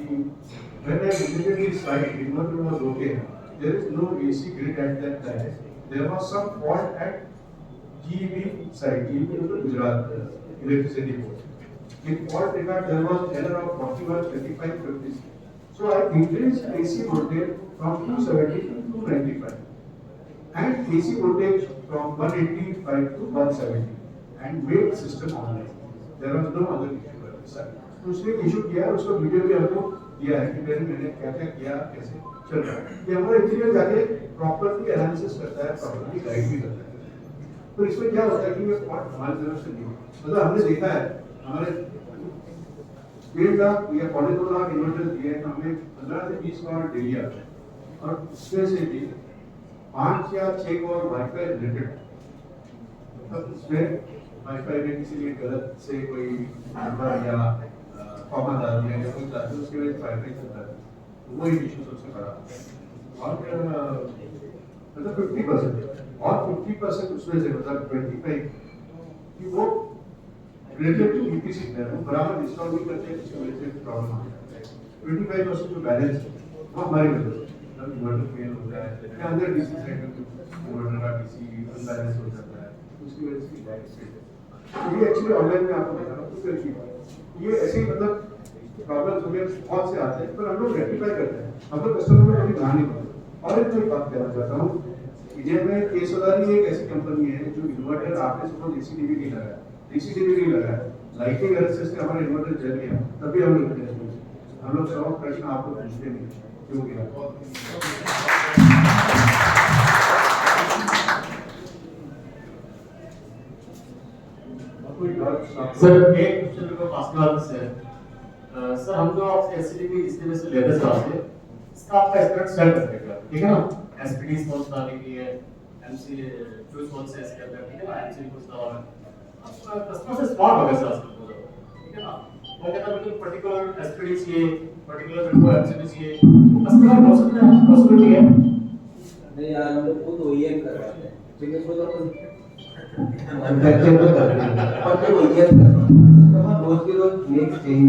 when I visited this site, inverter was okay. There is no AC grid at that time. There was some fault at GEB site. GEB is the Gujarat electricity board. In fault record, there was error of 41, 25, 56. So I increased AC voltage from 270 to 295. And AC voltage from 185 to 170 and made system online. There was no other issue at this time. तो उसने इशू किया, उसका वीडियो भी हमको दिया है कि मैंने क्या क्या किया, कैसे चल रहा है। ये हमारा इंजीनियर जाके प्रॉपर्ली एनालिसिस करता है, प्रॉपर्ली गाइड भी करता है। तो इसमें क्या होता है कि ये फॉल्ट हमारी तरफ से नहीं, मतलब हमने देखा है हमारे 1.5 लाख या 2.5 लाख इन्वर्टर दिए हैं, हमें 15 से 20 का डेली आता है और उसमें से भी 5 या 6 को वाईफाई रिलेटेड, मतलब उसमें वाईफाई में किसी ने गलत से कोई नंबर या कॉमा डाल दिया या कुछ डाल दिया, उसके वजह से वाईफाई चलता है, वो एक इशू सबसे बड़ा। और मतलब 50% और 50% उसमें से मतलब 25 कि वो रिलेटेड टू ईपीसी है, वो बराबर इंस्टॉल नहीं करते हैं, जिसकी वजह से प्रॉब्लम आता है। 25% जो बैलेंस है वो हमारी वजह से इन्वर्टर फेल होता है या अंदर डीसी साइड में इन्वर्टर का डीसी अनबैलेंस हो जाता है, उसकी वजह से लाइट सेट है। तो ये एक्चुअली ऑनलाइन में आपको बता रहा हूँ तो ये ऐसे ही मतलब प्रॉब्लम्स हमें बहुत से आते हैं, पर हम लोग रेक्टिफाई करते हैं, हम लोग कस्टमर में कभी ध्यान नहीं देते। और एक कोई बात कहना चाहता हूँ, इंडिया में केसोदारी एक ऐसी कंपनी है जो इन्वर्टर आपने सपोज डीसीडीवी नहीं लगाया, डीसीडीवी नहीं लगाया, लाइटिंग एनालिसिस से हमारा इन्वर्टर जल गया, तभी हम लोग सब प्रश्न आपको पूछते नहीं क्यों गया। सर एक क्वेश्चन को पासने वाले से सर हम जो आपसे एससीडीपी इसलिए से लेते हैं आपसे, इसका आपका एस्टिमेट सेट कर देगा, ठीक है ना? एसपीडी रिस्पांस डालने की है, एमसी जो रिस्पांस है इसके अंदर, ठीक है ना? एमसी रिस्पांस डालना है, आपका कस्टमर से स्मार्ट हो गया सर आजकल, ठीक है ना? वो कहता है बिल्कुल पर्टिकुलर एसपीडी चाहिए, पर्टिकुलर बिल्कुल एमसी चाहिए, तो कस्टमर पॉसिबिलिटी है नहीं यार, हम लोग खुद ओईएम कर रहे हैं, ठीक है? खुद मैन्युफैक्चर तो करते हैं और फिर ओईएम कर रहे हैं, तो हम रोज के रोज नेक्स्ट चेंज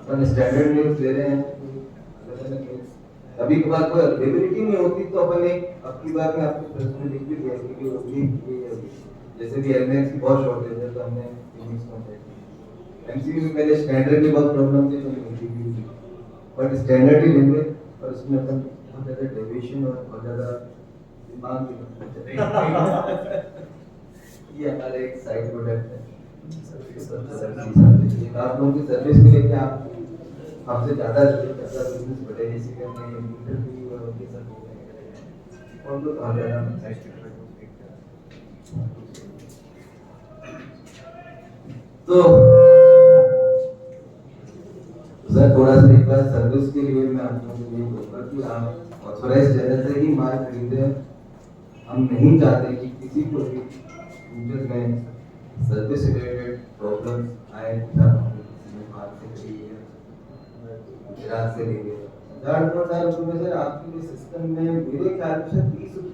और स्टैंडर्ड नेक्स्ट ले रहे हैं, कभी कभार कोई अवेलेबिलिटी नहीं होती तो अपन एक अपनी बार में आपको प्रश्न लिख भी दिया कि होगी, जैसे कि एलएमएक्स की बहुत शॉर्टेज है तो हमने फिनिक्स कॉन्ट्रैक्ट, एमसीबी में पहले स्टैंडर्ड की बहुत प्रॉब्लम थी तो एमसीबी बट स्टैंडर्ड ही लेंगे और उसमें अपन बहुत ज़्यादा डेविएशन और बहुत ज़्यादा दिमाग भी ये हमारा एक साइड प्रोडक्ट है, आप लोगों की सर्विस के लिए क्या आपसे ज़्यादा बिजनेस बढ़े, इसीलिए हमने इंटरव्यू और उनके साथ और लोग आ जाना तो सर थोड़ा सा एक बार सर्विस के लिए मैं आप लोगों को ये बोलूँगा कि आप ऑथोराइज चैनल से ही माल खरीदें। हम नहीं चाहते कि किसी को भी फ्यूचर में सर्विस रिलेटेड प्रॉब्लम्स आए, माल से खरीदिए, गुजरात से लेंगे 1000 रुपये में सर आपके लिए सिस्टम में मेरे ख्याल से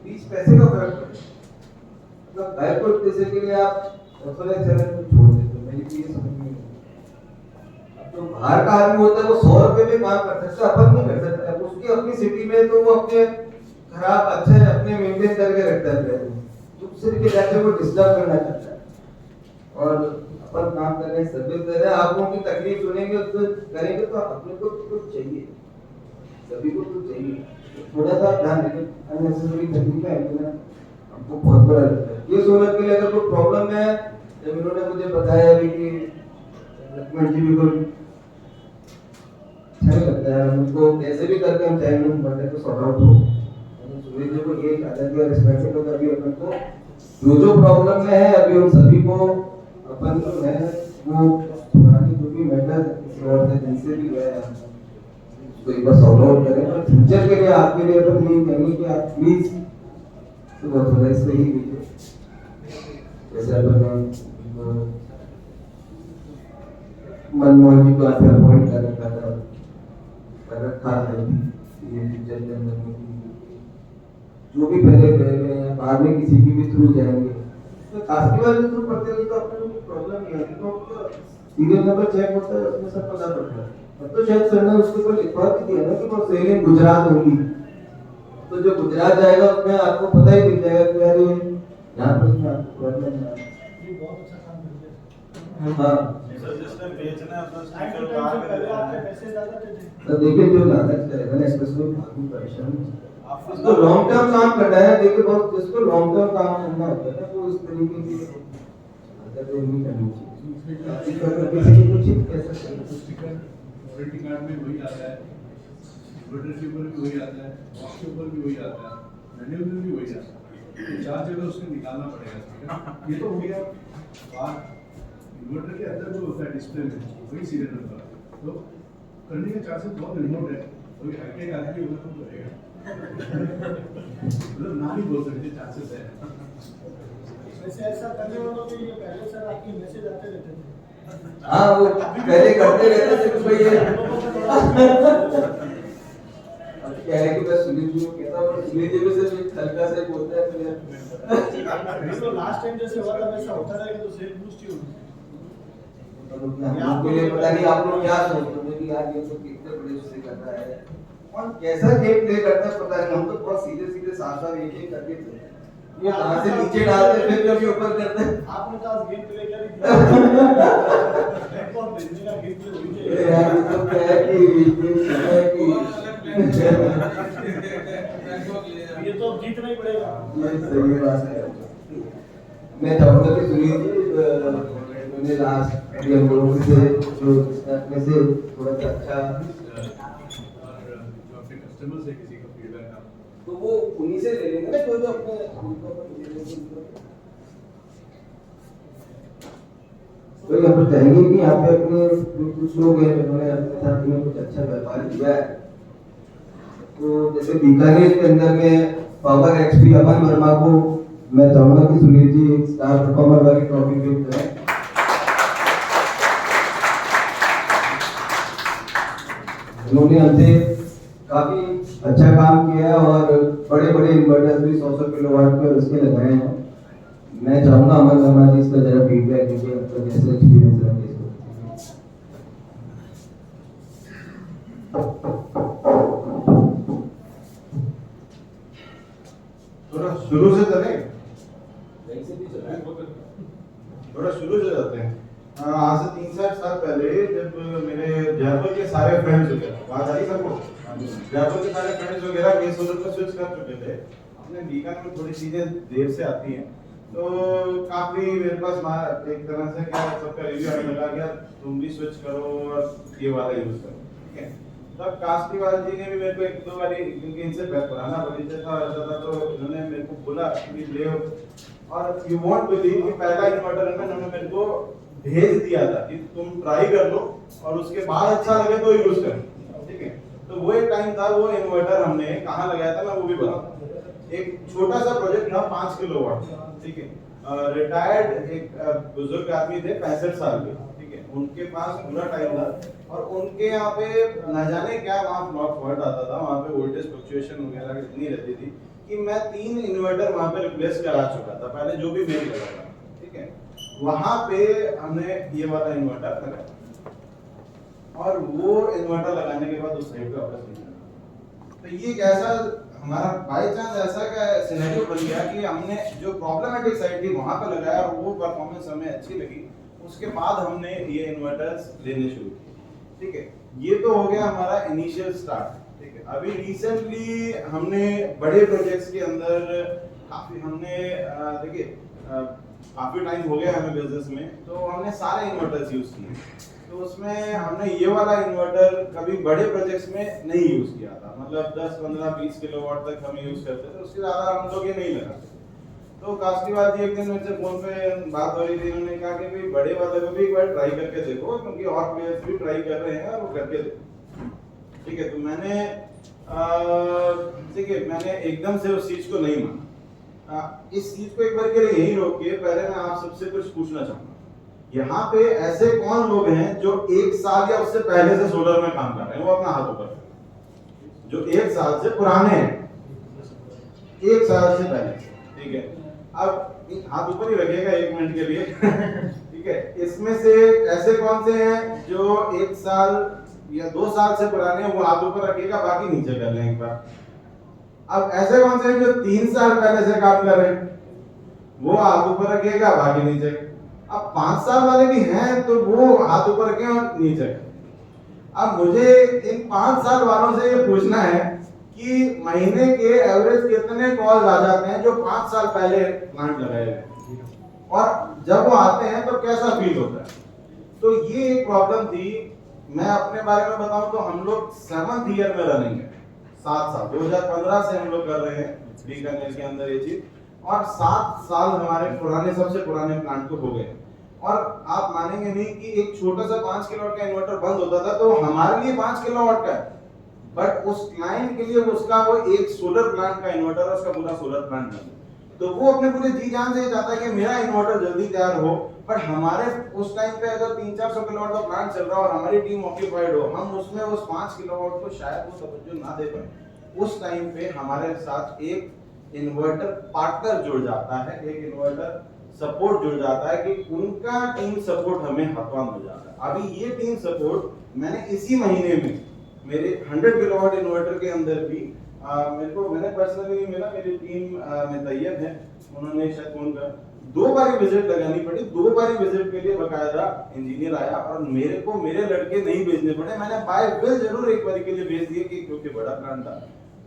30 पैसे का फर्क पड़ेगा। मतलब बैकवर्ड पैसे के लिए आप ऑथोराइज चैनल को छोड़ देते हो, मेरी ये समझ में अब तो बाहर का आदमी होता है वो 100 रुपये में काम कर सकता है, अपन नहीं कर सकता, उसकी अपनी सिटी में तो वो अपने खराब अच्छे अपने मेंटेन करके रखता है, दूसरे के जाके वो डिस्टर्ब करना चाहता है और अपन काम कर रहे हैं, सर्विस दे रहे हैं, आप लोगों की तकलीफ सुनेंगे उसको करेंगे तो अपने को कुछ चाहिए, सभी को कुछ चाहिए, थोड़ा सा ध्यान देंगे। अननेसेसरी तकलीफ है ना हमको बहुत बड़ा लगता है। ये सोलर के लिए अगर कोई प्रॉब्लम है, जब इन्होंने मुझे बताया अभी कि लक्ष्मण जी बिल्कुल अच्छा लगता है, उनको कैसे भी करके हम चाहेंगे बंदे को सॉर्ट आउट हो, सूरज जी को ये अलग रिस्पेक्ट होगा, अभी अपन को जो प्रॉब्लम में है अभी उन सभी को अपन जो है वो पुरानी जो भी मेटर किसी और से जिनसे भी गए हैं तो एक बार सॉल्व आउट करें, और फ्यूचर के लिए आपके लिए अपन ये कहेंगे कि आप प्लीज तो वो थोड़ा इससे ही लीजिए, जैसे अपन मनमोहन जी को आप अपॉइंट कर रखा है ये फ्यूचर के अंदर में जो भी पहले गए हुए हैं बाद में किसी की भी थ्रू जाएंगे तो कास्टी वाले थ्रू पढ़ते हैं तो अपने को प्रॉब्लम नहीं आती, तो सीरियल नंबर चेक होता है उसमें सब पता पड़ता है। अब तो शायद सर ने उसके ऊपर लिखवा भी दिया ना कि वो सेल इन गुजरात होगी, तो जो गुजरात जाएगा उसमें आपको पता ही दिख जाएगा कि यार ये यहाँ पर उसमें आपको प्रॉब्लम नहीं है। ये बहुत अच्छा काम कर दिया। हाँ सर जिसने बेचना है अपना टाइम टू स्पीकर टाइम बाहर से कर पहले देना आपके है। मैसेज आ जाते थे। तो देखिए जो लागत करेगा ना स्पेशली भागू परेशान आपको इसको लॉन्ग टर्म काम करना है, देखिए बहुत जिसको लॉन्ग टर्म काम करना होता है ना वो इस तरीके की हरकतें नहीं करनी चाहिए। किसी को कुछ कह सकते हैं स्टिकर वारंटी कार्ड में वही आता है, इन्वर्टर के ऊपर भी वही आता है, बॉक्स के ऊपर भी वही आता है, मैनुअल में भी वही आता है। तो 4 जगह उसको निकालना पड़ेगा स्टिकर। ये तो हो गया बाहर, इन्वर्टर के अंदर जो होता है डिस्प्ले में वही सीरियल नंबर, तो करने का चांसेस बहुत रिमोट है, कोई हाईटेक आदमी होगा तो करेगा। मतलब ना ही बोल सकते चांसेस है। वैसे ऐसा करने वालों को ये पहले सर आपके मैसेज आते रहते थे। हाँ वो पहले करते रहते थे कि भाई ये अब क्या है कि बस सुनील जी को कहता हूँ सुनील जी में से एक हल्का सा बोलता है तो यार इसको लास्ट टाइम जैसे हुआ था वैसा होता रहेगा तो सेल बूस्ट ही होगी। आपके लिए पता नहीं आप लोग क्या सोचते हैं कि यार ये तो कितने बड़े उससे कर रहा है और कैसा गेम प्ले करता है पता नहीं, हम तो बहुत सीधे सीधे साफ साफ एक एक करके थे ये कहां से नीचे डालते फिर कभी ऊपर करते हैं। आपने तो आज गेम प्ले कर ही दिया। बैकबॉल भेजने का गेम प्ले हुई ये है। यार ये तो क्या है कि ये तो अब जीतना ही पड़ेगा। ये सही बात है। मैं चाहूंगा कि सुनील जी उन्हें लास्ट अभी हम लोगों से जो अपने से थोड़ा सा अच्छा और जो अपने कस्टमर से किसी का फीडबैक आप तो वो उन्हीं से ले लेंगे ना जो जो अपने तो यहाँ पर चाहेंगे कि यहाँ पे अपने कुछ लोग हैं जिन्होंने अपने साथ में कुछ अच्छा व्यापार किया है, तो जैसे बीकानेर के अंदर में पावर एक्सपी अमन वर्मा को मैं चाहूंगा कि सुनील जी एक स्टार परफॉर्मर वाली ट्रॉफी गिफ्ट करें। उन्होंने हमसे काफी अच्छा काम किया है और बड़े बड़े इन्वर्टर्स भी 100 किलोवाट पे उसके लगाए हैं। मैं चाहूंगा अमन वर्मा जी इसका जरा फीडबैक दीजिए, आपका कैसा एक्सपीरियंस रहा इसको। थोड़ा शुरू से चले, कैसे भी चला थोड़ा शुरू से जाते हैं। आज से 3-4 साल पहले जब मेरे जयपुर के सारे फ्रेंड्स वगैरह बात आई सबको, जयपुर के सारे फ्रेंड्स वगैरह केस सोलर पर स्विच कर चुके थे। अपने बीकानेर में थोड़ी चीजें देर से आती हैं तो काफी मेरे पास एक तरह से क्या सबका रिव्यू आने लगा कि यार तुम भी स्विच करो और ये वाला यूज करो, ठीक है। तब कास्टीवाल जी ने भी मेरे को 1-2 बार क्योंकि इनसे पुराना परिचय था ऐसा था तो इन्होंने मेरे को बोला कि ले और यू वोंट बिलीव कि पहला इन्वर्टर इन्होंने मेरे को भेज दिया था कि तुम ट्राई कर लो और उसके बाद अच्छा लगे तो यूज करो, ठीक है। तो वो एक टाइम था, वो इन्वर्टर हमने कहाँ लगाया था मैं वो भी बताऊँ। एक छोटा सा प्रोजेक्ट था 5 किलोवाट, ठीक है। रिटायर्ड एक बुजुर्ग आदमी थे 65 साल के, ठीक है। उनके पास पूरा टाइम था और उनके यहाँ पे न जाने क्या वहाँ फ्लॉट फॉल्ट आता था, वहाँ पे वोल्टेज फ्लक्चुएशन वगैरह इतनी रहती थी कि मैं 3 इन्वर्टर वहाँ पे रिप्लेस करा चुका था पहले जो भी मेल लगा था, ठीक है। वहाँ पे हमने ये वाला इन्वर्टर लगाया और वो इन्वर्टर लगाने के बाद उस साइड पे वापस नहीं लगा। तो ये कैसा हमारा बाय चांस ऐसा का सिनेरियो बन गया कि हमने जो प्रॉब्लमेटिक साइड थी वहां पर लगाया और वो परफॉर्मेंस हमें अच्छी लगी, उसके बाद हमने ये इन्वर्टर्स लेने शुरू किए, ठीक है। ये तो हो गया हमारा इनिशियल स्टार्ट, ठीक है। अभी रिसेंटली हमने बड़े प्रोजेक्ट्स के अंदर काफी हमने देखिए काफी टाइम हो गया हमें बिजनेस में, तो हमने सारे इन्वर्टर्स यूज किए। तो उसमें हमने ये वाला इन्वर्टर कभी बड़े प्रोजेक्ट्स में नहीं यूज किया था, मतलब 10, 15, 20 किलोवाट तक हम यूज करते थे, उसके ज्यादा हम लोग ये नहीं लगाते। तो कास्टीवाल जी एक दिन मेरे से फोन पे बात हो रही थी, उन्होंने कहा कि भाई बड़े वाले को भी एक बार ट्राई करके देखो, क्योंकि और प्लेयर्स भी ट्राई कर रहे हैं और वो करके देखो। ठीक है, तो मैंने ठीक है, मैंने एकदम से उस चीज को नहीं माना। इस चीज को एक बार के लिए यही रोकिए, पहले मैं आप सबसे कुछ पूछना चाहूंगा, यहाँ पे ऐसे कौन लोग हैं जो 1 साल या उससे पहले से सोलर में काम कर रहे हैं? वो अपना हाथ ऊपर करें। जो 1 साल से पुराने हैं, 1 साल से पहले, ठीक है, अब हाथ ऊपर ही रखिएगा 1 मिनट के लिए ठीक है, इसमें से ऐसे कौन से हैं जो 1 साल या 2 साल से पुराने हैं? वो हाथ ऊपर रखिएगा, बाकी नीचे कर लें एक बार। अब ऐसे कौन से हैं जो 3 साल पहले से काम कर रहे हैं? वो हाथ ऊपर रखिएगा, बाकी नीचे। अब 5 साल वाले भी हैं तो वो हाथ ऊपर रखें और नीचे। अब मुझे इन 5 साल वालों से ये पूछना है कि महीने के एवरेज कितने कॉल्स आ जाते हैं जो 5 साल पहले प्लांट लगाए गए, और जब वो आते हैं तो कैसा फील होता है? तो ये एक प्रॉब्लम थी। मैं अपने बारे में बताऊं तो हम लोग 7th ईयर में रनिंग है, 7 साल, 2015 से हम लोग कर रहे हैं बीकानेर के अंदर ये चीज, और 7 साल हमारे पुराने, सबसे पुराने प्लांट को हो गए। और आप मानेंगे नहीं कि एक छोटा सा 5 किलोवाट का इन्वर्टर बंद होता था तो हमारे लिए 5 किलोवाट का है, बट उस क्लाइंट के लिए उसका वो एक सोलर प्लांट का इन्वर्टर है, उसका पूरा सोलर प्लांट है। तो वो अपने पूरे जी जान से चाहता है कि मेरा इन्वर्टर जल्दी तैयार हो, बट हमारे उस टाइम पे अगर 300-400 किलोवाट का प्लांट चल रहा हो और हमारी टीम ऑक्यूपाइड हो, हम उसमें उस 5 किलोवाट को शायद वो तवज्जो ना दे पाए। उस टाइम पे हमारे साथ एक इन्वर्टर पार्टनर जुड़ जाता है, एक इन्वर्टर सपोर्ट जुड़ जाता है कि उनका टीम सपोर्ट हमें हाथों मिल जाता है। अभी ये टीम सपोर्ट मैंने इसी महीने में मेरे 100 किलोवाट इन्वर्टर के अंदर भी मैंने पर्सनली नहीं मिला, मेरी टीम में तैयब है, उन्होंने शायद फोन कर 2 बारी विजिट लगानी पड़ी, 2 बारी विजिट के लिए बकायदा इंजीनियर आया और मेरे को मेरे लड़के नहीं भेजने पड़े, मैंने बाय विल जरूर एक बारी के लिए भेज दिए कि क्योंकि बड़ा प्लान था।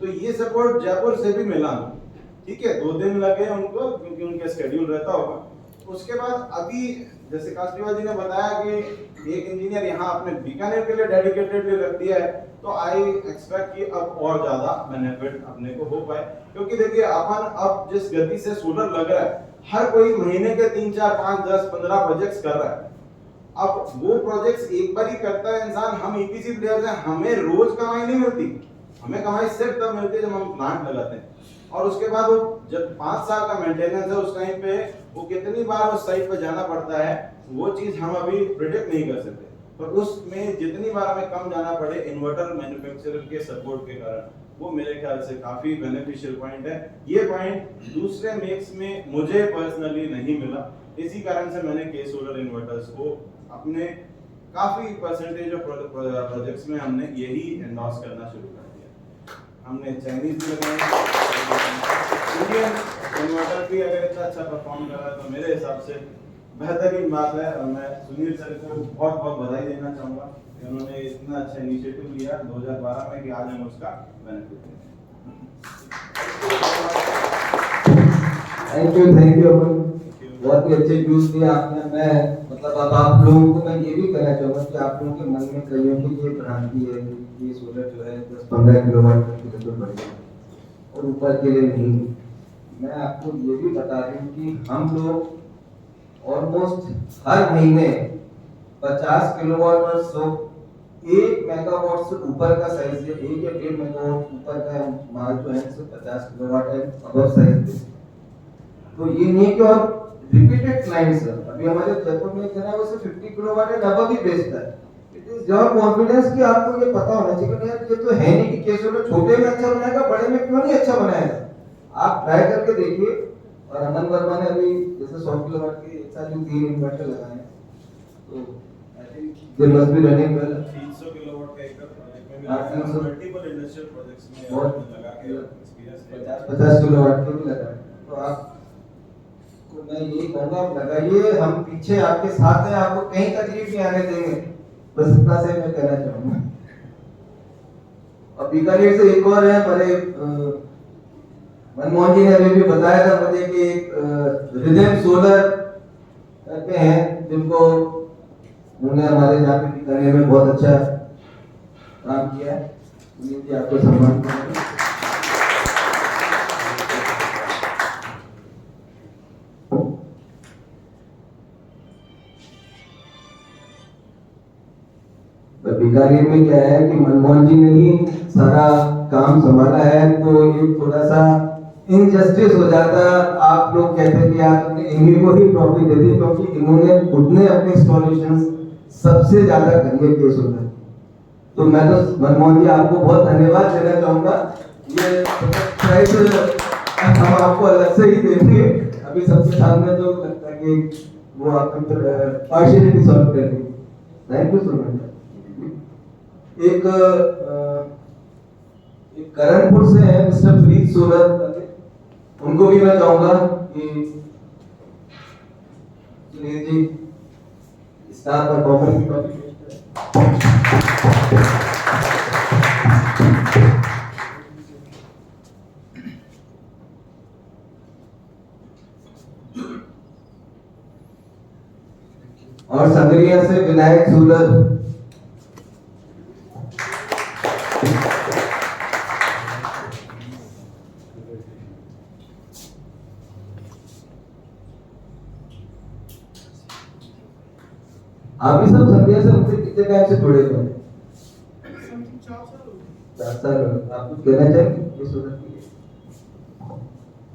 तो ये सपोर्ट जयपुर से भी मिला, ठीक है, 2 दिन लगे उनको क्योंकि उनका शेड्यूल रहता होगा। उसके बाद अभी जैसे कास्टीवाल जी ने बताया कि एक इंजीनियर यहाँ अपने बीकानेर के लिए डेडिकेटेडली रख दिया है, तो आई एक्सपेक्ट कि अब और ज्यादा बेनिफिट अपने को हो पाए, क्योंकि देखिए अपन अब जिस गति से सोलर लग रहा है, हर कोई महीने के 3, 4, 5, 10, 15 प्रोजेक्ट्स कर रहा है। अब वो प्रोजेक्ट्स एक बार ही करता है इंसान, हम ईपीसी प्लेयर्स हैं, हमें रोज कमाई नहीं मिलती, हमें कमाई सिर्फ तब मिलती है जब हम प्लांट लगाते हैं। और उसके बाद वो जब 5 साल का मेंटेनेंस है, उस टाइम पे वो कितनी बार उस साइट पे जाना पड़ता है, वो चीज हम अभी प्रिडिक्ट नहीं कर सकते, पर उसमें जितनी बार हमें कम जाना पड़े इन्वर्टर मैन्युफैक्चरर के सपोर्ट के कारण, वो मेरे ख्याल से काफी बेनिफिशियल पॉइंट है। ये पॉइंट दूसरे मेक्स में मुझे पर्सनली नहीं मिला, इसी कारण से मैंने के सोलर इन्वर्टर्स को अपने काफी परसेंटेज ऑफ प्रोजेक्ट्स में हमने यही एंडोर्स करना शुरू कर दिया। हमने चाइनीज भी लगाए, इंडियन इन्वर्टर भी अगर इतना अच्छा परफॉर्म कर रहा है तो मेरे हिसाब से बेहतरीन बात है। और मैं सुनील सर को बहुत बहुत बधाई देना चाहूँगा कि उन्होंने इतना अच्छा इनिशिएटिव लिया 2012 में कि आज हम उसका बेनिफिट लेते हैं। थैंक यू अमन, बहुत ही अच्छे व्यूज दिए आपने। मैं मतलब अब आप लोगों को मैं ये भी कहना चाहूँगा कि आप लोगों के मन में कईयों की ये भ्रांति है कि ये सोलर जो है 10-15 किलोवाट तक के लिए बढ़ेगा और ऊपर के लिए नहीं। मैं आपको ये भी बता दूं कि हम लोग ऑलमोस्ट हर महीने 50 किलोवाट और 1 मेगावाट से ऊपर का साइज है, 1 या 1.5 मेगावाट ऊपर का माल जो है 50 किलोवाट है अबव साइज। तो ये नहीं है कि और रिपीटेड क्लाइंट्स है, अभी हमारे जयपुर में एक है वो सिर्फ 50 किलोवाट है डबल ही बेचता है। इट इज योर कॉन्फिडेंस कि आपको ये पता होना चाहिए कि यार ये तो है नहीं कि केस वाला छोटे में अच्छा बनाएगा, बड़े में क्यों नहीं अच्छा बनाएगा। आप ट्राई करके देखिए। और अमन वर्मा ने अभी जैसे 100 किलोवाट के एक साथ 3 इन्वर्टर लगाए हैं, तो I think they must be running well. 300 kilowatt का एक प्रोजेक्ट में भी 300 मल्टीपल इंडस्ट्रियल प्रोजेक्ट्स में बहुत लगा के एक्सपीरियंस है। 50 किलोवाट के भी लगाए। तो आप को मैं ये कहूँगा आप लगाइए, हम पीछे आपके साथ हैं, आपको कहीं तकलीफ नहीं आने देंगे, बस इतना से मैं कहना चाहूँगा। और बीकानेर से एक और है हमारे मनमोहन जी ने अभी भी बताया था मुझे कि एक रिदम सोलर करके हैं जिनको उन्होंने हमारे यहाँ पे बीकानेर में बहुत अच्छा काम किया है। उन्हीं की आपको सम्मान करेंगे। बीकानेर में क्या है कि मनमोहन जी ने ही सारा काम संभाला है, तो ये थोड़ा सा इनजस्टिस हो जाता। आप लोग कहते हैं कि यार इन्हीं को ही ट्रॉफी दे दी, क्योंकि इन्होंने खुद ने अपने इंस्टॉलेशन सबसे ज्यादा करिए केस होता है। तो मैं तो मनमोहन जी आपको बहुत धन्यवाद देना चाहूंगा। ये प्राइज हम आपको अलग से ही देंगे, अभी सबके सामने तो लगता है कि वो आपकी पार्शियलिटी सॉल्व कर दी। Thank you so much. एक करणपुर से है मिस्टर प्रीत सूरत, उनको भी मैं चाहूंगा कि सुनील जी स्टार परफॉर्मर की ट्रॉफी पेश करें। और संगरिया से विनायक सूरत। आप भी सब संध्या से मुझसे कितने टाइम से जुड़े हुए हैं? 4 साल। आप कुछ कहना चाहेंगे इस वजह के लिए?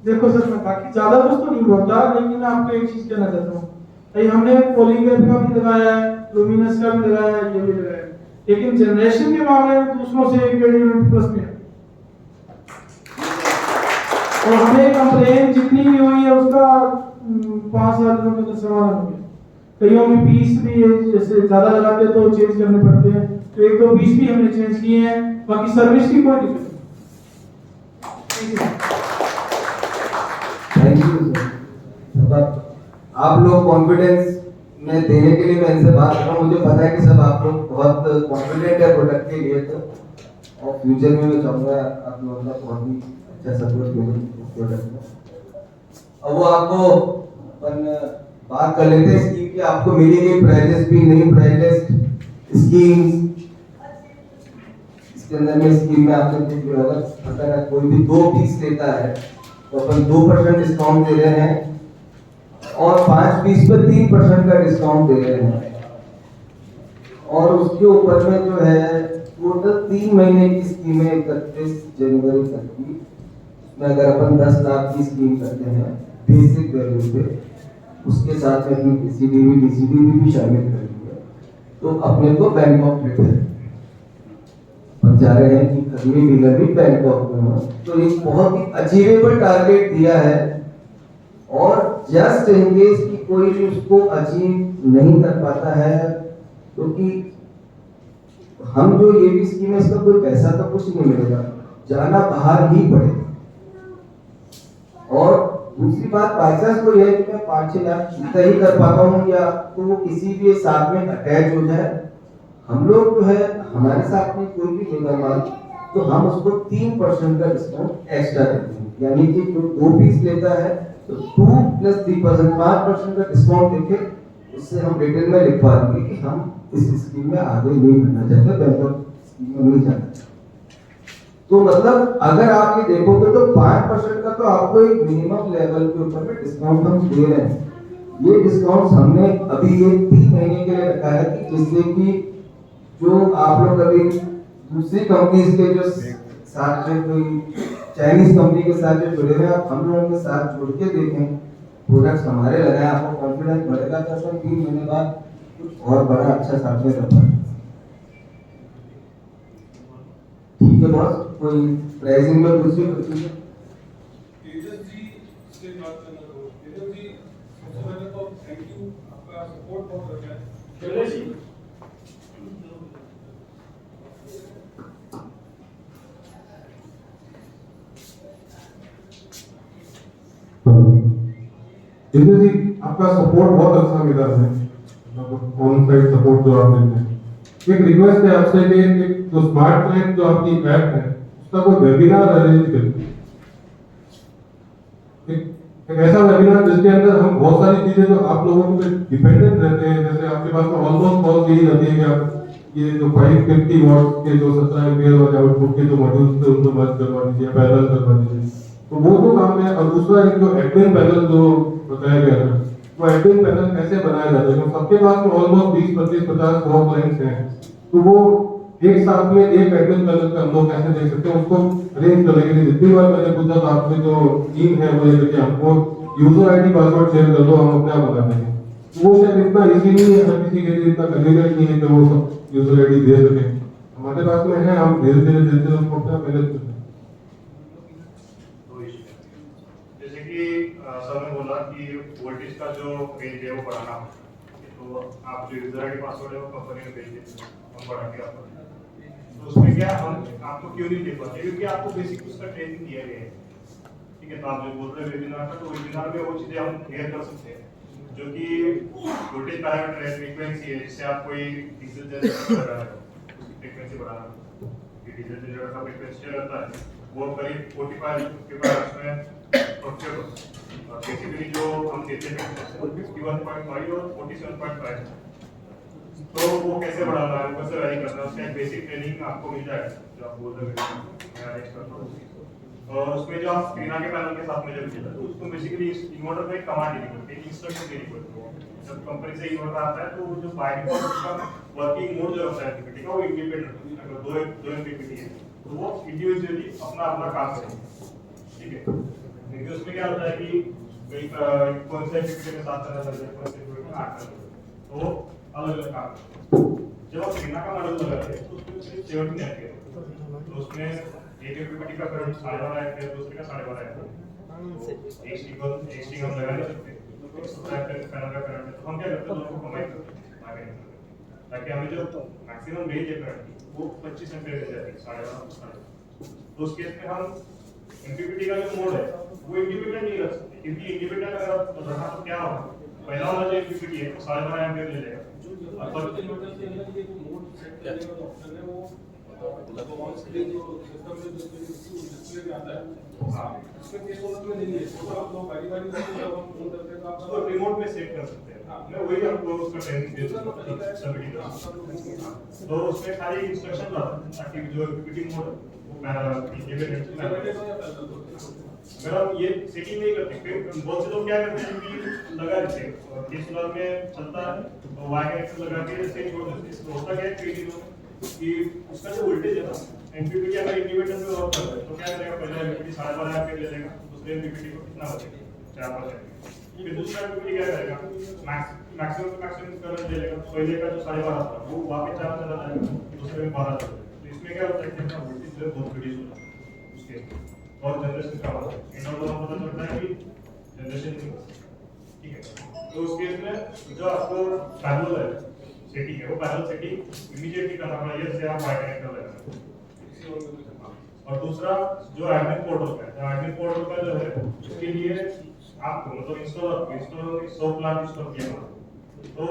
देखो सर, मैं बाकी ज्यादा कुछ तो नहीं बोलता, लेकिन मैं आपको एक चीज कहना चाहता हूँ। भाई हमने पोलिंगर का भी लगाया है, लुमिनस का भी लगाया है, ये भी लगाया है, लेकिन जनरेशन के मामले में दूसरों से 1.5 यूनिट प्लस में है। और हमें कंप्लेन जितनी भी हुई है उसका 5 साल में तो समाधान हो गया। कईयों में पीस भी है, जैसे ज्यादा लगाते हैं तो चेंज करने पड़ते हैं, तो 1-2 पीस भी हमने चेंज किए हैं। बाकी सर्विस की कोई दिक्कत नहीं। Thank you sir. आप लोग कॉन्फिडेंस में देने के लिए मैं इनसे बात कर रहा हूँ। मुझे पता है कि सब आप लोग बहुत कॉन्फिडेंट है प्रोडक्ट के लिए, तो और फ्यूचर में मैं चाहूँगा आप लोगों का बहुत ही अच्छा सपोर्ट मिले इस प्रोडक्ट में। अब वो आपको अपन बात कर लेते हैं स्कीम की। आपको मिलेगी प्राइजेस भी, नहीं प्राइजेस स्कीम। इसके अंदर में स्कीम में आपने देख लिया होगा, अगर कोई भी 2 पीस लेता है तो अपन 2% डिस्काउंट दे रहे हैं, और 5 पीस पर 3% का डिस्काउंट दे रहे हैं। और उसके ऊपर में जो है टोटल 3 महीने की स्कीम है 31 जनवरी तक की। उसमें अगर अपन 10 लाख की स्कीम करते हैं बेसिक वैल्यू पे, उसके साथ में अपनी पीसीडीबी डीसीडीबी भी शामिल कर दिया, तो अपने को बैंकॉक लेते हैं और जा रहे हैं कि अगली डीलर भी बैंकॉक में हो। तो एक बहुत ही अचीवेबल टारगेट दिया है, और जस्ट इन केस कि कोई भी उसको अचीव नहीं कर पाता है, क्योंकि हम जो ये भी स्कीम है इसका कोई पैसा तो कुछ नहीं मिलेगा, जाना बाहर ही पड़ेगा। और दूसरी बात, बाई चांस कोई है कि मैं 5-6 लाख इतना ही कर पाता हूँ, या तो वो किसी भी साथ में अटैच हो जाए, हम लोग जो है हमारे साथ में कोई भी लेगा माल, तो हम उसको 3% का डिस्काउंट एक्स्ट्रा देते हैं। यानी कि जो 2 पीस लेता है तो 2 + 3% 5% का डिस्काउंट देके उससे हम रिटेल में लिखवा देंगे कि हम इस स्कीम में आगे नहीं बढ़ना चाहते, बैंकॉक स्कीम में नहीं जाना चाहते। तो मतलब अगर आप ये देखोगे तो 5% का तो आपको एक मिनिमम लेवल के ऊपर में डिस्काउंट हम दे रहे हैं। ये डिस्काउंट हमने अभी ये 3 महीने के लिए रखा है, कि जिससे कि जो आप लोग अभी दूसरी कंपनीज के जो साथ में कोई चाइनीज कंपनी के साथ जो जुड़े हुए हैं, आप हम लोगों के साथ जुड़ के देखें, प्रोडक्ट्स हमारे लगाए, आपको कॉन्फिडेंस बढ़ेगा, तो अपन 3 महीने बाद कुछ और बड़ा अच्छा साथ में कर पाएंगे। ठीक है बॉस, कोई प्राइसिंग में कुछ भी तेजस जी से बात करना तो तेजस जी, सबसे पहले तो थैंक यू, आपका सपोर्ट बहुत रखा है। तेजस जी आपका सपोर्ट बहुत अच्छा मिला है, मतलब ऑन साइड सपोर्ट जो आप देते हैं। एक रिक्वेस्ट है आपसे कि एक जो स्मार्ट क्लाइंट जो आपकी ऐप है उसका कोई वेबिनार अरेंज करें, एक ऐसा वेबिनार जिसके अंदर हम बहुत सारी चीजें जो आप लोगों पे डिपेंडेंट रहते हैं, जैसे आपके पास में ऑलमोस्ट बहुत यही रहती है कि आप ये जो 550 वॉट के जो 17 एम्पीयर और आउटपुट के जो मॉड्यूल्स थे उनको मर्ज करवा दीजिए, पैरेलल करवा दीजिए, तो वो तो काम है। और दूसरा एक जो एडमिन पैनल जो बताया गया था, वो एडमिन पैनल कैसे बनाया जाता है, तो सबके पास में ऑलमोस्ट 20, 25, 50, 100 क्लाइंट्स हैं, तो वो एक साथ में एक एडमिन पैनल पे हम लोग कैसे देख सकते हैं, उसको रेंज करने के लिए जितनी बार मैंने पूछा तो आपने जो टीम है वो ये कि हमको यूजर आईडी पासवर्ड शेयर कर दो, हम अपने आप बता देंगे। वो शायद इतना इजी नहीं है, हर किसी के लिए इतना कन्वीनियंट नहीं है कि वो सब यूजर आईडी दे सके। हमारे पास में है, हम धीरे धीरे धीरे उसको अपना मैनेज करते हैं। जैसे कि सर ने बोला कि वोल्टेज का जो रेंज है वो बढ़ाना है, तो आप जो यूजर आईडी पासवर्ड है वो कंपनी में भेज दीजिए, हम बढ़ा के आपको। तो उसमें क्या हम आपको क्यों नहीं दे पाते, क्योंकि आपको बेसिक उसका ट्रेनिंग दिया गया है, ठीक है। तो आप जो बोल रहे हैं वेबिनार का, तो वेबिनार में वो चीजें हम क्लियर कर सकते हैं, जो कि वोल्टेज पैरामीटर है, फ्रीक्वेंसी है, जिससे आप कोई डीजल जनरेटर लगा रहे हो उसकी फ्रीक्वेंसी बढ़ाना, कि डीजल जनरेटर का फ्रीक्वेंसी रहता है वो करीब 45 के बाद उसमें फ्लक्चुएट होता है। बेसिकली जो हम देते हैं 51.5 और 47.5, तो वो कैसे बढ़ाना है, कैसे वैरी करना है, उसका एक बेसिक ट्रेनिंग आपको मिल जाएगा जो आप बोल रहे हैं, मैं अरेंज करता हूँ। और उसमें जो आप स्क्रीना के पैनल के साथ में जब मिला, तो उसको बेसिकली इन्वर्टर का एक कमांड देनी पड़ती है, इंस्ट्रक्शन देनी पड़ती है। जब कंपनी से इन्वर्टर आता है तो जो बाय डिफॉल्ट उसका वर्किंग मोड जो होता है एमपीपीटी का, वो इंडिपेंडेंट, अगर दो एमपीपीटी है तो वो इंडिविजुअली अपना अपना काम करेंगे, ठीक है। लेकिन उसमें क्या होता है कि कौन सा एमपीपीटी में 7 करना चाहिए, कौन से एमपीपीटी में 8 करना चाहिए, तो अलग अलग काम। जब आप स्क्रीना का मॉडल लगाते हैं तो उसमें सिर्फ 17 एम्पीयर, तो उसमें एक एमपीपीटी का करंट 12.5 एम्पीयर, दूसरे का 12.5 एम्पीयर, तो एक स्टिंग हम लगा नहीं सकते, तो 17 एम्पीयर पैनल का करंट है, तो हम क्या करते हैं, दोनों को कंबाइन करते हैं आगे निकल, ताकि हमें जो मैक्सिमम रेंज है करंट वो 25 एम्पीयर मिल जाती है, 12.5। तो उस केस में हम एमपीपीटी का जो मोड है वो इंडिपेंडेंट नहीं रख सकते, क्योंकि इंडिपेंडेंट अगर रखा तो क्या होगा, पहला वाला जो एमपीपीटी है वो 12.5 एम्पीयर ले लेगा, पर इन्वर्टर से अलग ये मोड सेट करने का ऑप्शन है, वो ऑन स्क्रीन जो सिस्टम में जो डिस्प्ले पे आता है, हां इसमें केस मोड में नहीं है, तो आप लोग बारी-बारी से जब हम फोन करते हैं तो आप उसको रिमोट में सेट कर सकते हैं। मैं वही आपको उसका ट्रेनिंग दे दूंगा सबमिट का, तो उसमें खाली इंस्ट्रक्शन रहता है ताकि जो एमपीपीटी मोड वो अगर हम ये सेटिंग नहीं करते, फिर बहुत से लोग क्या करते हैं कि लगा देते हैं और केस लॉग में चलता है तो वाई कनेक्टर लगा के ऐसे छोड़ देते हैं। तो होता क्या है कि उसका जो वोल्टेज है ना, एमपीपीटी अगर इंडिपेंडेंट में वर्क कर रहा है तो क्या करेगा, पहले एमपीपीटी 12.5 एम्पीयर ले लेगा, दूसरे एमपीपीटी को कितना बचेगा, 4%, फिर दूसरा एमपीपीटी क्या करेगा, मैक्सिमम करंट ले लेगा, पहले का जो 12.5 था वो वापस 4 चला जाएगा, दूसरे में 12 चला जाएगा। तो इसमें क्या होता है कि अपना वोल्टेज जो है बहुत रिड्यूस होता है उसके, और जनरेशन का होता है इन दोनों पता चलता है कि जनरेशन नहीं होता, ठीक है। तो उस केस में जो आपको पैरेलल है सेटिंग है, वो पैरेलल सेटिंग इमीडिएटली करना पड़ेगा, जैसे आप वाई कनेक्टर लगाना। और दूसरा जो एडमिन पोर्टल का है, जो एडमिन पोर्टल का जो है उसके लिए आपको मतलब इंस्टॉल 100 प्लान इंस्टॉल किया हुआ, तो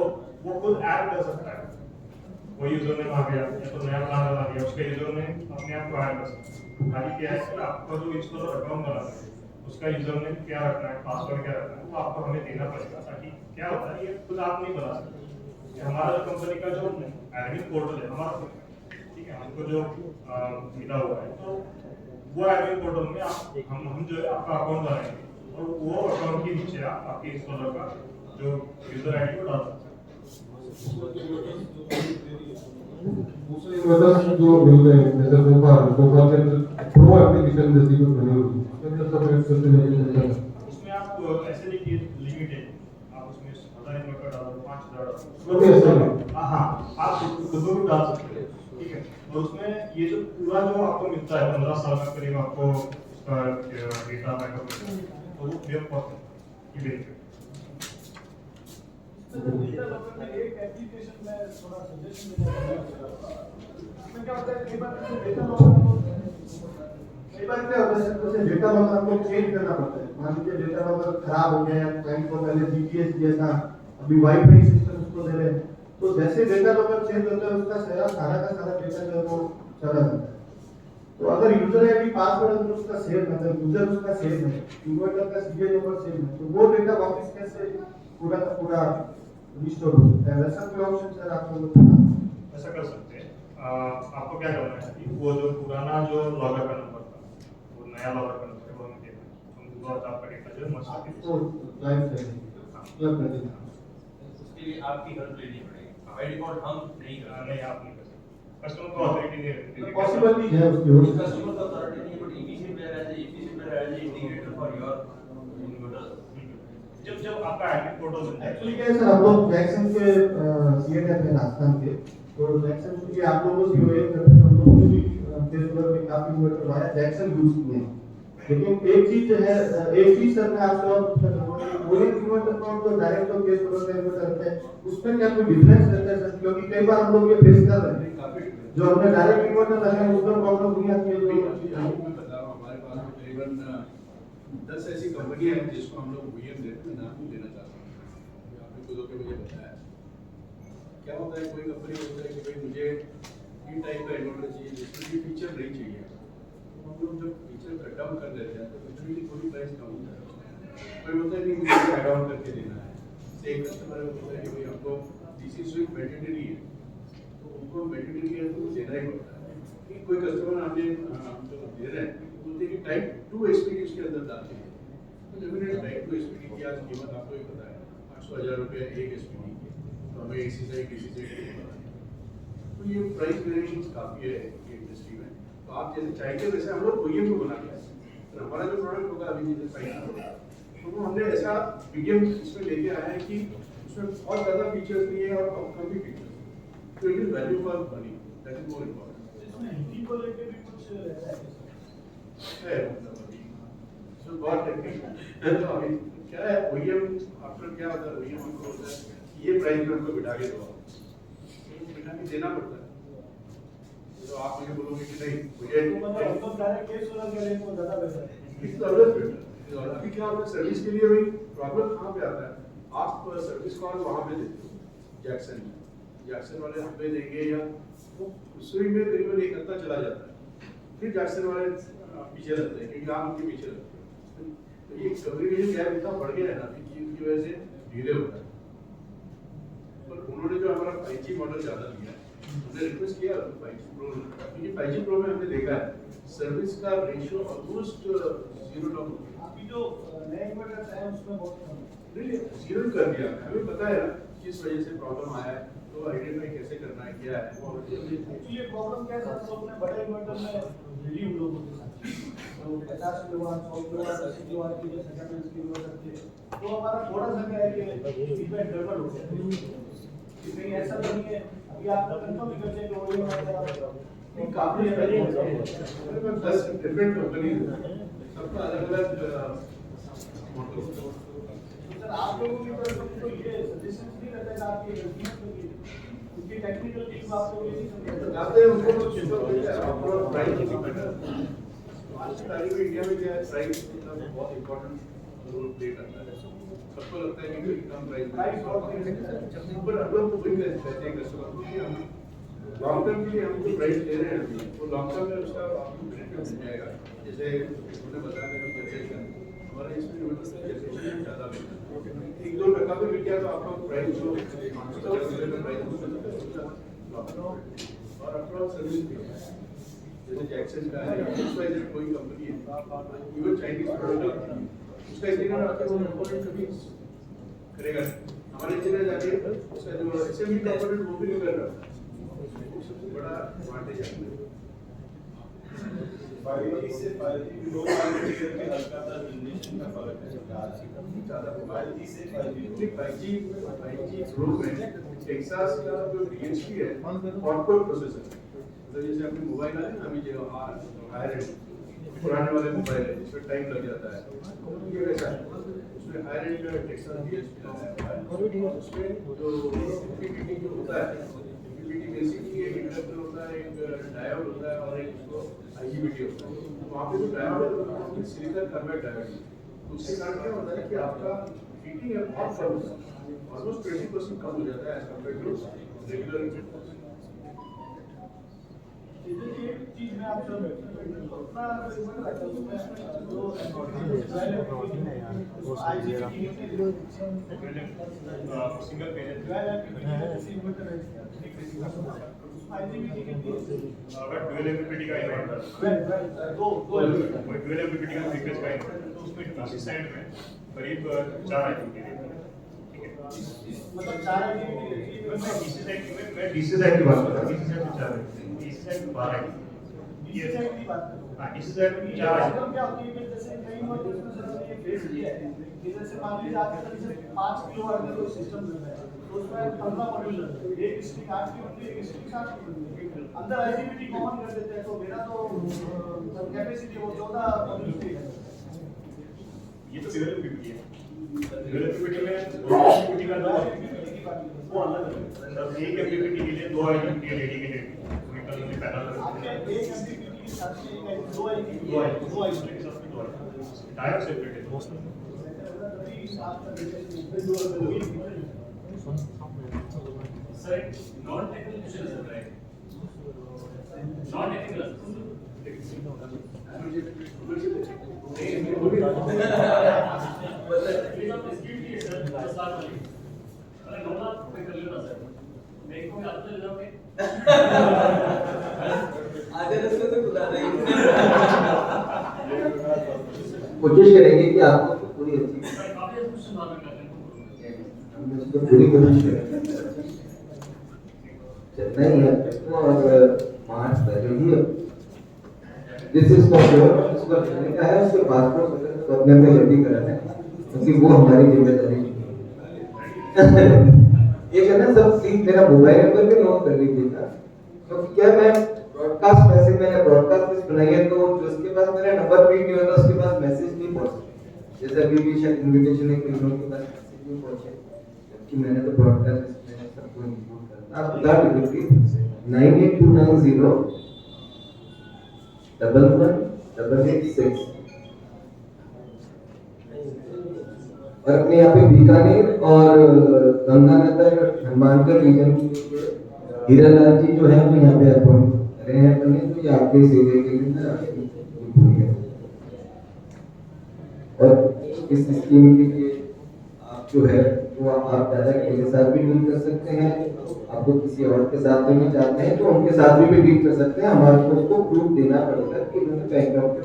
वो खुद ऐड कर सकता है, कोई यूजर ने आ गया या तो नया प्लान बना दिया, उसके यूजर ने अपने आप को ऐड कर सकता है। खाली क्या है कि आपका जो इंस्टॉलर अकाउंट बना है उसका यूजर नेम क्या रखना है, पासवर्ड क्या रखना है, वो आपको हमें देना पड़ेगा, ताकि क्या होता है ये खुद आप नहीं बना सकते। हमारा कंपनी का जो एडमिन पोर्टल है हमारा, ठीक है, हमको जो मिला हुआ है, तो वो एडमिन पोर्टल में हम जो है आपका अकाउंट बनाएंगे और वो अकाउंट के नीचे आप आपके इंस्टॉलर का जो यूजर आईडी को डाल सकते हैं। दूसरे इन्वर्टर जो मिल रहे हैं जैसे सोफा के अंदर प्रो एप्लीकेशन जैसी कुछ बनी होगी, उसमें सब एक्सेस करते हैं, उसमें आप ऐसे नहीं कि लिमिट है, आप उसमें 1000 इन्वर्टर डालो, 5000 उसमें भी ऐसा है। हां आप खुद भी डाल सकते हैं, ठीक है। और उसमें ये जो पूरा जो आपको मिलता है 15 साल का करीब आपको उसका डेटा बैकअप मिलता है, तो वो फ्री ऑफ कॉस्ट है, ये बेनिफिट। एक एप्लीकेशन में थोड़ा सजेशन देना चाहूंगा। इसमें क्या होता है, कई बार डेटा लॉगर क्या होता है, जैसे डेटा लॉगर आपको चेंज करना पड़ता है। मान लीजिए डेटा लॉगर खराब हो गया, क्लाइंट को पहले जीपीएस दिया था, अभी वाईफाई सिस्टम उसको दे रहे हैं, तो जैसे डेटा लॉगर चेंज होता है उसका सारा का सारा डेटा जो है वो चला जाता है। तो अगर यूजर आईडी पासवर्ड अगर उसका सेव है, अगर यूजर उसका सेव है, इन्वर्टर का सीरियल नंबर सेव है, तो वो डेटा वापस कैसे पूरा का पूरा रिस्टोर हो सकता है? वैसा कोई ऑप्शन सर आप लोगों को पता? ऐसा कर सकते हैं। आपको क्या करना है कि वो जो पुराना जो लॉगर का नंबर था, वो नया लॉगर का नंबर है वो हमें देना है, हम दूसरा आपका डेटा जो है मस्ट आपको लाइव कर देंगे। उसके लिए आपकी हेल्प लेनी पड़ेगी, बाय डिफॉल्ट हम नहीं नहीं आप नहीं कर सकते। कस्टमर को ऑथोरिटी नहीं रहती। पॉसिबिलिटी है उसकी होनी। Customer का authority नहीं है, but EPC player as an integrator for your inverters. जब आपका एक्टिव फोटो बनता है एक्चुअली क्या है सर, हम लोग जैक्सन के सीए हैं राजस्थान के, तो जैक्सन के आप लोगों को यूएई करते हैं, हम लोगों ने भी देश भर में काफी इन्वर्टर वाया जैक्सन यूज किए हैं। लेकिन एक चीज है, एक चीज सर मैं आपसे और पूछना चाहूंगा, वो इन्वर्टर का जो डायरेक्ट और केस सोलर इन्वर्टर रहता है उसमें क्या कोई डिफरेंस रहता है सर? क्योंकि कई बार हम लोग ये फेस कर रहे हैं, जो हमने डायरेक्ट इन्वर्टर लगाया उसमें प्रॉब्लम हुई आती है। मैं बता रहा हूँ, हमारे पास में करीबन 10 ऐसी कंपनियां हैं जिसको हम लोग OEM देते हैं, नाम नहीं देना चाहता हूँ, आपने खुद होकर मुझे बताया क्या होता है। कोई कंपनी बोलता है कि भाई मुझे ई टाइप का इन्वर्टर चाहिए जिसमें ये फीचर नहीं चाहिए, तो हम लोग जब फीचर कट डाउन कर देते हैं तो कंपनी की थोड़ी प्राइस कम होता है। कोई बोलता है कि मुझे ऐड ऑन करके देना है, सेम कस्टमर बोलता है कि भाई हमको डीसी स्विच मैंडेटरी है, तो उनको मैंडेटरी है तो देना ही पड़ता है। कि कोई कस्टमर आपने हम जो दे रहे हैं बोलते हैं कि टाइप 2 एसपीडी उसके अंदर डालते हैं, तो डेफिनेटली टाइप 2 एसपीडी की आज कीमत आपको ही पता है 800,000 रुपये एक एसपीडी की, तो हमें एसी साइड डीसी साइड पता है। तो ये प्राइस वेरिएशन काफ़ी है इंडस्ट्री में, तो आप जैसे चाहेंगे वैसे हम लोग OEM को बना के, तो हमारा जो प्रोडक्ट होगा अभी जैसे प्राइस तो वो हमने ऐसा मीडियम इसमें लेके आया है कि उसमें बहुत ज़्यादा फीचर्स नहीं है और कम भी फीचर्स, तो it is value for money, that is more important. इसमें हिंदी को लेके भी कुछ रहता है है मतलब अभी सो बहुत टेक्निकल तो अभी क्या है OEM आफ्टर क्या होता है, OEM हमको होता है कि ये प्राइस में हमको बिठा के दो, तो बिठा के देना पड़ता है। तो आप मुझे बोलोगे कि नहीं मुझे मतलब डायरेक्ट केस सोलर के लिए ज्यादा बेहतर है। It's always better. और अभी क्या होता है सर्विस के लिए भी प्रॉब्लम कहाँ पे आता है, आप सर्विस कॉल वहाँ पे देते हो जैक्सन में, जैक्सन वाले हमें देंगे या वो सुई में करीबन एक हफ्ता चला जाता है, फिर जैक्सन वाले पीछे रहते हैं क्योंकि आप उनके पीछे रहते हैं, तो ये कम्युनिकेशन गैप इतना बढ़ गया है ना कि इनकी वजह से डिले होता है। पर उन्होंने जो हमारा 5G मॉडल ज़्यादा दिया है, हमने रिक्वेस्ट किया 5G प्रो, क्योंकि 5G प्रो में हमने देखा है सर्विस का रेशियो ऑलमोस्ट 0 डाउन हो गया। अभी जो नए इन्वर्टर है उसमें बहुत कम है। जीरो कर दिया, हमें पता है ना किस वजह से प्रॉब्लम आया है, तो आइडेंटिफाई कैसे करना है क्या है वो एक्चुअली प्रॉब्लम क्या है सर, अपने बड़े इन्वर्टर में रिली हम लोगों के साथ तो 50 किलोवाट 100 किलोवाट 80 किलोवाट की जो सेकंड की इन्वर्टर थे, तो हमारा थोड़ा सा क्या है कि फीडबैक गड़बड़ हो गया कि नहीं ऐसा नहीं है। अभी आप कंफर्म नहीं करते कि OEM में काफी पहले 10 डिफरेंट कंपनी सबका अलग अलग मॉडल। सर आप लोगों की तरफ से तो ये सजेशन नहीं रहता है आपकी गलतियां होगी, क्योंकि टेक्निकल टीम आपको ये नहीं समझाते। जाते हैं उनको तो चिंता होती है आपको प्राइस डिपेंड है। आज की तारीख में इंडिया में क्या है प्राइस बहुत इंपॉर्टेंट रोल प्ले करता है। सबको लगता है कि कम प्राइस पर हम लोग वही कहते हैं कस्टमर को कि हम लॉन्ग टर्म के लिए हम जो प्राइस दे रहे हैं वो लॉन्ग टर्म में उसका आपको बेनिफिट मिल जाएगा। जैसे उन्होंने बताया मेरे जनरेशन हमारा इसमें जनरेशन ज़्यादा मिलता है, 1-2 टका भी मिल गया तो आपका प्राइस जो 500 का प्राइस और अपना सर्विस भी है। जैसे जैक्सन का है XYZ कोई कंपनी है, इवन चाइनीज प्रोडक्ट है, उसका इंजीनियर आके वो कंपोनेंट कभी करेगा, हमारे इंजीनियर जाके उसका जो असेंबली कंपोनेंट वो भी नहीं कर रहा, सबसे बड़ा एडवांटेज है। 5G से 5G लो क्वालिटी में हल्का सा जनरेशन का फर्क है ज़्यादा 5G से 5G 5G प्रो में टेक्सास का जो DSP है ऑटो प्रोसेसर है, तो जैसे अपने मोबाइल आए ना अभी जो हायर एंड पुराने वाले मोबाइल है जिसमें टाइम लग जाता है, ये वैसा है उसमें हायर एंड का टेक्सास DSP लगाया है। उसमें जो PPT जो होता है, PPT बेसिकली एक इंडक्टर होता है, एक डायोड होता है और एक उसको IGBT होता है। तो वहाँ पे जो डायोड है वो सिलिकॉन कार्बाइड डायोड है, तो उसके कारण क्या होता है कि आपका हीटिंग है बहुत कम होता है, ऑलमोस्ट 20% कम हो जाता है एज कम्पेयर टू रेगुलर। एक चीज मैं आपसे अपना सिंगल पेज डुअल एमपीपीटी का इन्वर्टर डुअल एमपीपीटी का 3 फेज का इन्वर्टर, तो उसमें डीसी साइड में करीब 4 आईपीपी ठीक है, मतलब 4 मैं डीसी साइड की बात कर रहा हूँ, डीसी साइड से 4 है, सेट बाहर आएगी ये साइड की बात करो। इसी सेट में क्या है प्रॉब्लम क्या होती है कि जैसे कई मॉड्यूल्स में सर ये फेस किया है कि जैसे मान लीजिए आपके तरफ से 5 किलो वाट का कोई सिस्टम लग रहा है तो उसमें 15 मॉड्यूल लग रहे हैं, एक स्टिक 8 की होती है, एक स्टिक 7 की होती है, अंदर आईजीबीटी कॉमन कर देते हैं तो मेरा तो कैपेसिटी वो 14 मॉड्यूल की है। ये तो सिविल पीपीटी है सिविल पीपीटी में दो पीपीटी का दो वो अलग है सर एक पीपीटी के लिए दो आइटम के रेडी के लिए निकल में पैनल आपके एक एमपीपीटी के साथ में एक दो आईपीपी दो आइटम के साथ में दो आइटम टाइप सेपरेट है Sir, non-technical question is right. Non-technical. कोशिश करेंगे कि आपको पूरी अच्छी हम उसको पूरी कोशिश करेंगे नहीं है और मार्च पहले ही दिस इज फॉर योर उसको करने का है उसके पासपोर्ट तो अपने में रेडी कराना है क्योंकि वो हमारी जिम्मेदारी है ये कहना सब प्लीज मेरा मोबाइल नंबर भी नोट कर लीजिएगा क्योंकि क्या मैं ब्रॉडकास्ट मैसेज मैंने ब्रॉडकास्ट लिस्ट बनाई है तो जिसके पास मेरा नंबर फीड नहीं होता उसके पास मैसेज नहीं पहुंचता जैसे अभी भी शायद इनविटेशन है कि लोगों के पास मैसेज नहीं पहुंचे जबकि मैंने तो ब्रॉडकास्ट लिस्ट में सबको इंक्लूड करना आप बता दीजिए 98290118886 और अपने यहाँ पे बीकानेर और गंगानगर हनुमानगढ़ रीजन की हीरालाल जी जो है वो यहाँ पे अपॉइंट रहे हैं अपने तो ये आपके इस एरिया के लिए और इस स्कीम के लिए आप जो है वो आप डायरेक्ट मेरे साथ भी डील कर सकते हैं आपको किसी और के साथ देना चाहते हैं तो उनके साथ भी डील कर सकते हैं हमारे को उसको प्रूफ देना पड़ेगा कि उन्होंने बैंक अकाउंट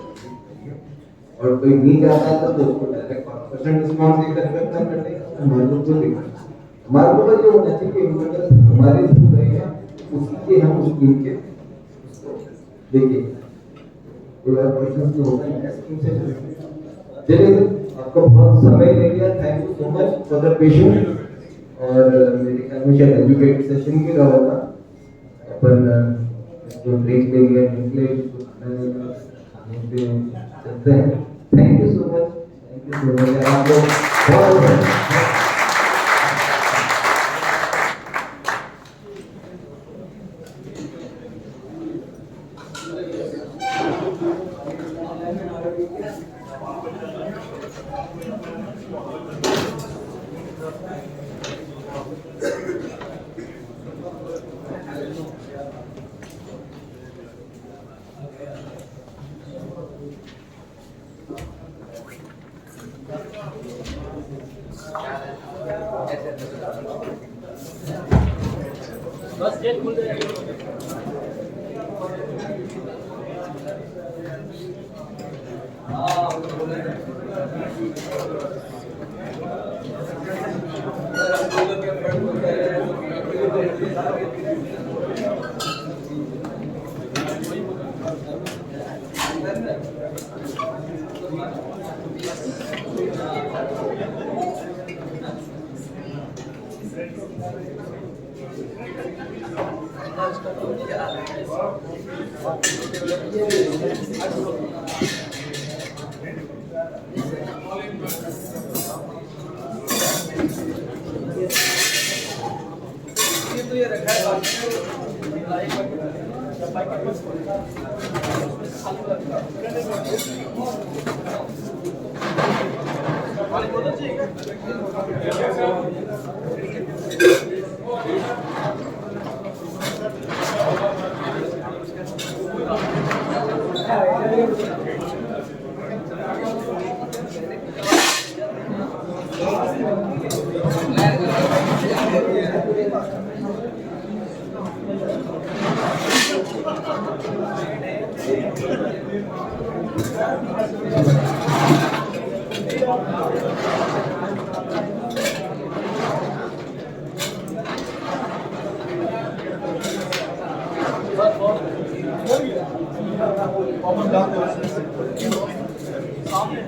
और कोई नहीं जाता था तो उसको डायरेक्ट 5% डिस्काउंट देकर करना पड़ेगा हमारे को तो देखना हमारे को ये होना चाहिए कि इन्वर्टर हमारे जो रहे हैं उसी के हम उस स्कीम के देखिए कोई और क्वेश्चन तो होगा नहीं स्कीम से चलिए आपको बहुत समय ले लिया thank you so much for the patience और मेरे ख्याल में शायद एजुकेटेड सेशन भी रहा होगा अपन इसको ब्रेक ले लिया निकले खाने पे चलते हैं थैंक यू सो मच आपको बहुत बस गेट खुल जाएगा बस कॉमन ग्राउंड सामने